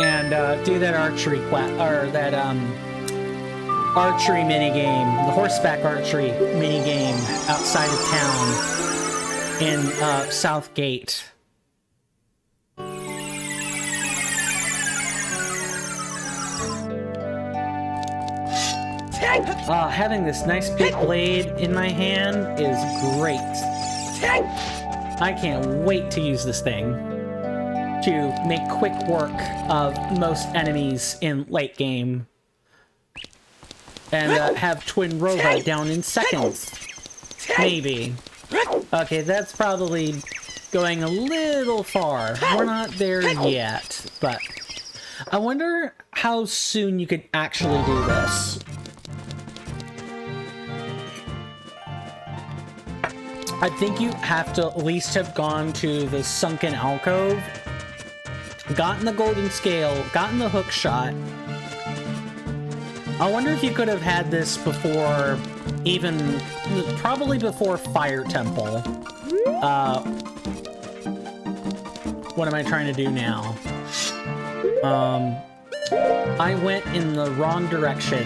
S2: and do that archery archery minigame, the horseback archery minigame outside of town in Southgate. Having this nice big blade in my hand is great. I can't wait to use this thing to make quick work of most enemies in late game. And have Twin Rova down in seconds. Maybe. Okay, that's probably going a little far. We're not there yet, but I wonder how soon you could actually do this. I think you have to at least have gone to the sunken alcove, gotten the golden scale, gotten the hook shot. I wonder if you could have had this before, probably before Fire Temple. What am I trying to do now? I went in the wrong direction.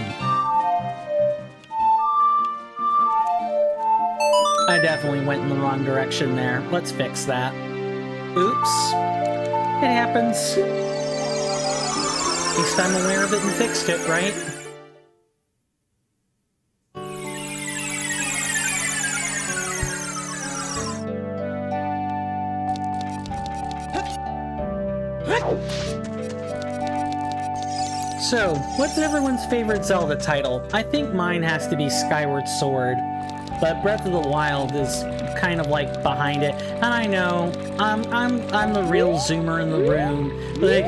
S2: I definitely went in the wrong direction there. Let's fix that. Oops. It happens. At least I'm aware of it and fixed it, right? So, what's everyone's favorite Zelda title? I think mine has to be Skyward Sword. But Breath of the Wild is kind of like behind it, and I know I'm the real zoomer in the room. Like,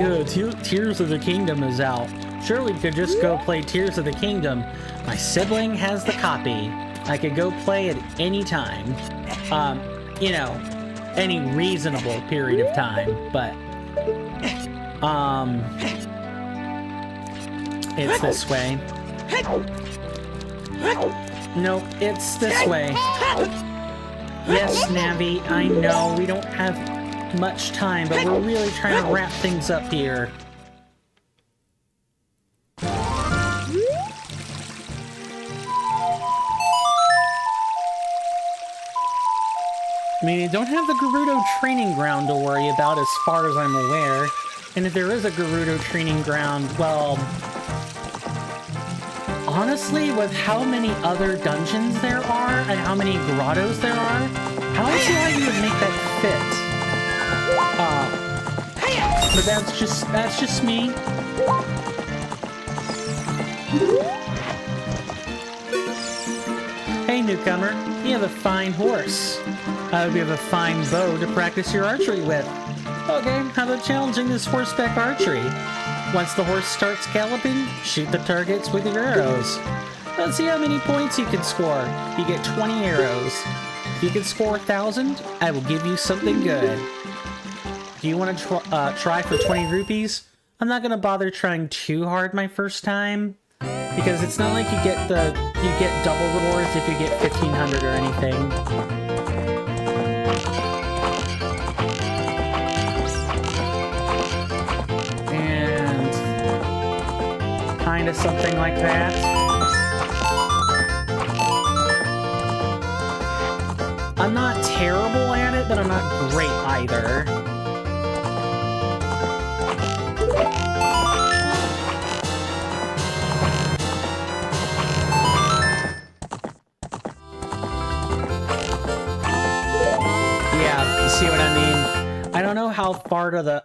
S2: Tears of the Kingdom is out. Surely we could just go play Tears of the Kingdom. My sibling has the copy. I could go play it any time. You know, any reasonable period of time. But it's this way. Nope, it's this way. Yes, Navi, I know we don't have much time, but we're really trying to wrap things up here. I mean, you don't have the Gerudo training ground to worry about as far as I'm aware. And if there is a Gerudo training ground, well... honestly, with how many other dungeons there are, and how many grottos there are, how do you see how you would make that fit? But that's just me. Hey, newcomer, you have a fine horse. I hope you have a fine bow to practice your archery with. Okay, how about challenging this horseback archery? Once the horse starts galloping, shoot the targets with your arrows. Let's see how many points you can score. You get 20 arrows. If you can score 1,000, I will give you something good. Do you want to try for 20 rupees? I'm not going to bother trying too hard my first time, because it's not like you get double rewards if you get 1,500 or anything. Kind of something like that. I'm not terrible at it, but I'm not great either. Yeah, you see what I mean? I don't know how far to the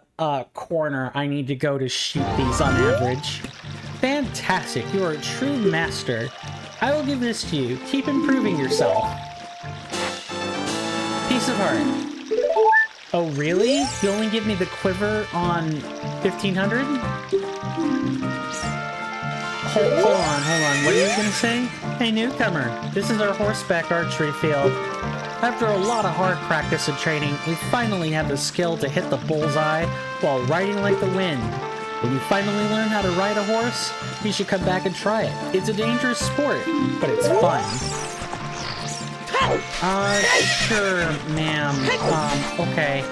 S2: corner I need to go to shoot these on average. Fantastic, you are a true master. I will give this to you. Keep improving yourself. Piece of heart. Oh, really? You only give me the quiver on 1,500? Hold on. What are you gonna say? Hey, newcomer, this is our horseback archery field. After a lot of hard practice and training, we finally have the skill to hit the bullseye while riding like the wind. When you finally learn how to ride a horse, you should come back and try it. It's a dangerous sport, but it's fun. Sure, ma'am. Okay.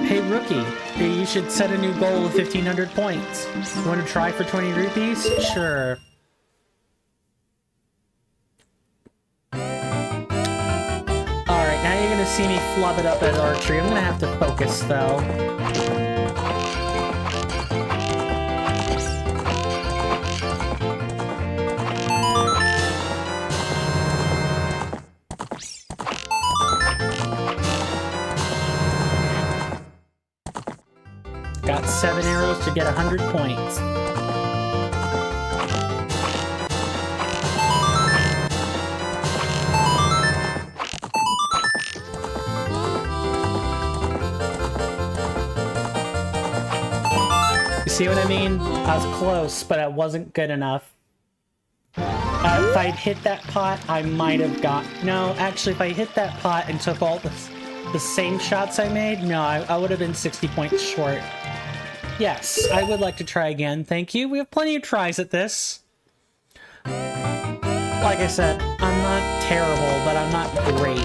S2: Hey, rookie, you should set a new goal of 1,500 points. You want to try for 20 rupees? Sure. Alright, now you're gonna see me flub it up at archery. I'm gonna have to focus, though. Got 7 arrows to get 100 points. You see what I mean? I was close, but I wasn't good enough. If I'd hit that pot, I might have got... No, actually, if I hit that pot and took all the same shots I made, no, I would have been 60 points short. Yes, I would like to try again, thank you. We have plenty of tries at this. Like I said, I'm not terrible, but I'm not great.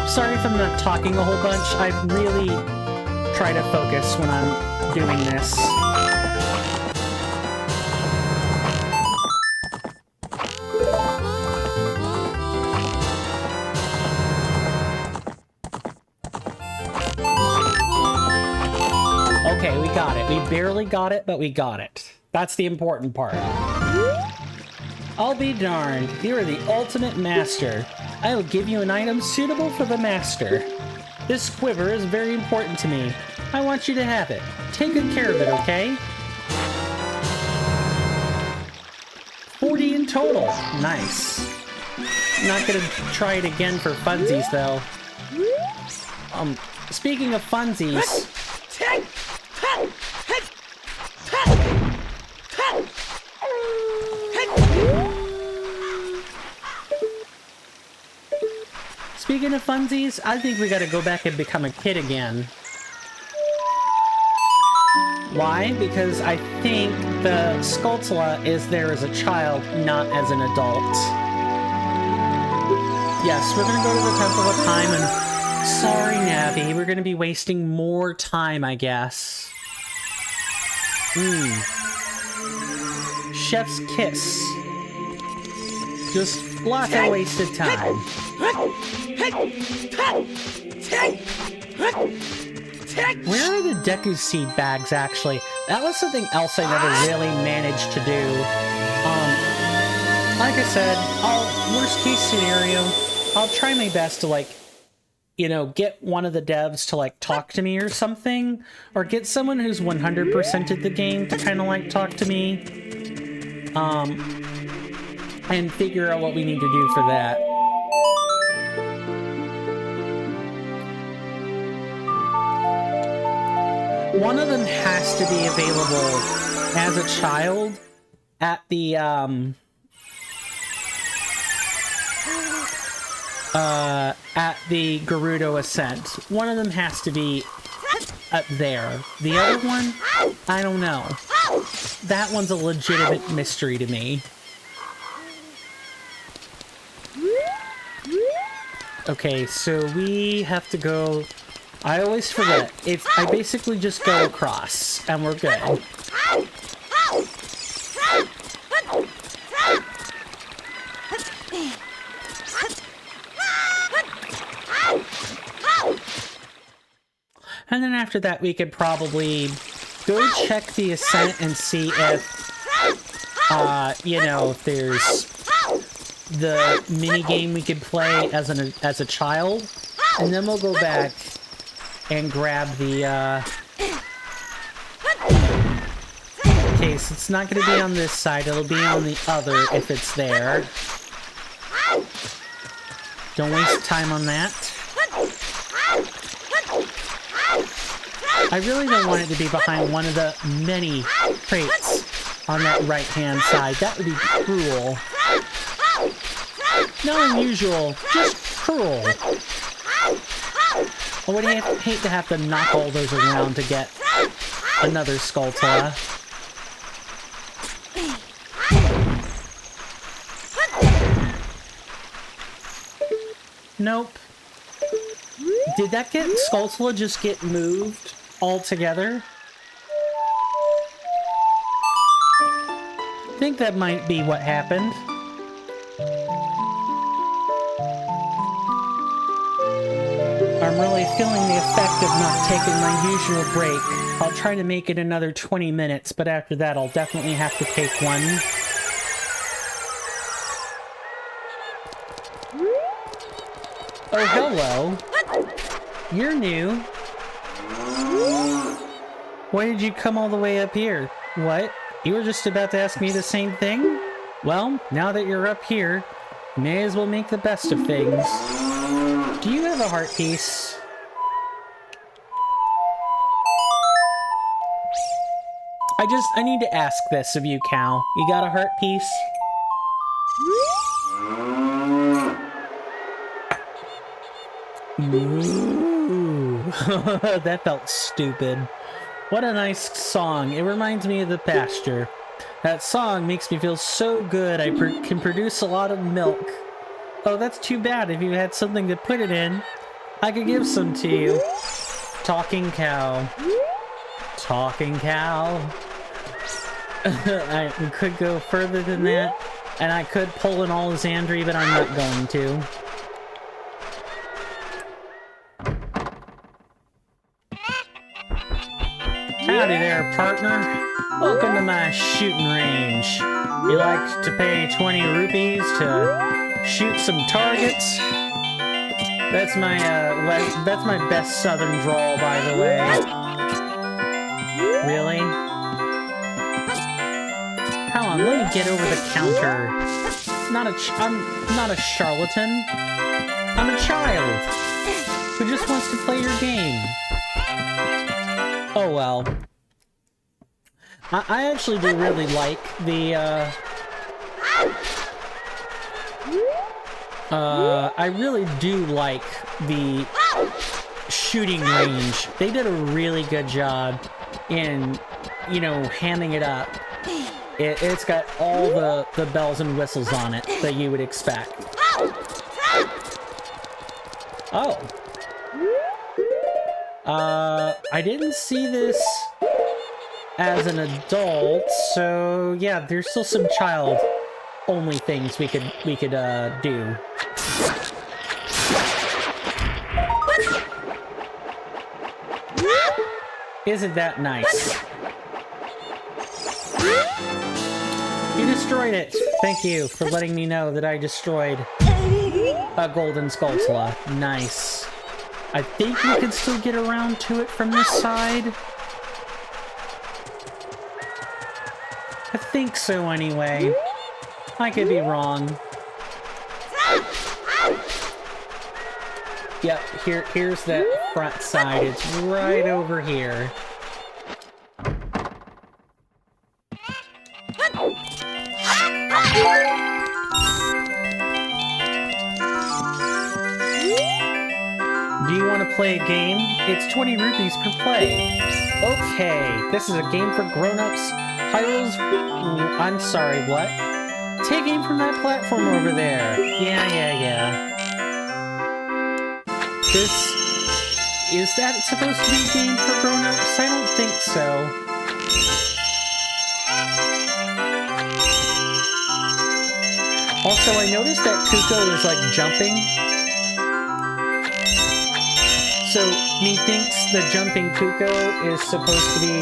S2: Sorry if I'm not talking a whole bunch. I really try to focus when I'm doing this. Okay, we got it. We barely got it, but we got it. That's the important part. I'll be darned. You are the ultimate master. I will give you an item suitable for the master. This quiver is very important to me. I want you to have it. Take good care of it, okay? 40 in total. Nice. I'm not gonna try it again for funsies, though. Speaking of funsies... Speaking of funsies, I think we gotta go back and become a kid again. Why? Because I think the Skulltula is there as a child, not as an adult. Yes, we're gonna go to the Temple of Time and... Sorry, Navi, we're gonna be wasting more time, I guess. Chef's kiss. Just lots of wasted time. Where are the Deku Seed bags, actually? That was something else I never really managed to do. Like I said, worst case scenario, I'll try my best to, like, you know, get one of the devs to, like, talk to me or something. Or get someone who's 100%ed the game to kind of, like, talk to me. And figure out what we need to do for that. One of them has to be available as a child at the, Gerudo Ascent. One of them has to be up there. The other one, I don't know. That one's a legitimate mystery to me. Okay, so we have to go... I always forget. I basically just go across, and we're good. And then after that, we could probably go check the Ascent and see if, you know, if there's the mini game we could play as a child, and then we'll go back and grab the, Okay, so it's not going to be on this side, it'll be on the other if it's there. Don't waste time on that. I really don't want it to be behind one of the many crates on that right-hand side. That would be cruel. Not unusual, just cruel. I would hate to have to knock all those around to get another Skulltula. Nope. Did that Skulltula just get moved altogether? I think that might be what happened. I'm really feeling the effect of not taking my usual break. I'll try to make it another 20 minutes, but after that I'll definitely have to take one. Oh, hello. You're new. Why did you come all the way up here? What? You were just about to ask me the same thing? Well, now that you're up here, may as well make the best of things. Do you have a heart piece? I need to ask this of you, Cal. You got a heart piece? Ooh. That felt stupid. What a nice song. It reminds me of the pasture. That song makes me feel so good I can produce a lot of milk. Oh, that's too bad. If you had something to put it in, I could give some to you. Talking cow. Talking cow. I could go further than that, and I could pull an Alexandri, but I'm not going to. Howdy there, partner. Welcome to my shooting range. You like to pay 20 rupees to shoot some targets? That's my best southern drawl, by the way. Really? Come on, let me get over the counter. I'm not a charlatan. I'm a child who just wants to play your game. Oh well. I actually do really like the, I really do like the shooting range. They did a really good job in, you know, hamming it up. It's got all the bells and whistles on it that you would expect. Oh. I didn't see this as an adult, so yeah, there's still some child-only things we could do. Isn't that nice? You destroyed it! Thank you for letting me know that I destroyed a golden Skulltula. Nice. I think we can still get around to it from this side. I think so anyway. I could be wrong. Yep, here's that front side. It's right over here. Do you want to play a game? It's 20 rupees per play. Okay, this is a game for grown-ups. Hyrule's... I'm sorry, what? Take aim from that platform over there. Yeah. Is that supposed to be a game for grown-ups? I don't think so. Also, I noticed that Kuko is, like, jumping. So, methinks the jumping Kuko is supposed to be,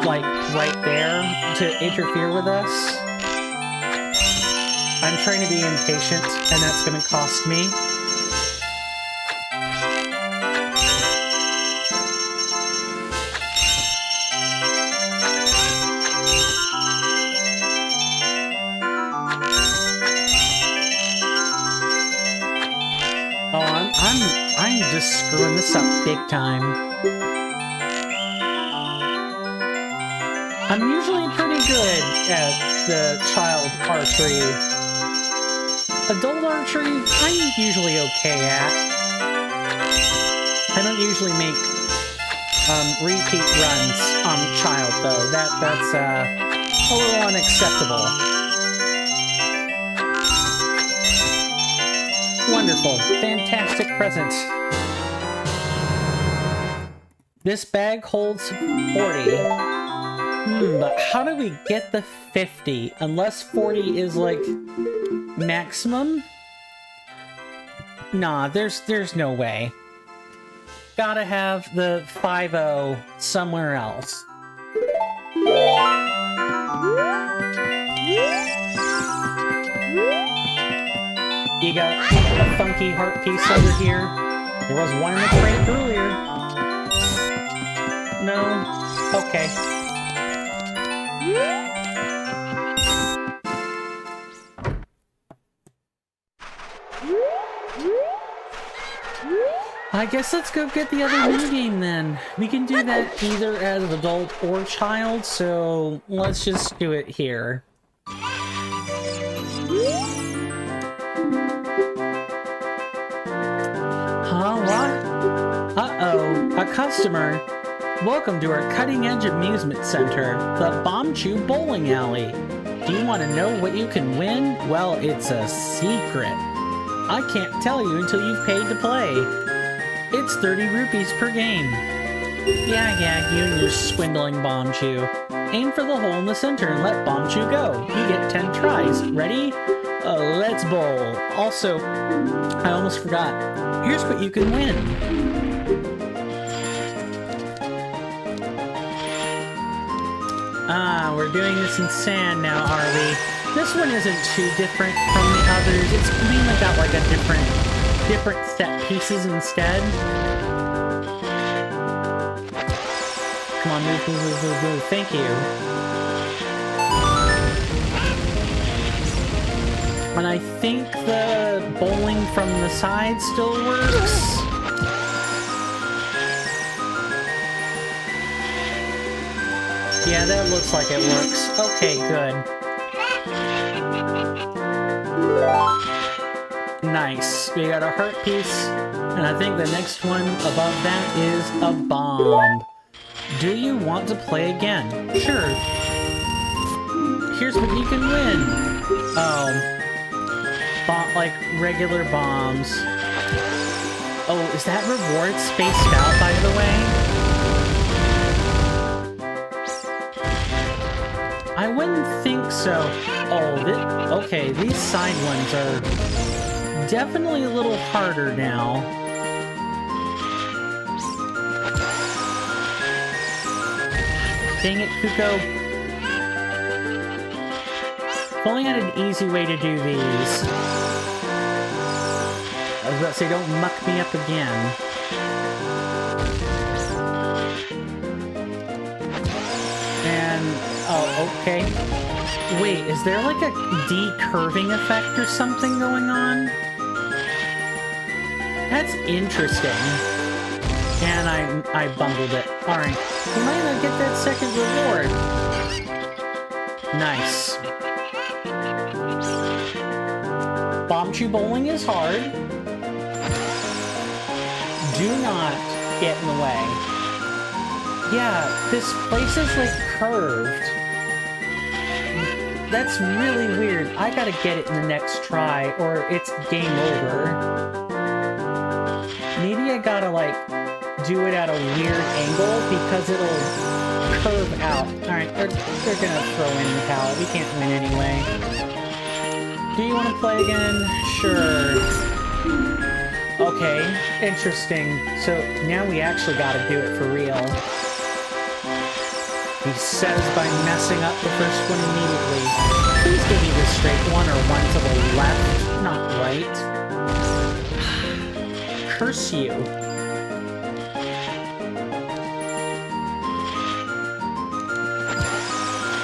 S2: like, right there to interfere with us. I'm trying to be impatient, and that's gonna cost me. Oh, I'm I'm just screwing this up big time. I'm usually pretty good at the child archery. Adult archery, I'm usually okay at. I don't usually make repeat runs on child though. That's a little unacceptable. Wonderful, fantastic present. This bag holds 40. But how do we get the 50? Unless 40 is like maximum? Nah, there's no way. Gotta have the 50 somewhere else. You got a funky heart piece over here. There was one in the crate earlier. No? Okay. I guess let's go get the other minigame then. We can do that either as adult or child, so let's just do it here. Huh? What? Uh-oh, a customer. Welcome to our cutting-edge amusement center, the Bomb Chew Bowling Alley. Do you want to know what you can win? Well, it's a secret. I can't tell you until you've paid to play. It's 30 rupees per game. Yeah, you and your swindling Bomb Chew. Aim for the hole in the center and let Bomb Chew go. You get 10 tries. Ready? Let's bowl. Also, I almost forgot. Here's what you can win. Ah, we're doing this in sand now, are we? This one isn't too different from the others. It's mainly got like a different set pieces instead. Come on, move. Thank you. And I think the bowling from the side still works. Yeah, that looks like it works. Okay, good. Nice. We got a heart piece, and I think the next one above that is a bomb. Do you want to play again? Sure. Here's what you can win. Oh. Like regular bombs. Oh, is that reward spaced out, by the way? I wouldn't think so. Oh, okay, these side ones are definitely a little harder now. Dang it, Kuko. If only I had an easy way to do these. I was about to say, don't muck me up again. Oh, okay. Wait, is there like a decurving effect or something going on? That's interesting. And I bungled it. Alright. We might not get that second reward. Nice. Bomb Chew bowling is hard. Do not get in the way. Yeah, this place is like curved. That's really weird. I gotta get it in the next try, or it's game over. Maybe I gotta, like, do it at a weird angle, because it'll curve out. Alright, they're gonna throw in the towel. We can't win anyway. Do you want to play again? Sure. Okay, interesting. So, now we actually gotta do it for real. He says by messing up the first one immediately. Please give me the straight one or one to the left, not right. Curse you.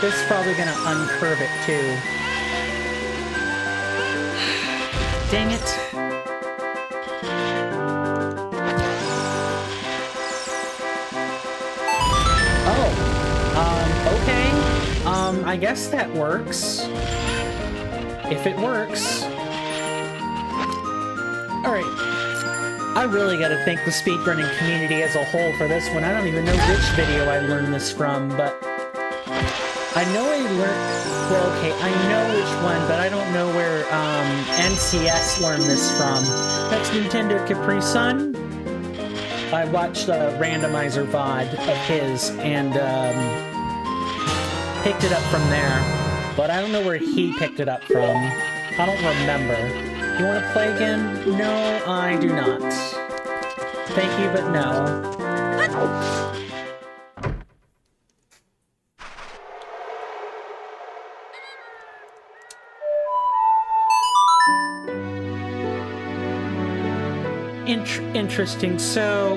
S2: This is probably gonna uncurve it too. Dang it. I guess that works. If it works. Alright. I really gotta thank the speedrunning community as a whole for this one. I don't even know which video I learned this from, but I know I learned... Well, okay, I know which one, but I don't know where NCS learned this from. That's Nintendo Capri Sun. I watched a randomizer VOD of his and picked it up from there. But I don't know where he picked it up from. I don't remember. You want to play again? No, I do not. Thank you, but no. Interesting. So,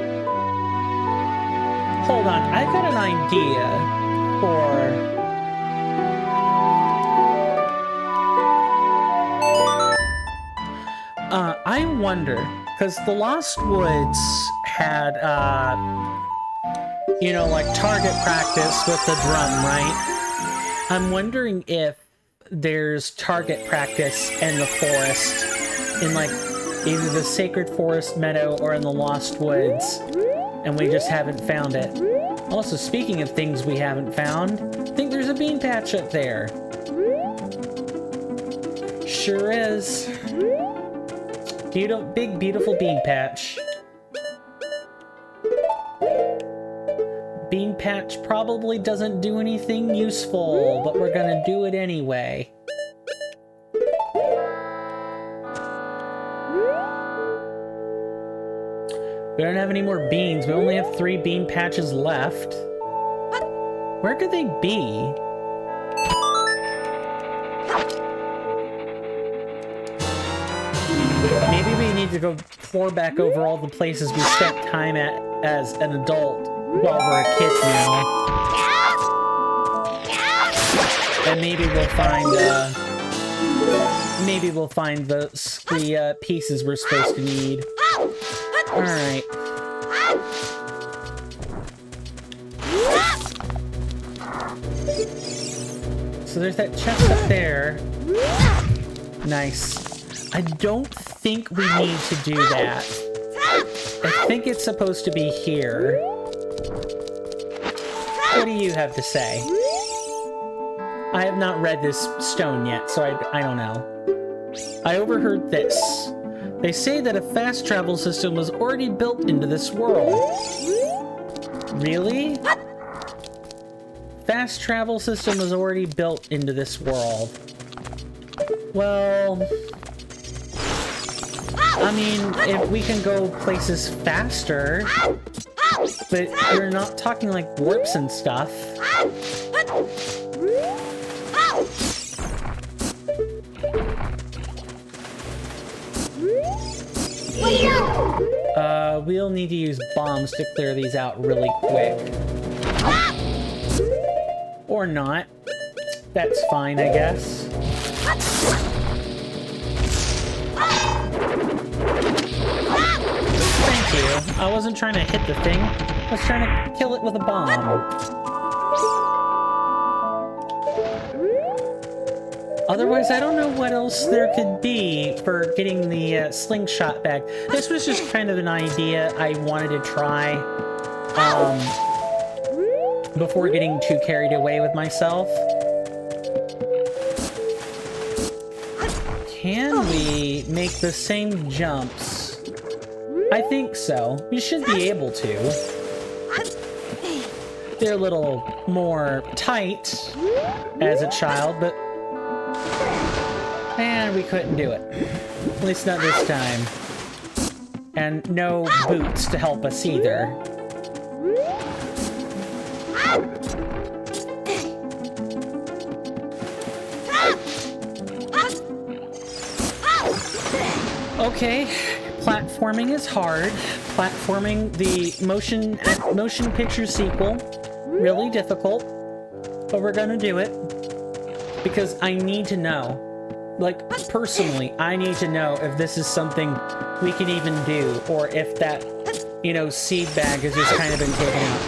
S2: hold on. I got an idea for... I wonder, because the Lost Woods had, you know, like target practice with the drum, right? I'm wondering if there's target practice in the forest, in like either the Sacred Forest Meadow or in the Lost Woods, and we just haven't found it. Also, speaking of things we haven't found, I think there's a bean patch up there. Sure is. Big, beautiful bean patch. Bean patch probably doesn't do anything useful, but we're gonna do it anyway. We don't have any more beans. We only have 3 bean patches left. Where could they be? Maybe we need to go pour back over all the places we spent time at as an adult while we're a kid now. And maybe we'll find the pieces we're supposed to need. Alright. So there's that chest up there. Nice. I don't think we need to do that. I think it's supposed to be here. What do you have to say? I have not read this stone yet, so I don't know. I overheard this. They say that a fast travel system was already built into this world. Really? Fast travel system was already built into this world. Well... I mean, if we can go places faster, but we're not talking like warps and stuff. We'll need to use bombs to clear these out really quick. Or not. That's fine, I guess. I wasn't trying to hit the thing. I was trying to kill it with a bomb. Otherwise, I don't know what else there could be for getting the slingshot back. This was just kind of an idea I wanted to try before getting too carried away with myself. Can we make the same jumps? I think so. We should be able to. They're a little more tight as a child, but... And we couldn't do it. At least not this time. And no boots to help us either. Okay. Platforming is hard. Platforming the motion picture sequel, really difficult. But we're gonna do it. Because I need to know. Like, personally, I need to know if this is something we can even do. Or if that, you know, seed bag has just kind of been taken out.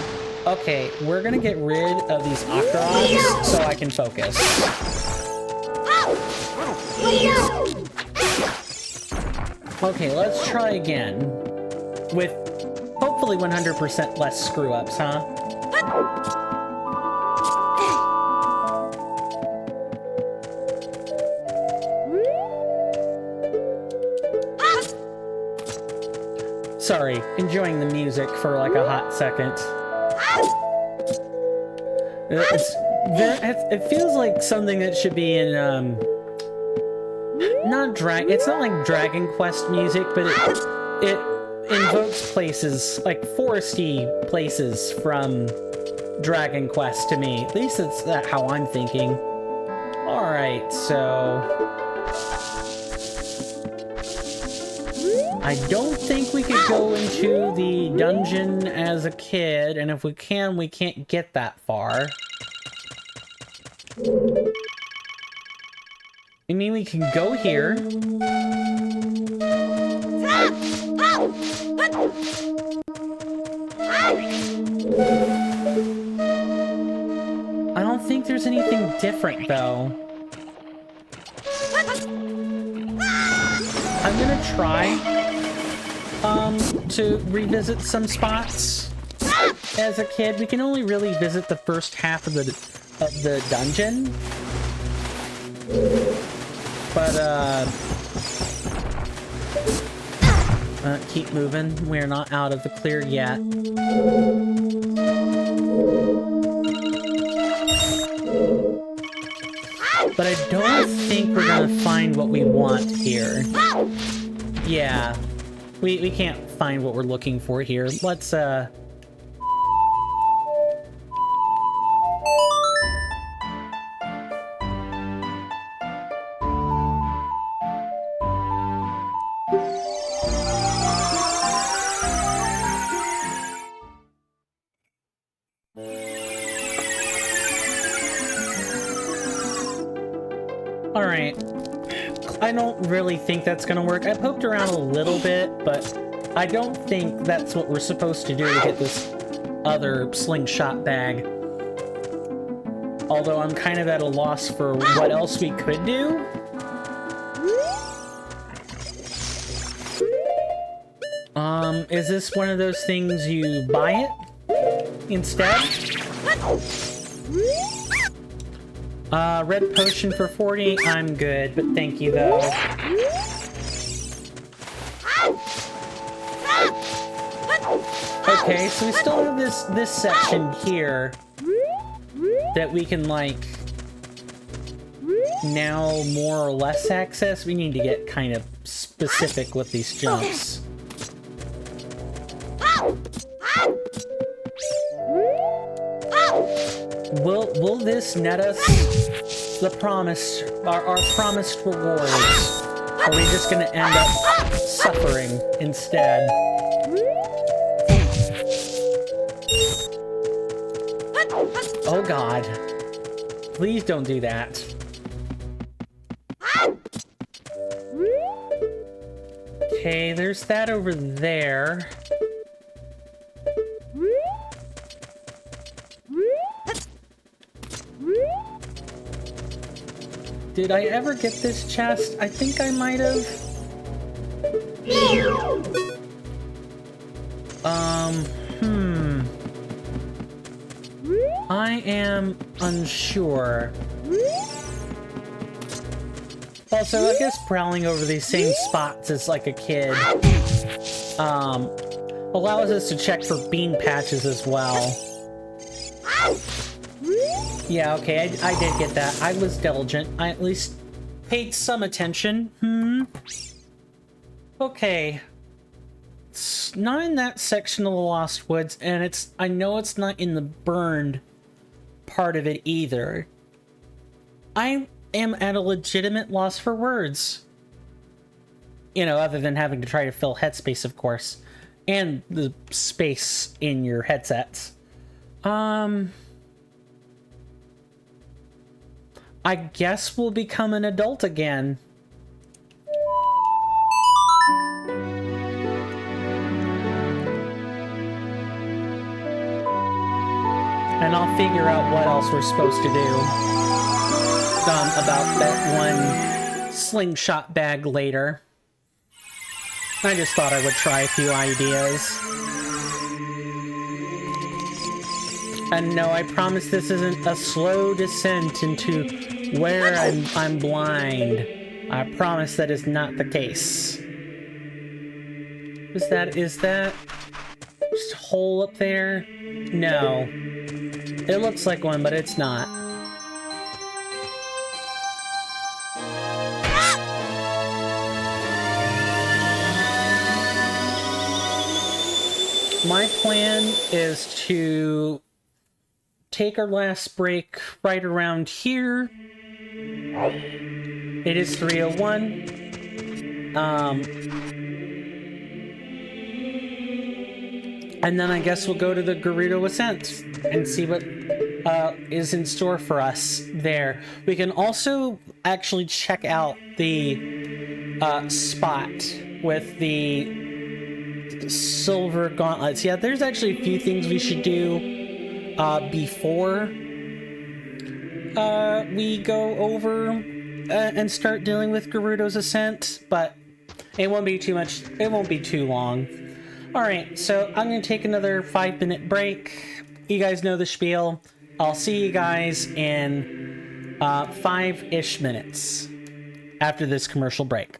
S2: Okay, we're gonna get rid of these Octoroks so I can focus. Okay, let's try again. With hopefully 100% less screw-ups, huh? Sorry, enjoying the music for like a hot second. It feels like something that should be in, it's not like Dragon Quest music, but it invokes places, like foresty places from Dragon Quest to me. At least it's how I'm thinking. Alright, so... I don't think we could go into the dungeon as a kid, and if we can, we can't get that far. I mean, we can go here. I don't think there's anything different, though. I'm gonna try to revisit some spots as a kid. We can only really visit the first half of the dungeon. But keep moving. We're not out of the clear yet. But I don't think we're gonna find what we want here. Yeah, we can't find what we're looking for here. Let's Alright. I don't really think that's gonna work. I poked around a little bit, but I don't think that's what we're supposed to do to get this other slingshot bag. Although I'm kind of at a loss for what else we could do. Is this one of those things you buy it instead? Red potion for 40, I'm good, but thank you though. Okay, so we still have this section here that we can, like, now more or less access. We need to get kind of specific with these jumps. Will this net us the our promised rewards? Or are we just gonna end up suffering instead? Oh god. Please don't do that. Okay, there's that over there. Did I ever get this chest? I think I might have. I am unsure. Also, I guess prowling over these same spots as like a kid allows us to check for bean patches as well. Yeah, okay, I did get that. I was diligent. I at least paid some attention. Okay. It's not in that section of the Lost Woods, and I know it's not in the burned part of it either. I am at a legitimate loss for words. You know, other than having to try to fill headspace, of course. And the space in your headsets. I guess we'll become an adult again. and I'll figure out what else we're supposed to do about that one slingshot bag later. I just thought I would try a few ideas. And no, I promise this isn't a slow descent into where I'm blind. I promise that is not the case. Is that just a hole up there? No. It looks like one, but it's not. My plan is to take our last break right around here. It is 3:01. And then I guess we'll go to the Gerudo Ascent and see what is in store for us there. We can also actually check out the spot with the silver gauntlets. Yeah, there's actually a few things we should do before we go over and start dealing with Gerudo's Ascent, but it won't be too much. It won't be too long. All right, so I'm going to take another 5-minute break. You guys know the spiel. I'll see you guys in 5-ish minutes after this commercial break.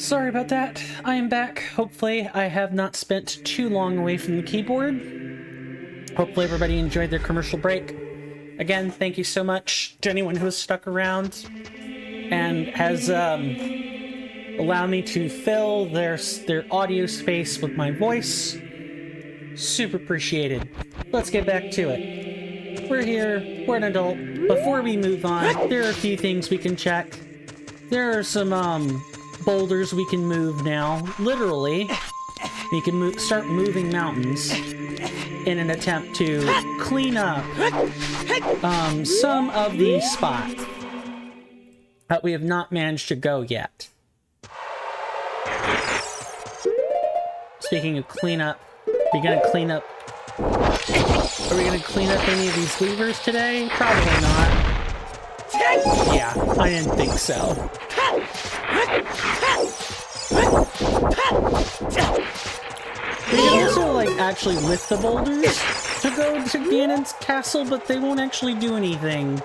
S2: Sorry about that. I am back. Hopefully I have not spent too long away from the keyboard. Hopefully everybody enjoyed their commercial break. Again, thank you so much to anyone who has stuck around and has allowed me to fill their audio space with my voice. Super appreciated. Let's get back to it. We're here, we're an adult. Before we move on, there are a few things we can check. There are some boulders we can move now. Literally, we can start moving mountains in an attempt to clean up some of the spots that we have not managed to go yet. Speaking of cleanup, are we gonna clean up any of these levers today? Probably not. Yeah, I didn't think so. We can also, like, actually lift the boulders to go to Ganon's castle, but they won't actually do anything.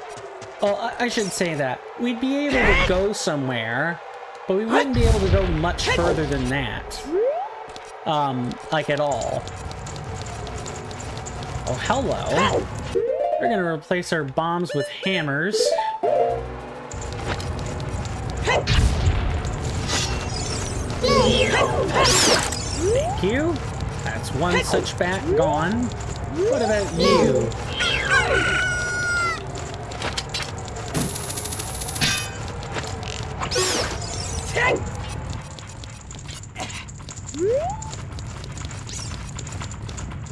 S2: Well, I should say that. We'd be able to go somewhere, but we wouldn't be able to go much further than that. Like at all. Oh, hello. We're gonna replace our bombs with hammers. Thank you. That's one such bat gone. What about you?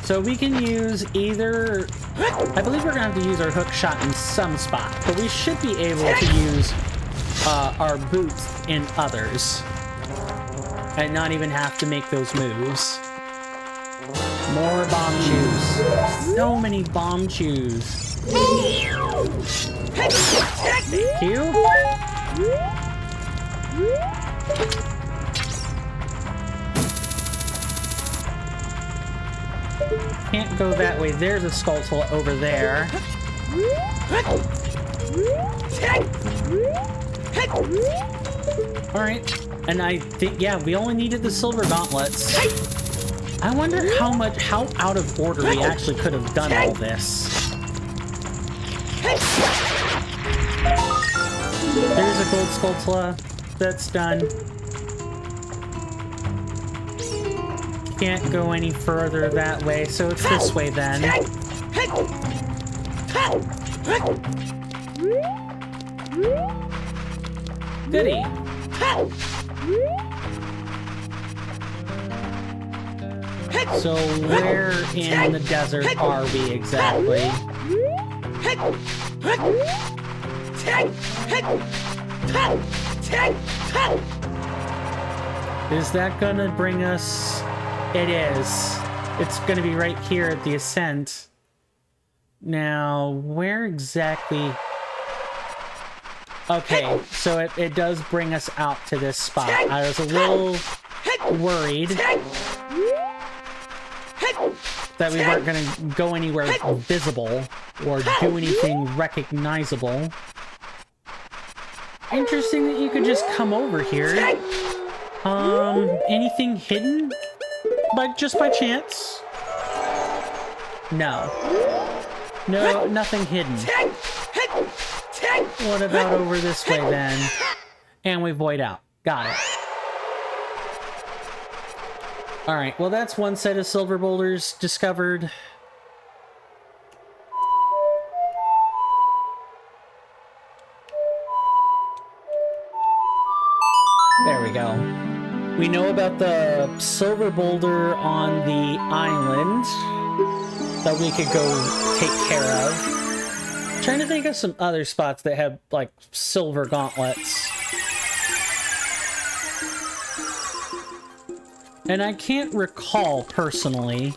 S2: So we can use either... I believe we're going to have to use our hook shot in some spot, but we should be able to use our boots in others. And not even have to make those moves. More bomb chews. So many bomb chews. Thank you. Can't go that way. There's a skull over there. Alright. And I think, yeah, we only needed the silver gauntlets. I wonder how out of order we actually could have done all this. There's a gold Skulltula. That's done. Can't go any further that way, so it's this way then. Goody. So where in the desert are we exactly? Is that gonna bring us... It is. It's gonna be right here at the ascent. Now, where exactly... Okay, so it does bring us out to this spot. I was a little worried that we weren't going to go anywhere visible or do anything recognizable. Interesting that you could just come over here. Anything hidden? Just by chance? No. No, nothing hidden. What about over this way then? And we void out. Got it. Alright, well that's one set of silver boulders discovered. There we go. We know about the silver boulder on the island that we could go take care of. Trying to think of some other spots that have, like, silver gauntlets. And I can't recall, personally.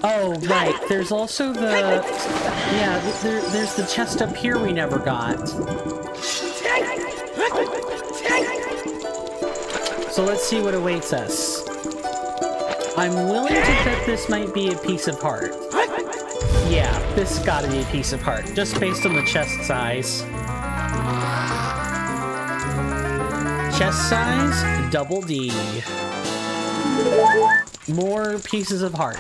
S2: Oh, right. There's also the... Yeah, there's the chest up here we never got. So let's see what awaits us. I'm willing to bet this might be a piece of heart. Yeah, this gotta be a piece of heart, just based on the chest size. Chest size, double D. More pieces of heart.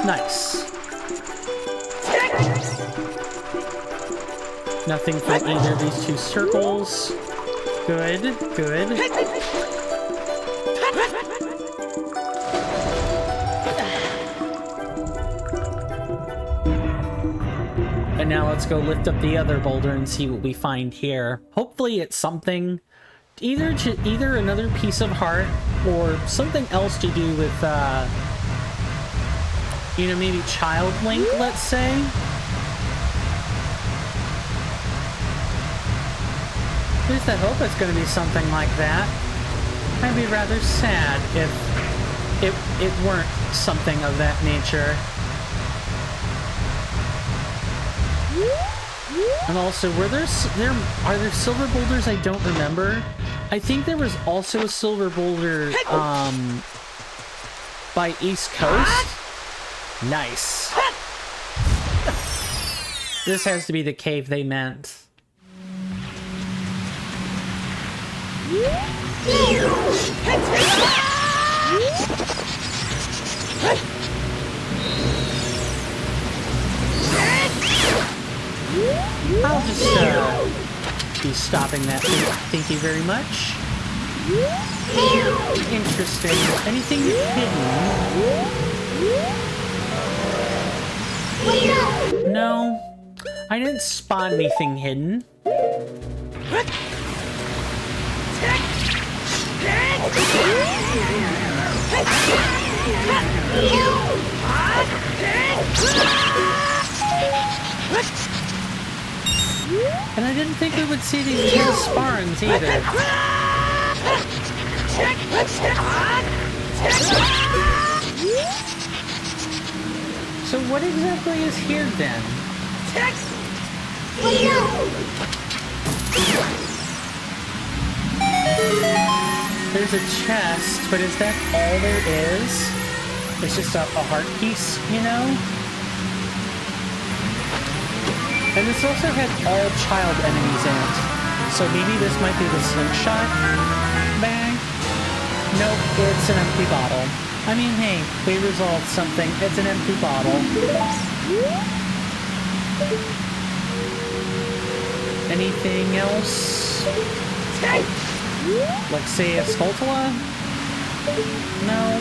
S2: Nice. Nothing for either of these two circles. Good, good. And now let's go lift up the other boulder and see what we find here. Hopefully it's something, either another piece of heart or something else to do with, you know, maybe Child Link, let's say. At least I hope it's going to be something like that. I'd be rather sad if it weren't something of that nature. And also, are there silver boulders I don't remember? I think there was also a silver boulder by East Coast. Nice. This has to be the cave they meant. I'll just be stopping that. Thank you very much. Interesting. Anything hidden? No. I didn't spawn anything hidden. And I didn't think we would see these two sparns either. So what exactly is here then? There's a chest, but is that all there is? It's just a heart piece, you know? And this also had all child enemies in it. So maybe this might be the slingshot bag? Nope, it's an empty bottle. I mean, hey, we resolved something. It's an empty bottle. Anything else? Like, say, a Skulltula? No?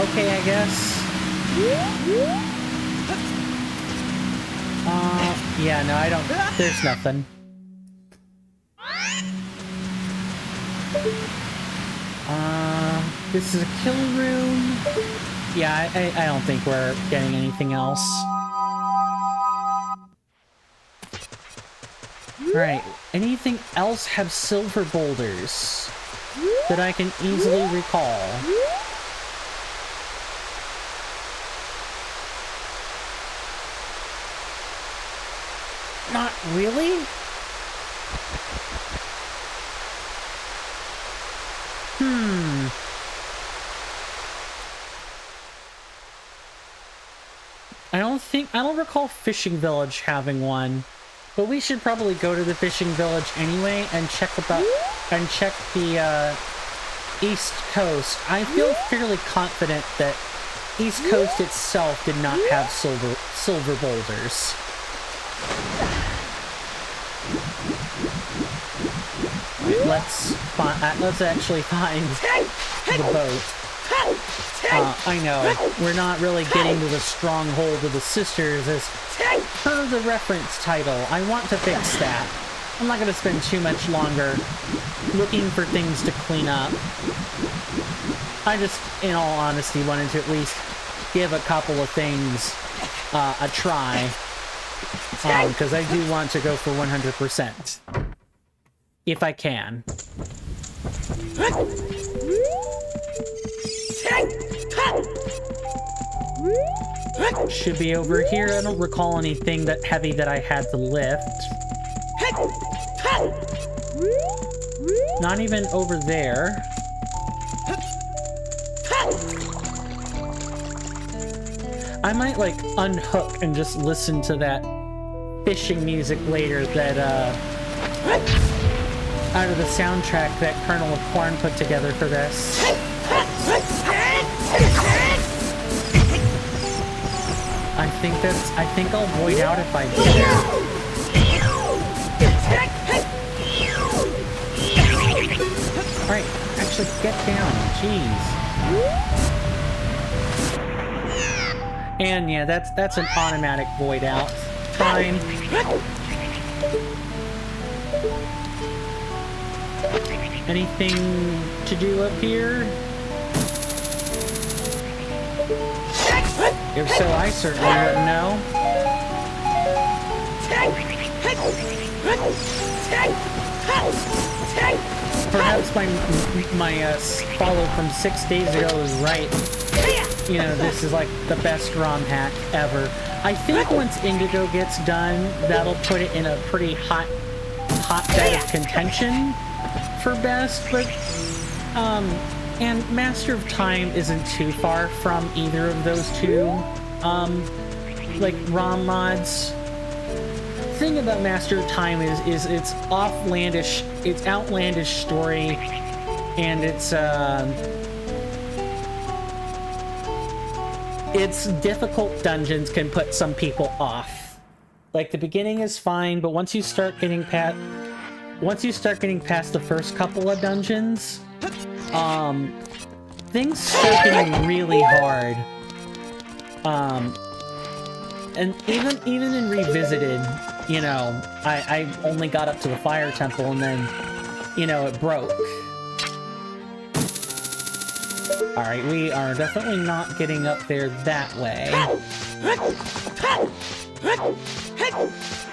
S2: Okay, I guess. Yeah, no, I don't... There's nothing. This is a kill room. Yeah, I don't think we're getting anything else. Alright, anything else have silver boulders that I can easily recall? Not really? I don't recall Fishing Village having one, but we should probably go to the Fishing Village anyway and check the East Coast. I feel fairly confident that East Coast itself did not have silver boulders. Let's actually find the boat. I know, we're not really getting to the stronghold of the sisters as per the reference title. I want to fix that. I'm not going to spend too much longer looking for things to clean up. I just, in all honesty, wanted to at least give a couple of things a try. Because I do want to go for 100%. If I can. Should be over here. I don't recall anything that heavy that I had to lift. Not even over there. I might, like, unhook and just listen to that fishing music later that, out of the soundtrack that Colonel of Corn put together for this. I think I'll void out if I do that. Alright, actually get down, jeez. And yeah, that's an automatic void out. Fine. Anything to do up here? If so, I certainly wouldn't know. Perhaps my follow from 6 days ago is right. You know, this is like the best ROM hack ever. I think once Indigo gets done, that'll put it in a pretty hotbed of contention for best, but and Master of Time isn't too far from either of those two like ROM mods. The thing about Master of Time is it's outlandish story, and its difficult dungeons can put some people off. Like, the beginning is fine, but once you start getting past the first couple of dungeons, things start getting really hard. And even in Revisited, you know, I only got up to the Fire Temple and then, you know, it broke. Alright, we are definitely not getting up there that way.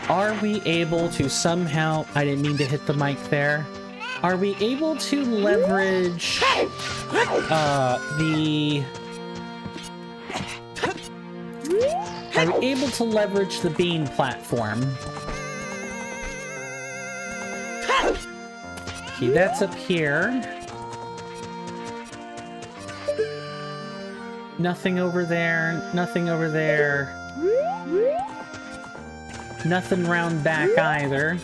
S2: Are we able to somehow... I didn't mean to hit the mic there. Are we able to leverage Are we able to leverage the beam platform? Okay, that's up here. Nothing over there. Nothing over there. Nothing round back either.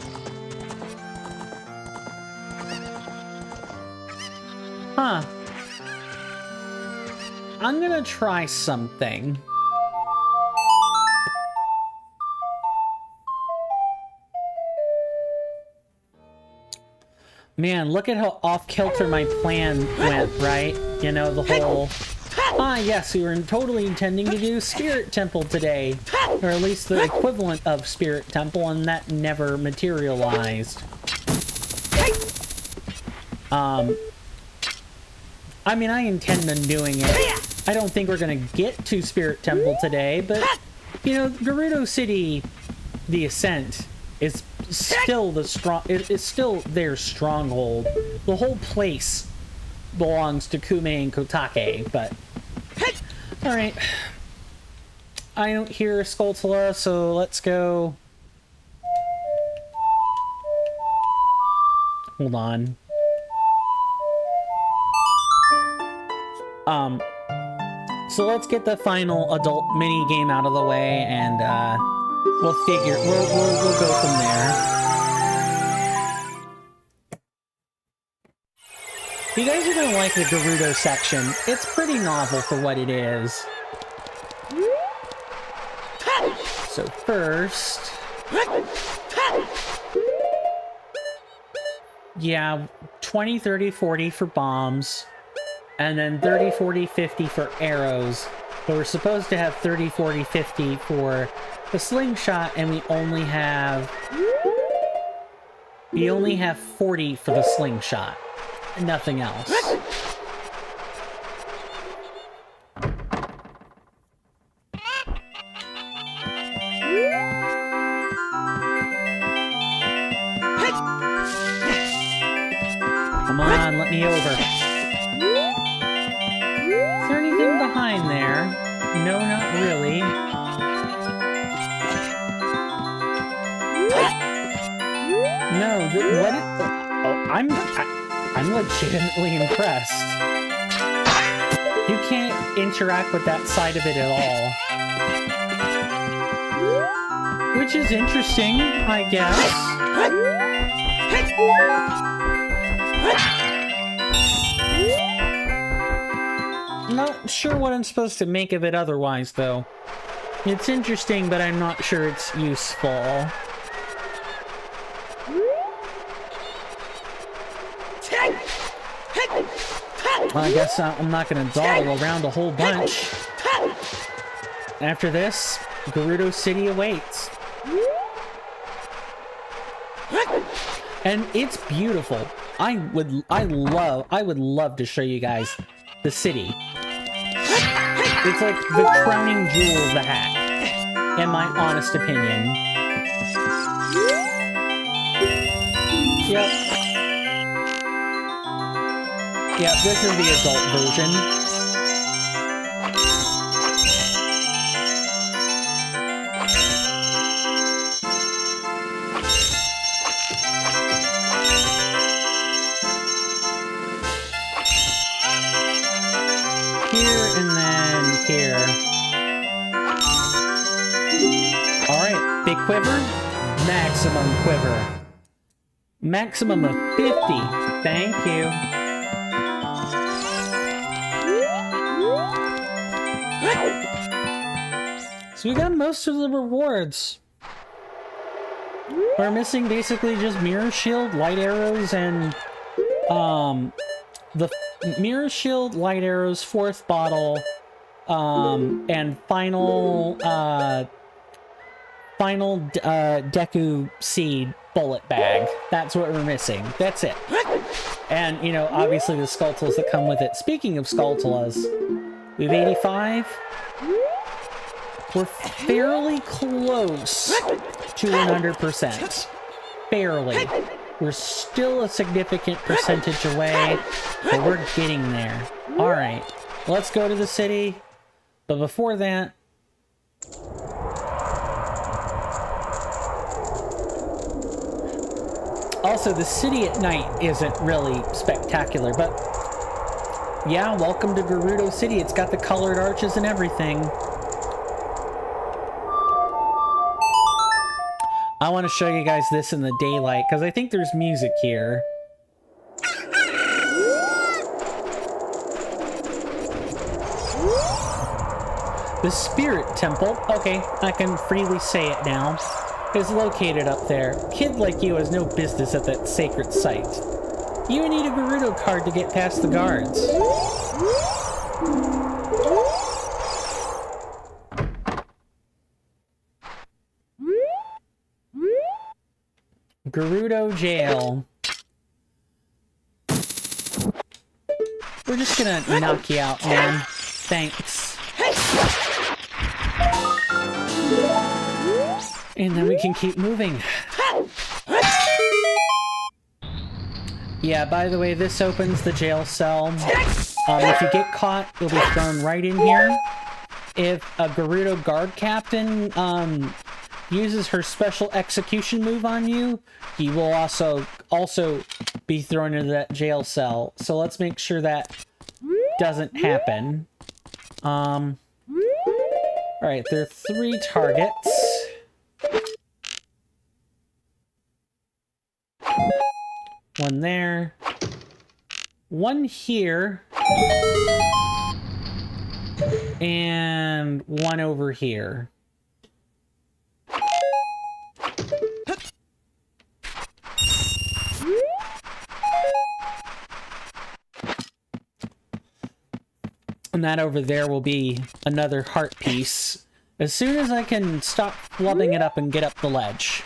S2: Huh. I'm gonna try something. Man, look at how off-kilter my plan went, right? You know, the whole... Ah, yes, we were totally intending to do Spirit Temple today. Or at least the equivalent of Spirit Temple, and that never materialized. I mean, I intend on doing it. I don't think we're gonna get to Spirit Temple today, but, you know, Gerudo City, the Ascent, is still it's still their stronghold. The whole place belongs to Kume and Kotake, but... Alright. I don't hear Skulltula, so let's go... Hold on. So let's get the final adult mini game out of the way, and we'll go from there. You guys are gonna like the Gerudo section. It's pretty novel for what it is. So first... Yeah, 20, 30, 40 for bombs. And then 30, 40, 50 for arrows. But we're supposed to have 30, 40, 50 for the slingshot, and we only have 40 for the slingshot. And nothing else. Come on, let me over. Is there anything behind there? No, not really. No, what? Oh, I'm legitimately impressed. You can't interact with that side of it at all. Which is interesting, I guess. Not sure what I'm supposed to make of it otherwise, though. It's interesting, but I'm not sure it's useful. Well, I guess I'm not going to dawdle around a whole bunch. After this, Gerudo City awaits. And it's beautiful. I would love to show you guys the city. It's like the crowning jewel of the hack, in my honest opinion. Yep. Yep, this is the adult version. Here and then here. Alright, big quiver, maximum quiver. Maximum of 50. Thank you. So we got most of the rewards. We're missing basically just Mirror Shield, Light Arrows, and the Mirror Shield, Light Arrows, 4th bottle, and final Deku Seed bullet bag. That's what we're missing. That's it. And, you know, obviously the Skulltulas that come with it. Speaking of Skulltulas, we have 85. We're fairly close to 100%. Barely. We're still a significant percentage away, but we're getting there. Alright, let's go to the city. But before that... Also, the city at night isn't really spectacular, but... Yeah, welcome to Gerudo City. It's got the colored arches and everything. I want to show you guys this in the daylight, because I think there's music here. The Spirit Temple, okay, I can freely say it now, is located up there. Kid like you has no business at that sacred site. You need a Gerudo card to get past the guards. Gerudo Jail. We're just gonna knock you out, man. Thanks. And then we can keep moving. Yeah, by the way, this opens the jail cell. If you get caught, you'll be thrown right in here. If a Gerudo guard captain uses her special execution move on you, he will also be thrown into that jail cell. So let's make sure that doesn't happen. Alright, there are 3 targets. One there. One here. And one over here. And that over there will be another heart piece. As soon as I can stop flubbing it up and get up the ledge.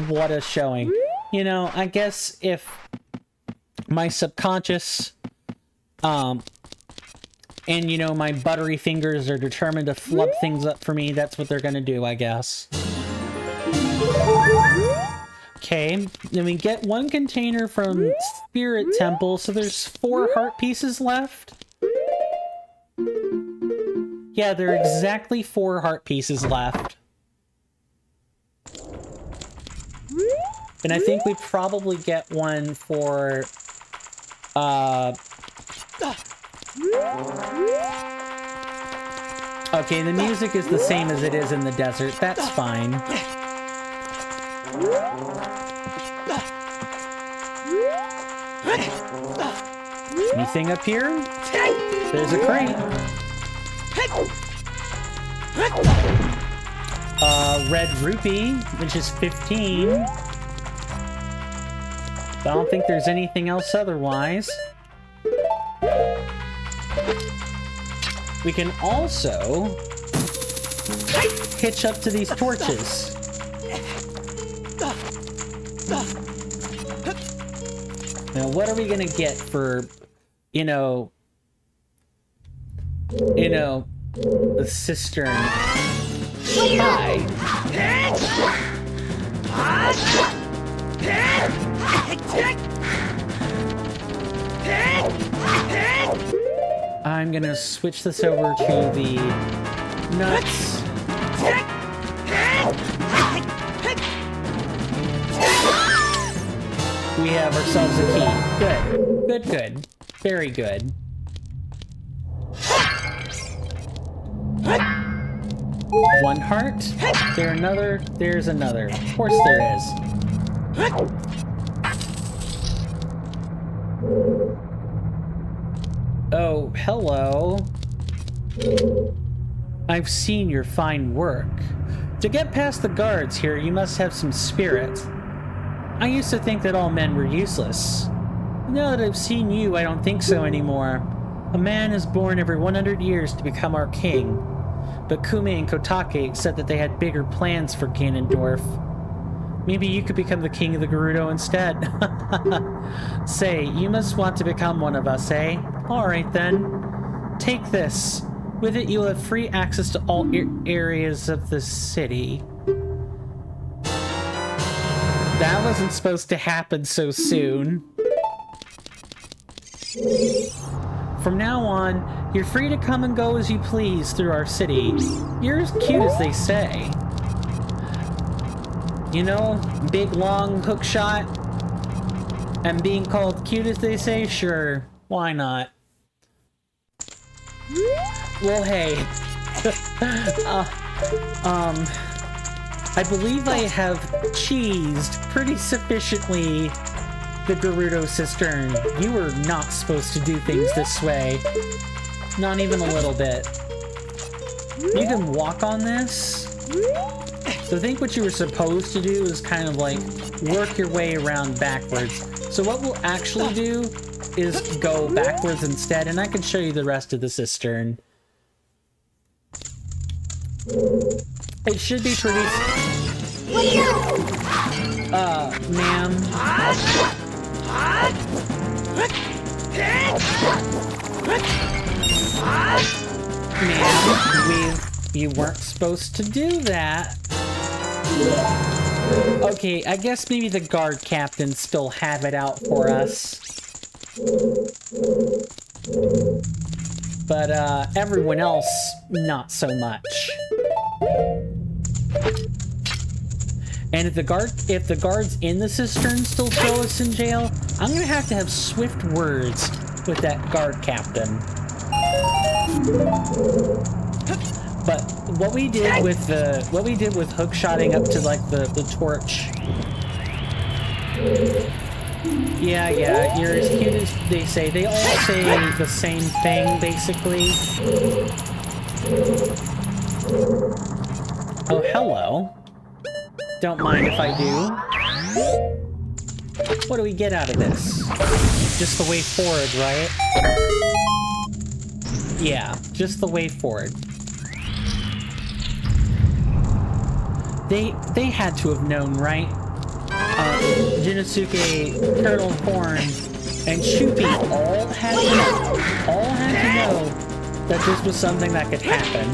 S2: What a showing. You know, I guess if my subconscious, and you know, my buttery fingers are determined to flub things up for me, that's what they're gonna do, I guess. Okay, then we get 1 container from Spirit Temple, so there's 4 heart pieces left. Yeah, there are exactly 4 heart pieces left. And I think we probably get one for, okay, the music is the same as it is in the desert. That's fine. Anything up here? There's a crate. Red rupee, which is 15. But I don't think there's anything else otherwise. We can also hitch up to these torches. Now, what are we gonna get for, you know, the cistern? Hi. I'm gonna switch this over to the nuts. We have ourselves a key. Good. Good, good. Very good. One heart. There's another. There's another. Of course there is. Oh, hello. I've seen your fine work. To get past the guards here, you must have some spirit. I used to think that all men were useless. Now that I've seen you, I don't think so anymore. A man is born every 100 years to become our king. But Kume and Kotake said that they had bigger plans for Ganondorf. Maybe you could become the king of the Gerudo instead. Say, you must want to become one of us, eh? Alright then. Take this. With it, you'll have free access to all areas of the city. That wasn't supposed to happen so soon. From now on, you're free to come and go as you please through our city. You're as cute as they say. You know, big long hook shot and being called cute as they say? Sure, why not? Well, hey. I believe I have cheesed pretty sufficiently the Gerudo Cistern. You were not supposed to do things this way. Not even a little bit. You can walk on this. So I think what you were supposed to do is kind of like work your way around backwards. So what we'll actually do is go backwards instead, and I can show you the rest of the cistern. It should be pretty... ma'am. Ma'am, you weren't supposed to do that. Okay, I guess maybe the guard captains still have it out for us. But, everyone else, not so much. And if the guards in the cistern still throw us in jail, I'm gonna have to have swift words with that guard captain. But what we did with hookshotting up to like the torch. Yeah, you're as cute as they say. They all say the same thing, basically. Oh, hello. Don't mind if I do. What do we get out of this? Just the way forward, right? Yeah, just the way forward. They had to have known, right? Jinosuke, Colonel Horn, and Shupi all had to know that this was something that could happen.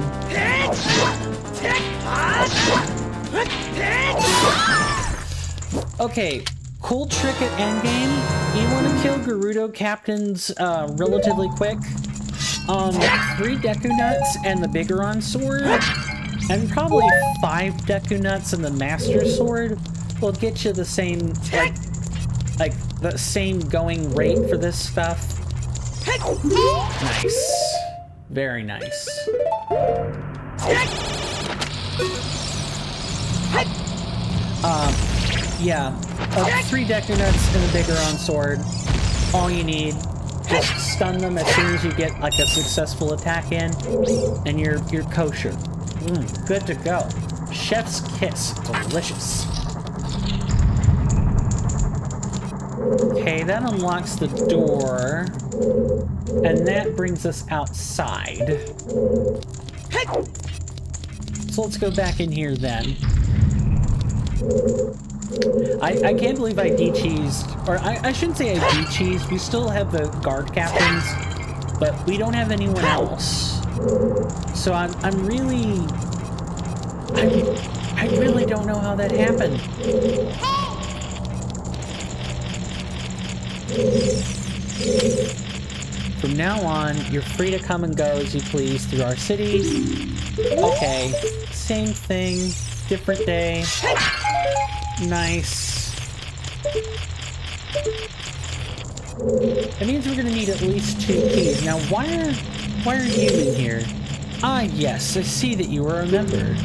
S2: Okay, cool trick at endgame. You want to kill Gerudo captains relatively quick? 3 Deku Nuts and the Bigoron sword, and probably 5 Deku Nuts and the Master Sword will get you the same, like the same going rate for this stuff. Nice. Very nice. Yeah, 3 Deku Nuts and a Biggoron sword. All you need. Just stun them as soon as you get like a successful attack in, and you're kosher. Good to go. Chef's kiss. Delicious. Okay, that unlocks the door. And that brings us outside. So let's go back in here then. I can't believe I de-cheesed, or I shouldn't say I de-cheesed. We still have the guard captains, but we don't have anyone else. So I'm really... I really don't know how that happened. From now on, you're free to come and go as you please through our city. Okay, same thing, different day. Nice. That means we're gonna need at least 2 keys. Now, why are you in here? Ah, yes, I see that you are a member.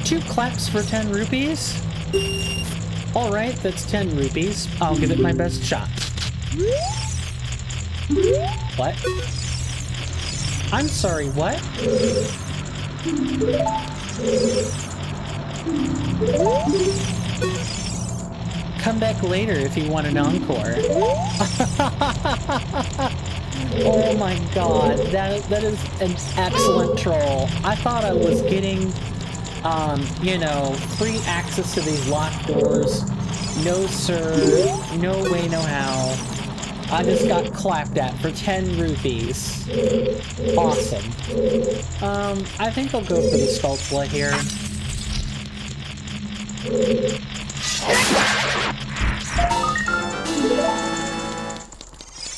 S2: 2 claps for 10 rupees? Alright, that's 10 rupees. I'll give it my best shot. What? I'm sorry, what? Come back later if you want an encore. Oh my god, that is an excellent troll. I thought I was getting, you know, free access to these locked doors. No sir, no way, no how. I just got clapped at for 10 rupees. Awesome. I think I'll go for the Sculptula here.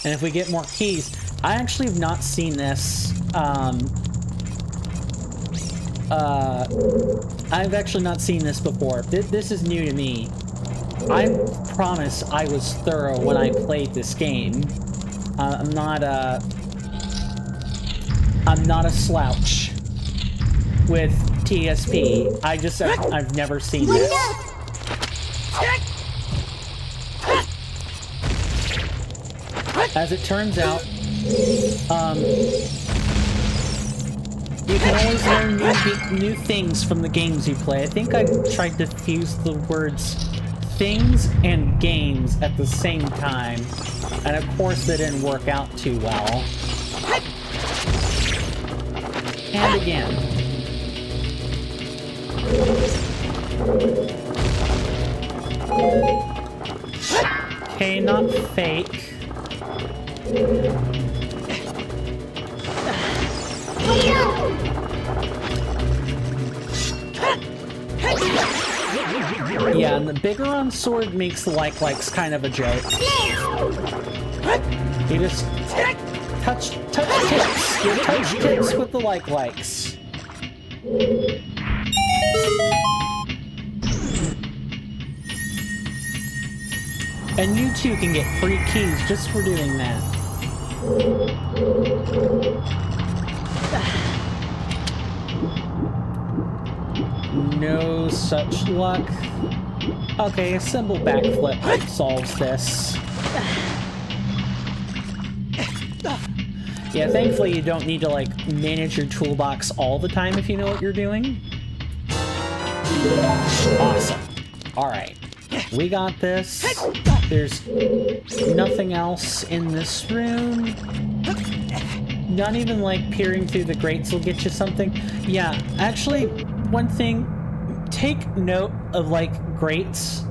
S2: And if we get more keys, I actually have not seen this. I've actually not seen this before. This is new to me. I promise I was thorough when I played this game. I'm not a slouch with TSP. I've never seen this. As it turns out, you can always learn new things from the games you play. I think I tried to fuse the words things and games at the same time, and of course that didn't work out too well. And again. Okay, not fake. Yeah, and the Biggoron sword makes the like-likes kind of a joke. You just touch tips. You touch tips with the like-likes. And you too can get free keys just for doing that. No such luck. Okay, a simple backflip solves this. Yeah, thankfully you don't need to, like, manage your toolbox all the time if you know what you're doing. Awesome. Alright. We got this. There's nothing else in this room. Not even, like, peering through the grates will get you something. Yeah, actually, one thing, take note of, like, grates.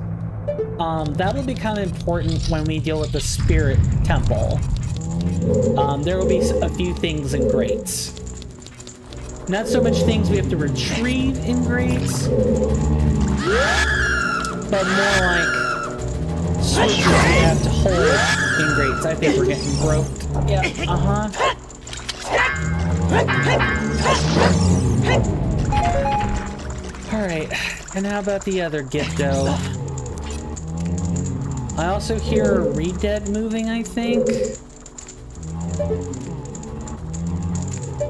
S2: That'll become important when we deal with the Spirit Temple. There will be a few things in grates. Not so much things we have to retrieve in grates, but more like switches we have to hold in grates. I think we're getting groped. Yeah, Alright, and how about the other Gifto? I also hear a Redead moving, I think.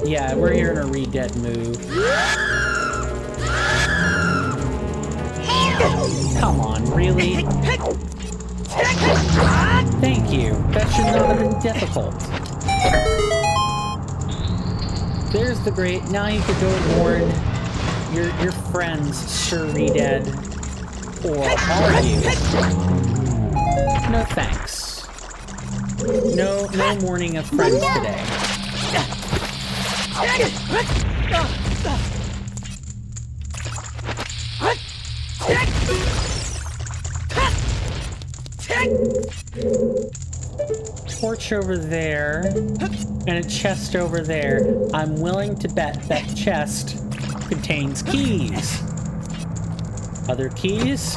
S2: Yeah, we're hearing a Redead move. Come on, really? Thank you. That should not have been difficult. There's the grate. Now you could go warn your friends, Sir Redead. Or are you? No thanks. No mourning of friends today. Torch over there, and a chest over there. I'm willing to bet that chest contains keys. Other keys?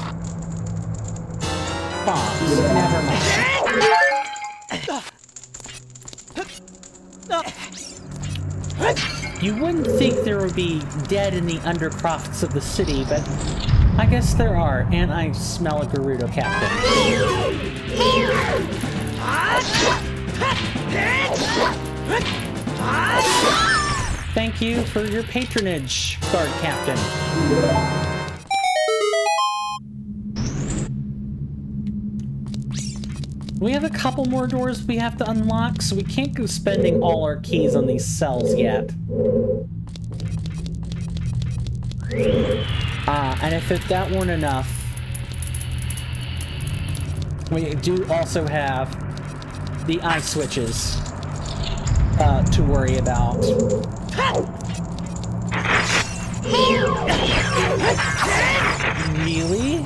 S2: Bombs. Never mind. You wouldn't think there would be dead in the undercrofts of the city, but I guess there are, and I smell a Gerudo captain. Thank you for your patronage, guard captain. We have a couple more doors we have to unlock, so we can't go spending all our keys on these cells yet. And if that weren't enough, we do also have the eye switches to worry about. Really?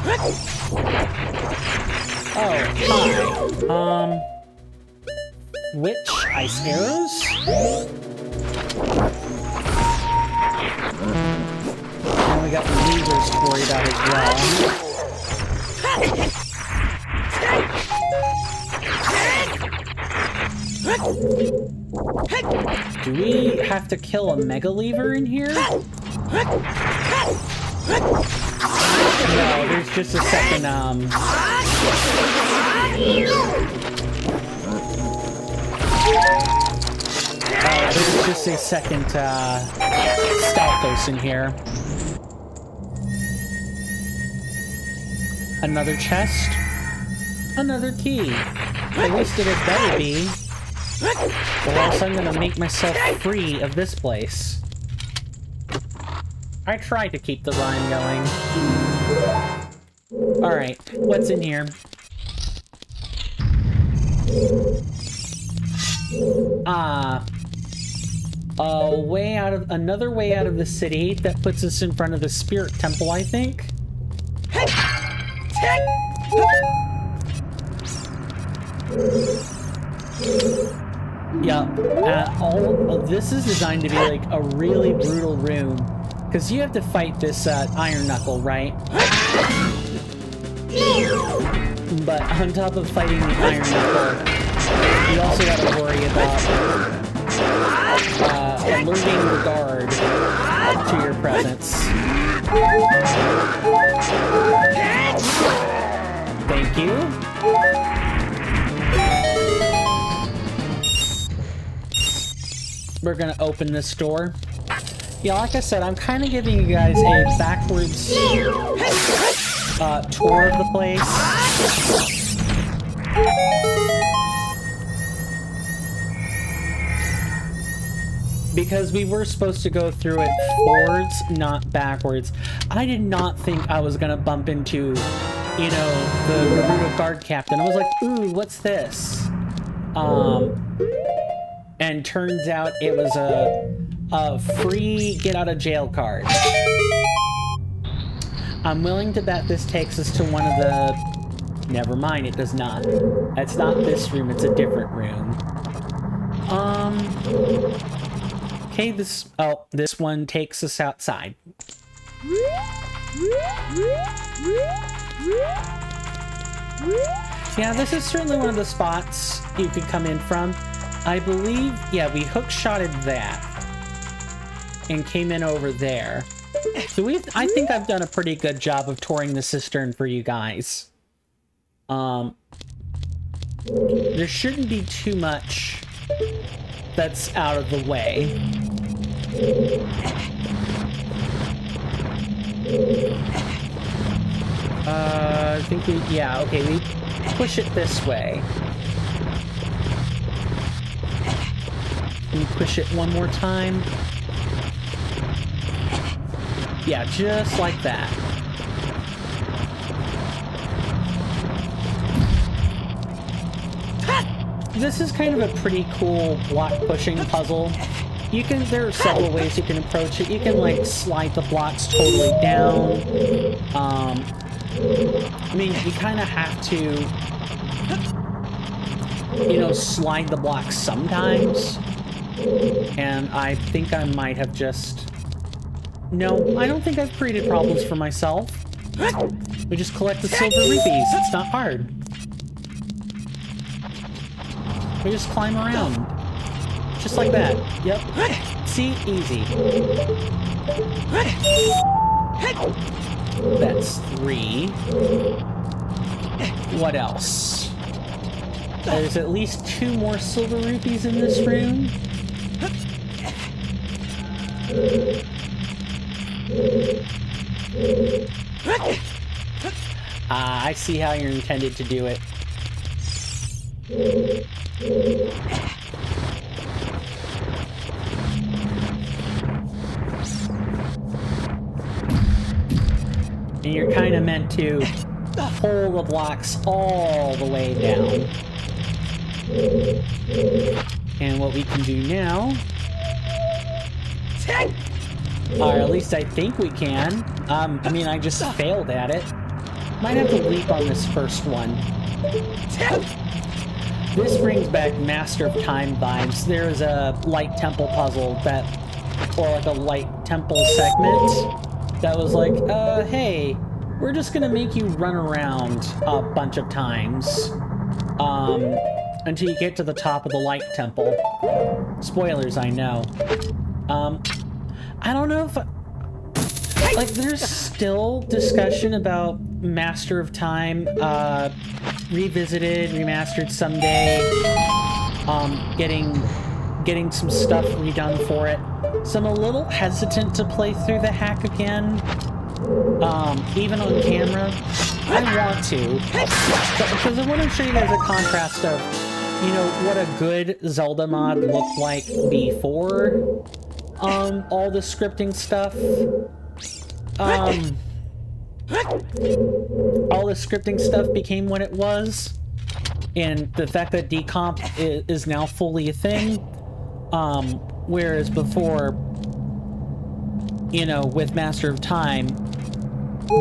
S2: Oh, hi. Which ice arrows? And we got the levers to worry about as well. Do we have to kill a mega lever in here? No, there's just a second, there's just a second, Stalthos in here. Another chest. Another key. At least it had better be. Or else I'm gonna make myself free of this place. I tried to keep the rhyme going. Alright, what's in here? Another way out of the city that puts us in front of the spirit temple, I think. Yeah, this is designed to be like a really brutal room, because you have to fight this Iron Knuckle, right? But on top of fighting the Iron Knuckle, you also got to worry about alerting the guard to your presence. Thank you. We're gonna open this door. Yeah, like I said, I'm kind of giving you guys a backwards tour of the place. Because we were supposed to go through it forwards, not backwards. I did not think I was gonna bump into, you know, the Gerudo guard captain. I was like, ooh, what's this? And turns out it was a free get out of jail card. I'm willing to bet this takes us to one of the... Never mind, it does not. It's not this room, it's a different room. Okay, this one takes us outside. Yeah, this is certainly one of the spots you could come in from. I believe, yeah, we hook-shotted that and came in over there. So I think I've done a pretty good job of touring the cistern for you guys. There shouldn't be too much that's out of the way. I think we, yeah, okay, we push it this way. Can we push it one more time? Yeah, just like that. This is kind of a pretty cool block pushing puzzle. You can, there are several ways you can approach it. You can like slide the blocks totally down. I mean, you kind of have to, you know, slide the blocks sometimes. And I think I might have just, no, I don't think I've created problems for myself. We just collect the silver rupees. It's not hard. We just climb around. Just like that. Yep. See? Easy. That's 3. What else? There's at least 2 more silver rupees in this room. I see how you're intended to do it. And you're kind of meant to pull the blocks all the way down. And what we can do now, or at least I think we can. I mean, I just failed at it. Might have to leap on this first one. This brings back Master of Time vibes. There's a light temple puzzle that, or like a light temple segment that was like, hey, we're just gonna make you run around a bunch of times until you get to the top of the light temple. Spoilers, I know. I don't know if, like, there's still discussion about Master of Time, revisited, remastered someday, getting some stuff redone for it. So I'm a little hesitant to play through the hack again, even on camera. I want to, because I want to show you guys a contrast of, you know, what a good Zelda mod looked like before all the scripting stuff. All the scripting stuff became what it was, and the fact that decomp is now fully a thing, whereas before, you know, with Master of Time,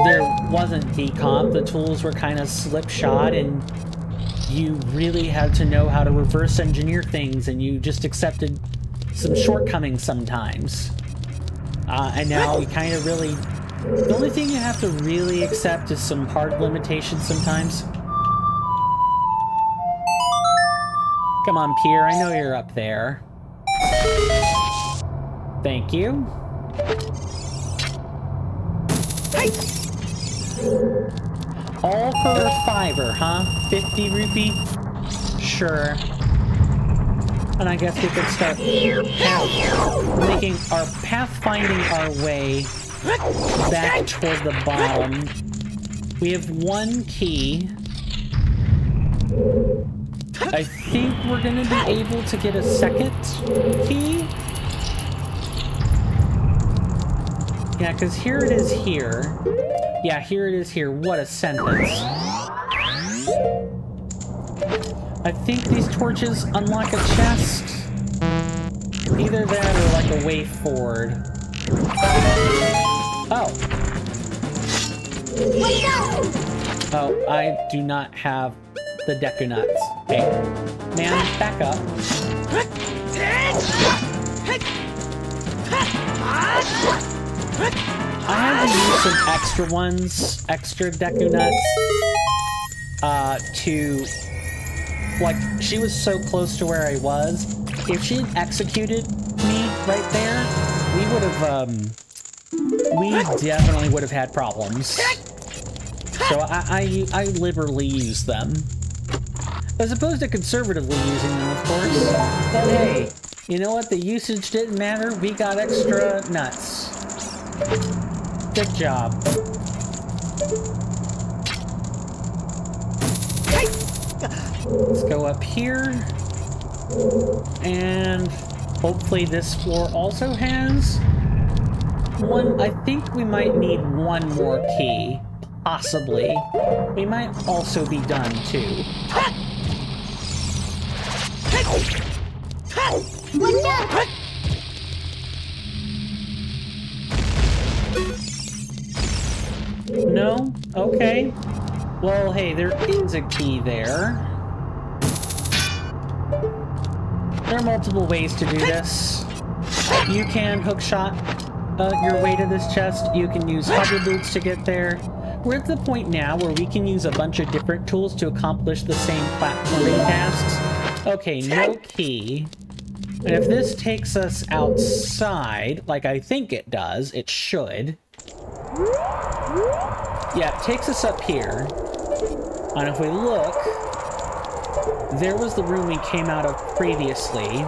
S2: there wasn't decomp. The tools were kind of slipshod, and you really had to know how to reverse engineer things, and you just accepted some shortcomings sometimes. And now you kind of really, the only thing you have to really accept is some hard limitations sometimes. Come on, Pierre, I know you're up there. Thank you. All for a $5, huh? 50 rupee? Sure. And I guess we could start pathfinding our way back toward the bottom. We have 1 key. I think we're gonna be able to get a 2nd key. Yeah, because here it is here. Yeah, here it is here. What a sentence. I think these torches unlock a chest. Either that or like a way forward. Oh. Oh, I do not have the Deku Nuts. Hey, man, back up. I had to use some extra ones, extra Deku Nuts, to, like, she was so close to where I was. If she had executed me right there, we would have, we definitely would have had problems. So I liberally use them. As opposed to conservatively using them, of course. But hey, you know what? The usage didn't matter. We got extra nuts. Good job. Let's go up here. And hopefully this floor also has one. I think we might need one more key. Possibly. We might also be done too. No? Okay. Well, hey, there is a key there. There are multiple ways to do this. You can hookshot your way to this chest. You can use hover boots to get there. We're at the point now where we can use a bunch of different tools to accomplish the same platforming tasks. Okay, no key. And if this takes us outside, like I think it does, it should. Yeah, it takes us up here. And if we look, there was the room we came out of previously.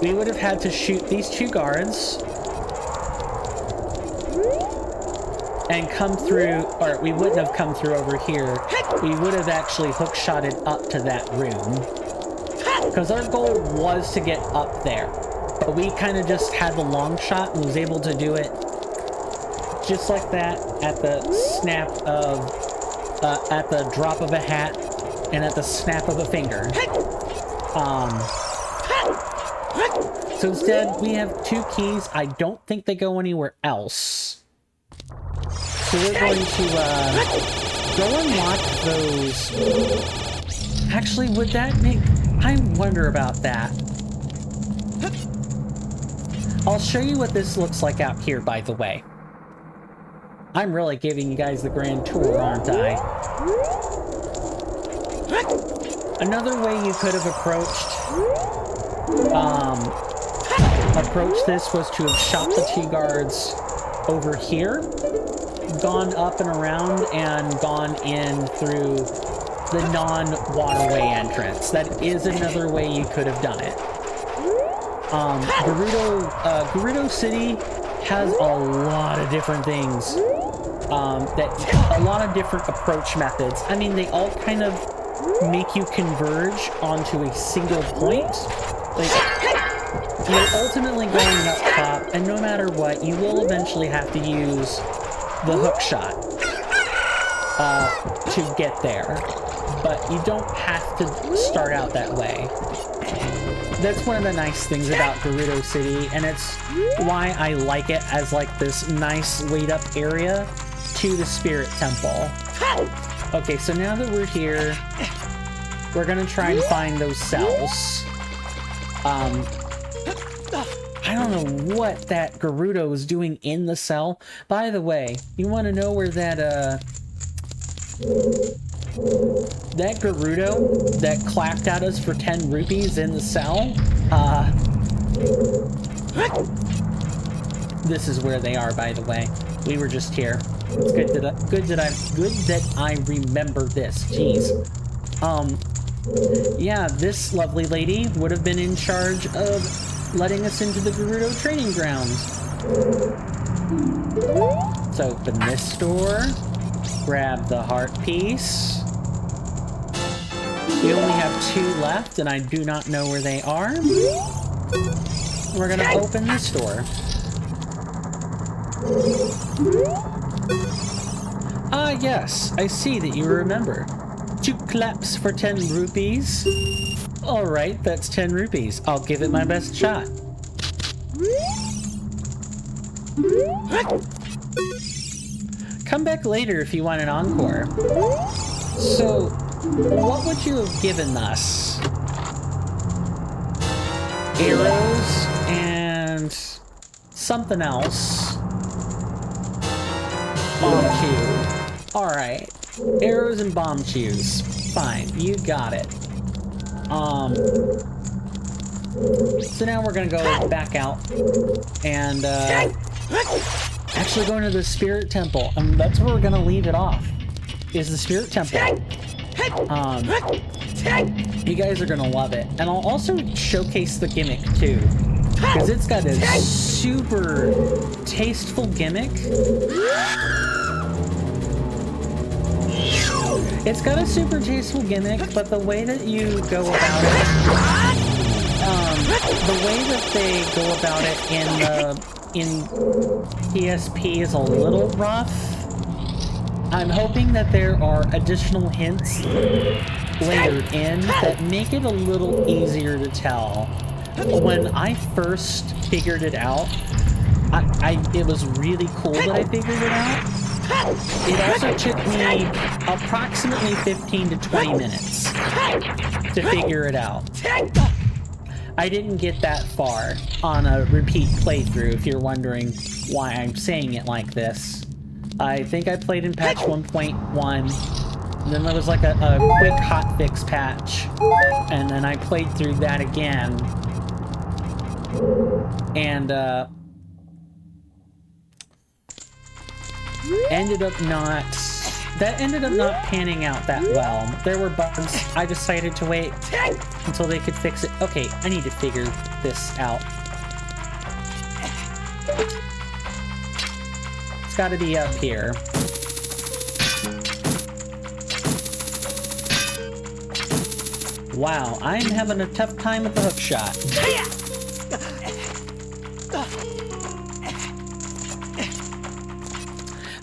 S2: We would have had to shoot these two guards and come through, or we wouldn't have come through over here. We would have actually hookshotted up to that room. Because our goal was to get up there. But we kind of just had the long shot and was able to do it just like that at the snap of, at the drop of a hat and at the snap of a finger. So instead, we have two keys. I don't think they go anywhere else. So we're going to go unlock those. Actually, would that make... I wonder about that. I'll show you what this looks like out here, by the way. I'm really giving you guys the grand tour, aren't I? Another way you could have approached this was to have shot the two guards over here, gone up and around, and gone in through the non-waterway entrance. That is another way you could have done it. Gerudo City has a lot of different things, a lot of different approach methods. I mean, they all kind of make you converge onto a single point. Like, you're ultimately going up top, and no matter what, you will eventually have to use the hook shot to get there. But you don't have to start out that way. That's one of the nice things about Gerudo City, and it's why I like it as like this nice lead-up area to the Spirit Temple. Okay, so now that we're here, we're gonna try and find those cells. I don't know what that Gerudo is doing in the cell. By the way, you want to know where that Gerudo that clapped at us for 10 rupees in the cell? This is where they are, by the way. We were just here. It's good that I remember this. Jeez. Yeah, this lovely lady would have been in charge of letting us into the Gerudo training grounds. So open this door, grab the heart piece. We only have 2 left, and I do not know where they are. We're gonna open this door. Ah, yes, I see that you remember. 2 claps for 10 rupees. Alright, that's 10 rupees. I'll give it my best shot. Come back later if you want an encore. So, what would you have given us? Arrows and something else. Bomb chew. Alright. Arrows and bomb chews. Fine, you got it. So now we're gonna go back out and actually go into the Spirit Temple. That's where we're gonna leave it off. Is the Spirit Temple. You guys are gonna love it. And I'll also showcase the gimmick too. Because it's got a super tasteful gimmick. It's got a super tasteful gimmick, but the way that you go about it, the way that they go about it in PSP is a little rough. I'm hoping that there are additional hints layered in that make it a little easier to tell. When I first figured it out, it was really cool that I figured it out. It also took me approximately 15 to 20 minutes to figure it out. I didn't get that far on a repeat playthrough, if you're wondering why I'm saying it like this. I think I played in patch 1.1, and then there was like a quick hotfix patch, and then I played through that again, and ended up not panning out that well. There were bugs. I decided to wait until they could fix it. Okay, I need to figure this out. It's got to be up here. Wow, I'm having a tough time with the hook shot.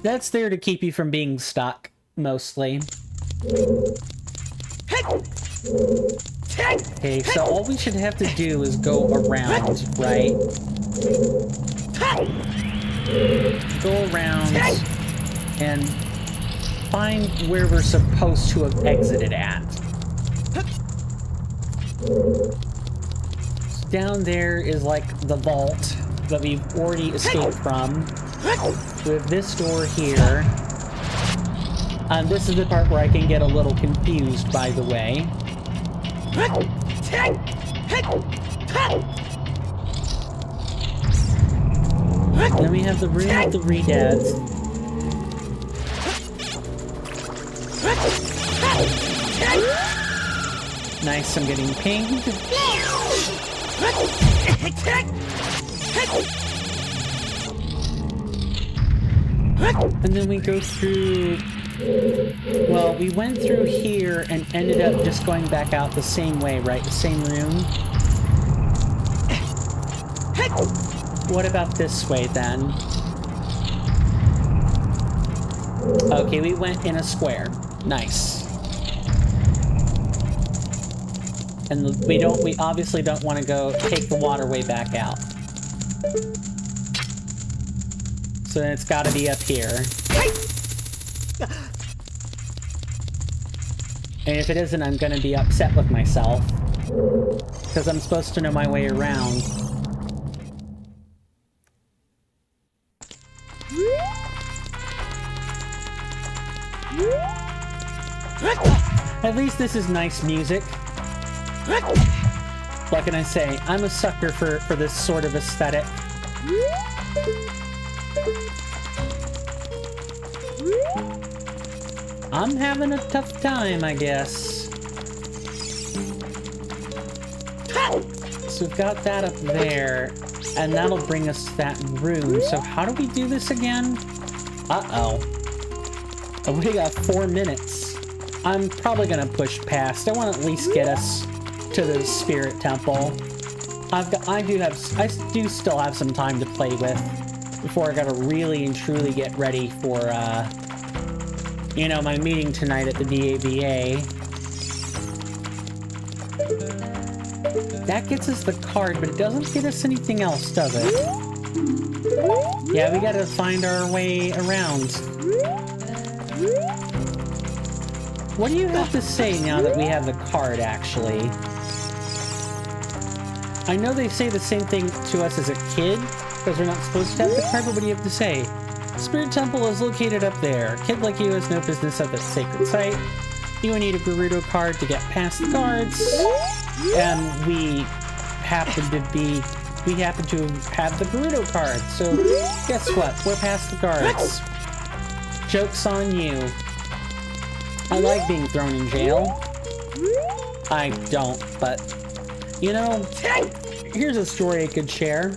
S2: That's there to keep you from being stuck, mostly. Okay, so all we should have to do is go around, right? Go around and find where we're supposed to have exited at. Down there is like the vault that we've already escaped from. We have this door here. This is the part where I can get a little confused, by the way. Then we have the room of the re-dads. Nice, I'm getting pinged. And then we go through... Well, we went through here and ended up just going back out the same way, right? The same room. What about this way, then? Okay, we went in a square. Nice. And we obviously don't want to go take the waterway back out. So then it's got to be up here. And if it isn't, I'm going to be upset with myself. Because I'm supposed to know my way around. At least this is nice music. What can I say? I'm a sucker for this sort of aesthetic. I'm having a tough time, I guess. So we've got that up there, and that'll bring us to that room. So how do we do this again? Uh-oh. Oh, we got 4 minutes. I'm probably gonna push past. I want to at least get us to the Spirit Temple. I do still have some time to play with before I gotta really and truly get ready for, you know, my meeting tonight at the DAVA. That gets us the card, but it doesn't get us anything else, does it? Yeah, we gotta find our way around. What do you have to say now that we have the card, actually? I know they say the same thing to us as a kid, because we're not supposed to have the card, but what do you have to say? Spirit Temple is located up there. A kid like you has no business at that sacred site. You will need a Gerudo card to get past the guards. And we happen to have the Gerudo card. So guess what? We're past the guards. Joke's on you. I like being thrown in jail. I don't, but you know, here's a story I could share.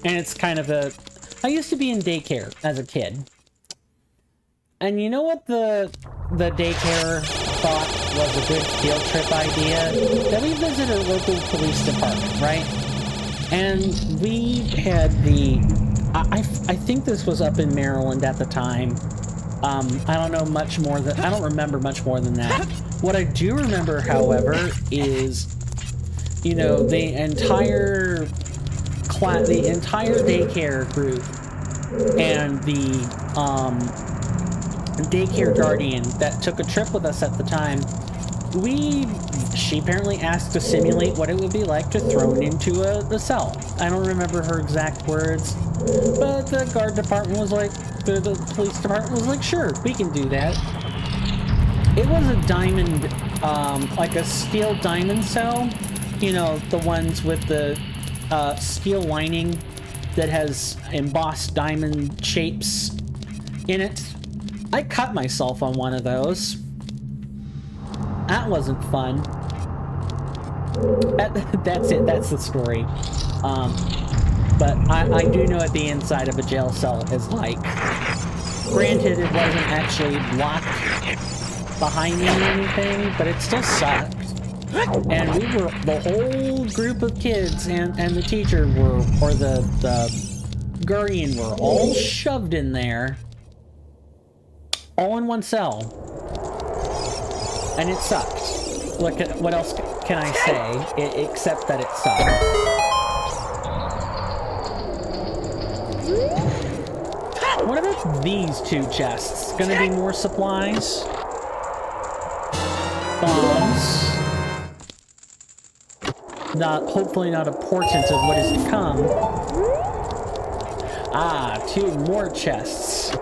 S2: And it's kind of a... I used to be in daycare as a kid. And you know what the the daycare thought was a good field trip idea that we visit our local police department, right? And we had I think this was up in Maryland at the time. I don't know much more than, I don't remember much more than that. What I do remember, however, is, you know, the entire daycare group and the daycare guardian that took a trip with us at the time, she apparently asked to simulate what it would be like to thrown into a cell. I don't remember her exact words, but the guard department was like, the police department was like, sure, we can do that. It was a diamond, like a steel diamond cell, you know, the ones with the steel lining that has embossed diamond shapes in it. I cut myself on one of those. That wasn't fun. That's it. That's the story. But I do know what the inside of a jail cell is like. Granted, it wasn't actually locked behind me or anything, but it still sucked. And we were, the whole group of kids and the teacher were, or the guardian were all shoved in there. All in one cell. And it sucked. What else can I say, except that it sucked? What about these two chests? Gonna be more supplies? Bombs. Hopefully not a portent of what is to come. Ah, 2 more chests.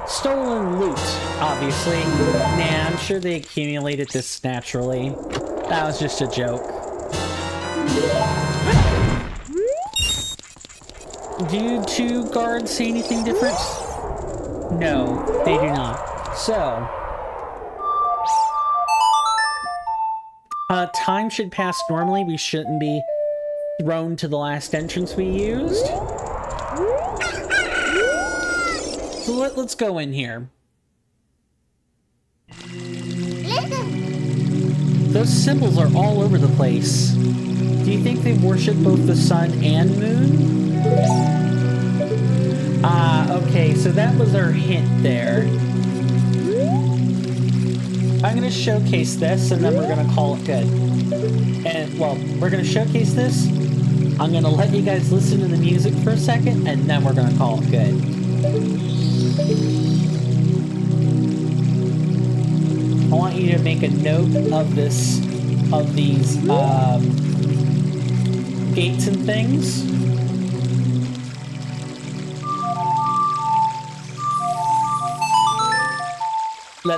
S2: Stolen loot, obviously. Nah, I'm sure they accumulated this naturally. That was just a joke. Do 2 guards say anything different? No, they do not. So, time should pass normally. We shouldn't be thrown to the last entrance we used. So let's go in here. Those symbols are all over the place. Do you think they worship both the sun and moon? Ah, okay, so that was our hint there. I'm gonna showcase this and then we're gonna call it good. And, well, we're gonna showcase this. I'm gonna let you guys listen to the music for a second and then we're gonna call it good. I want you to make a note of these gates and things.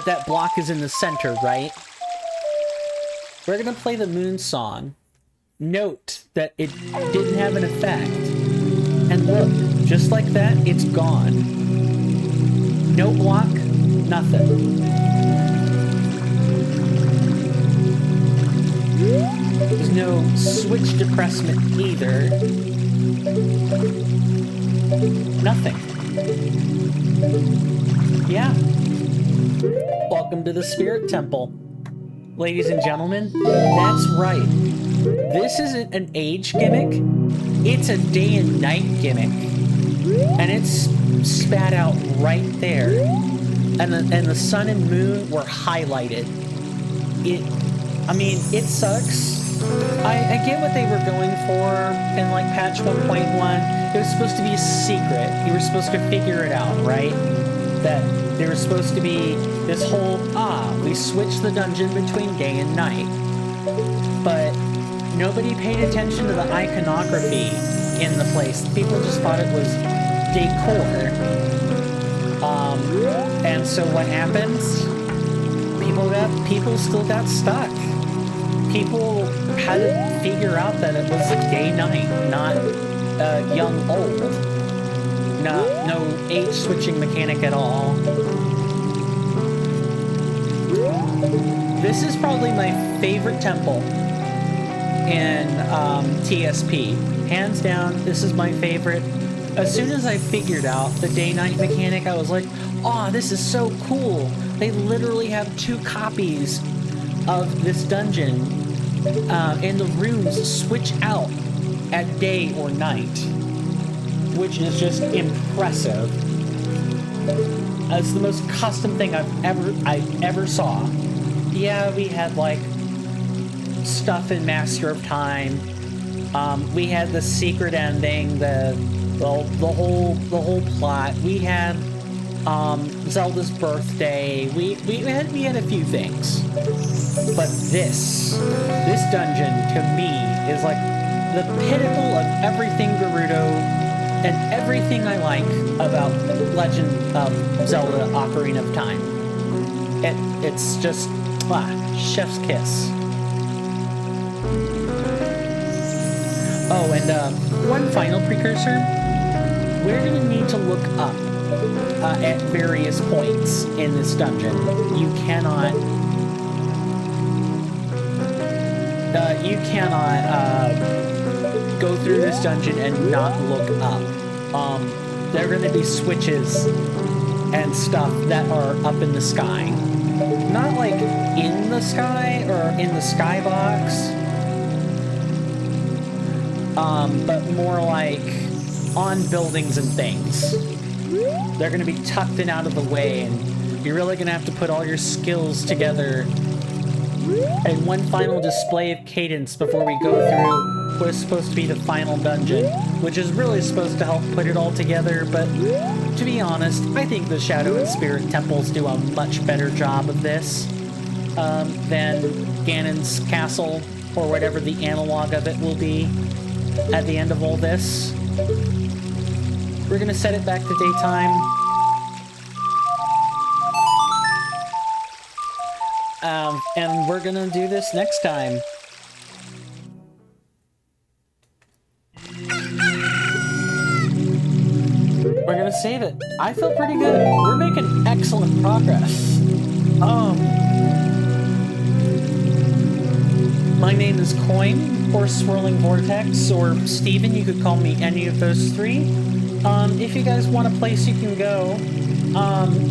S2: That block is in the center, right? We're gonna play the moon song. Note that it didn't have an effect. And look, just like that, it's gone. No block, nothing. There's no switch depressment either. Nothing. Yeah. Welcome to the Spirit Temple. Ladies and gentlemen, that's right. This isn't an age gimmick. It's a day and night gimmick. And it's spat out right there. And the sun and moon were highlighted. I mean, it sucks. I get what they were going for in, like, patch 1.1. It was supposed to be a secret. You were supposed to figure it out, right? That there was supposed to be this whole, we switched the dungeon between day and night. But nobody paid attention to the iconography in the place. People just thought it was decor. And so what happens? People still got stuck. People had to figure out that it was day-night, not young-old. No age switching mechanic at all. This is probably my favorite temple in TSP. Hands down, this is my favorite. As soon as I figured out the day-night mechanic, I was like, oh, this is so cool. They literally have 2 copies of this dungeon, and the rooms switch out at day or night, which is just impressive. It's the most custom thing I ever saw. Yeah, we had like stuff in Master of Time. We had the secret ending, the whole plot. We had Zelda's birthday. We had a few things. But this dungeon to me is like the pinnacle of everything Gerudo and everything I like about Legend of Zelda Ocarina of Time. It's just chef's kiss. Oh, and one final precursor. We're going to need to look up at various points in this dungeon. You cannot go through this dungeon and not look up. There are going to be switches and stuff that are up in the sky. Not like in the sky or in the skybox, but more like on buildings and things. They're going to be tucked in out of the way, and you're really going to have to put all your skills together. And one final display of cadence before we go through what is supposed to be the final dungeon, which is really supposed to help put it all together, but to be honest, I think the Shadow and Spirit Temples do a much better job of this than Ganon's Castle, or whatever the analog of it will be at the end of all this. We're gonna set it back to daytime. And we're gonna do this next time. We're gonna save it. I feel pretty good. We're making excellent progress. My name is Coin, or Swirling Vortex, or Steven. You could call me any of those 3. If you guys want a place you can go,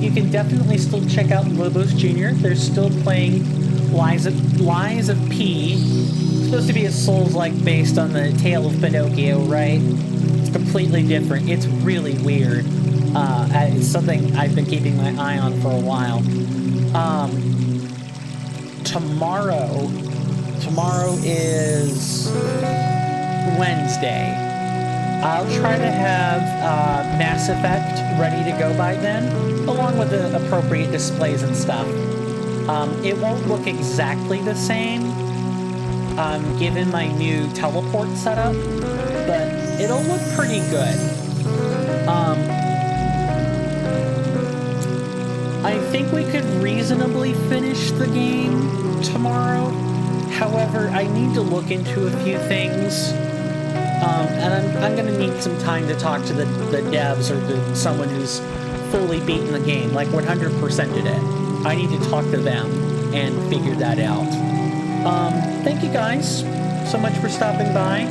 S2: you can definitely still check out Lobos Jr. They're still playing Lies of P. It's supposed to be a Souls-like based on the Tale of Pinocchio, right? It's completely different. It's really weird. It's something I've been keeping my eye on for a while. Tomorrow is Wednesday. I'll try to have Mass Effect ready to go by then, along with the appropriate displays and stuff. It won't look exactly the same, given my new teleport setup, but it'll look pretty good. I think we could reasonably finish the game tomorrow. However, I need to look into a few things. And I'm going to need some time to talk to the devs or to someone who's fully beaten the game, like 100%ed it. I need to talk to them and figure that out. Thank you guys so much for stopping by.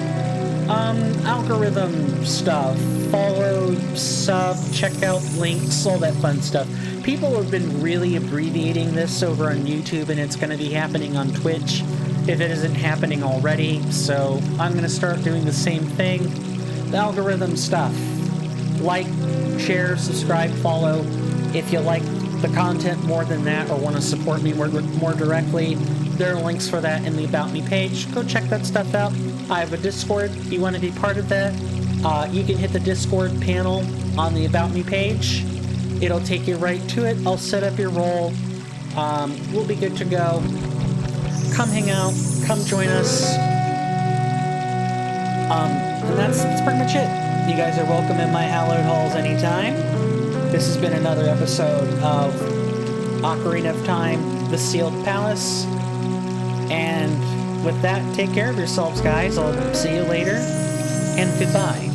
S2: Algorithm stuff, follow, sub, check out links, all that fun stuff. People have been really abbreviating this over on YouTube, and it's going to be happening on Twitch if it isn't happening already, so I'm going to start doing the same thing. The algorithm stuff. Like, share, subscribe, follow. If you like the content more than that or want to support me more directly, there are links for that in the About Me page. Go check that stuff out. I have a Discord. If you want to be part of that, you can hit the Discord panel on the About Me page. It'll take you right to it. I'll set up your role. We'll be good to go. Come hang out, come join us. And that's pretty much it. You guys are welcome in my hallowed halls anytime. This has been another episode of Ocarina of Time, The Sealed Palace. And with that, take care of yourselves, guys. I'll see you later, and goodbye.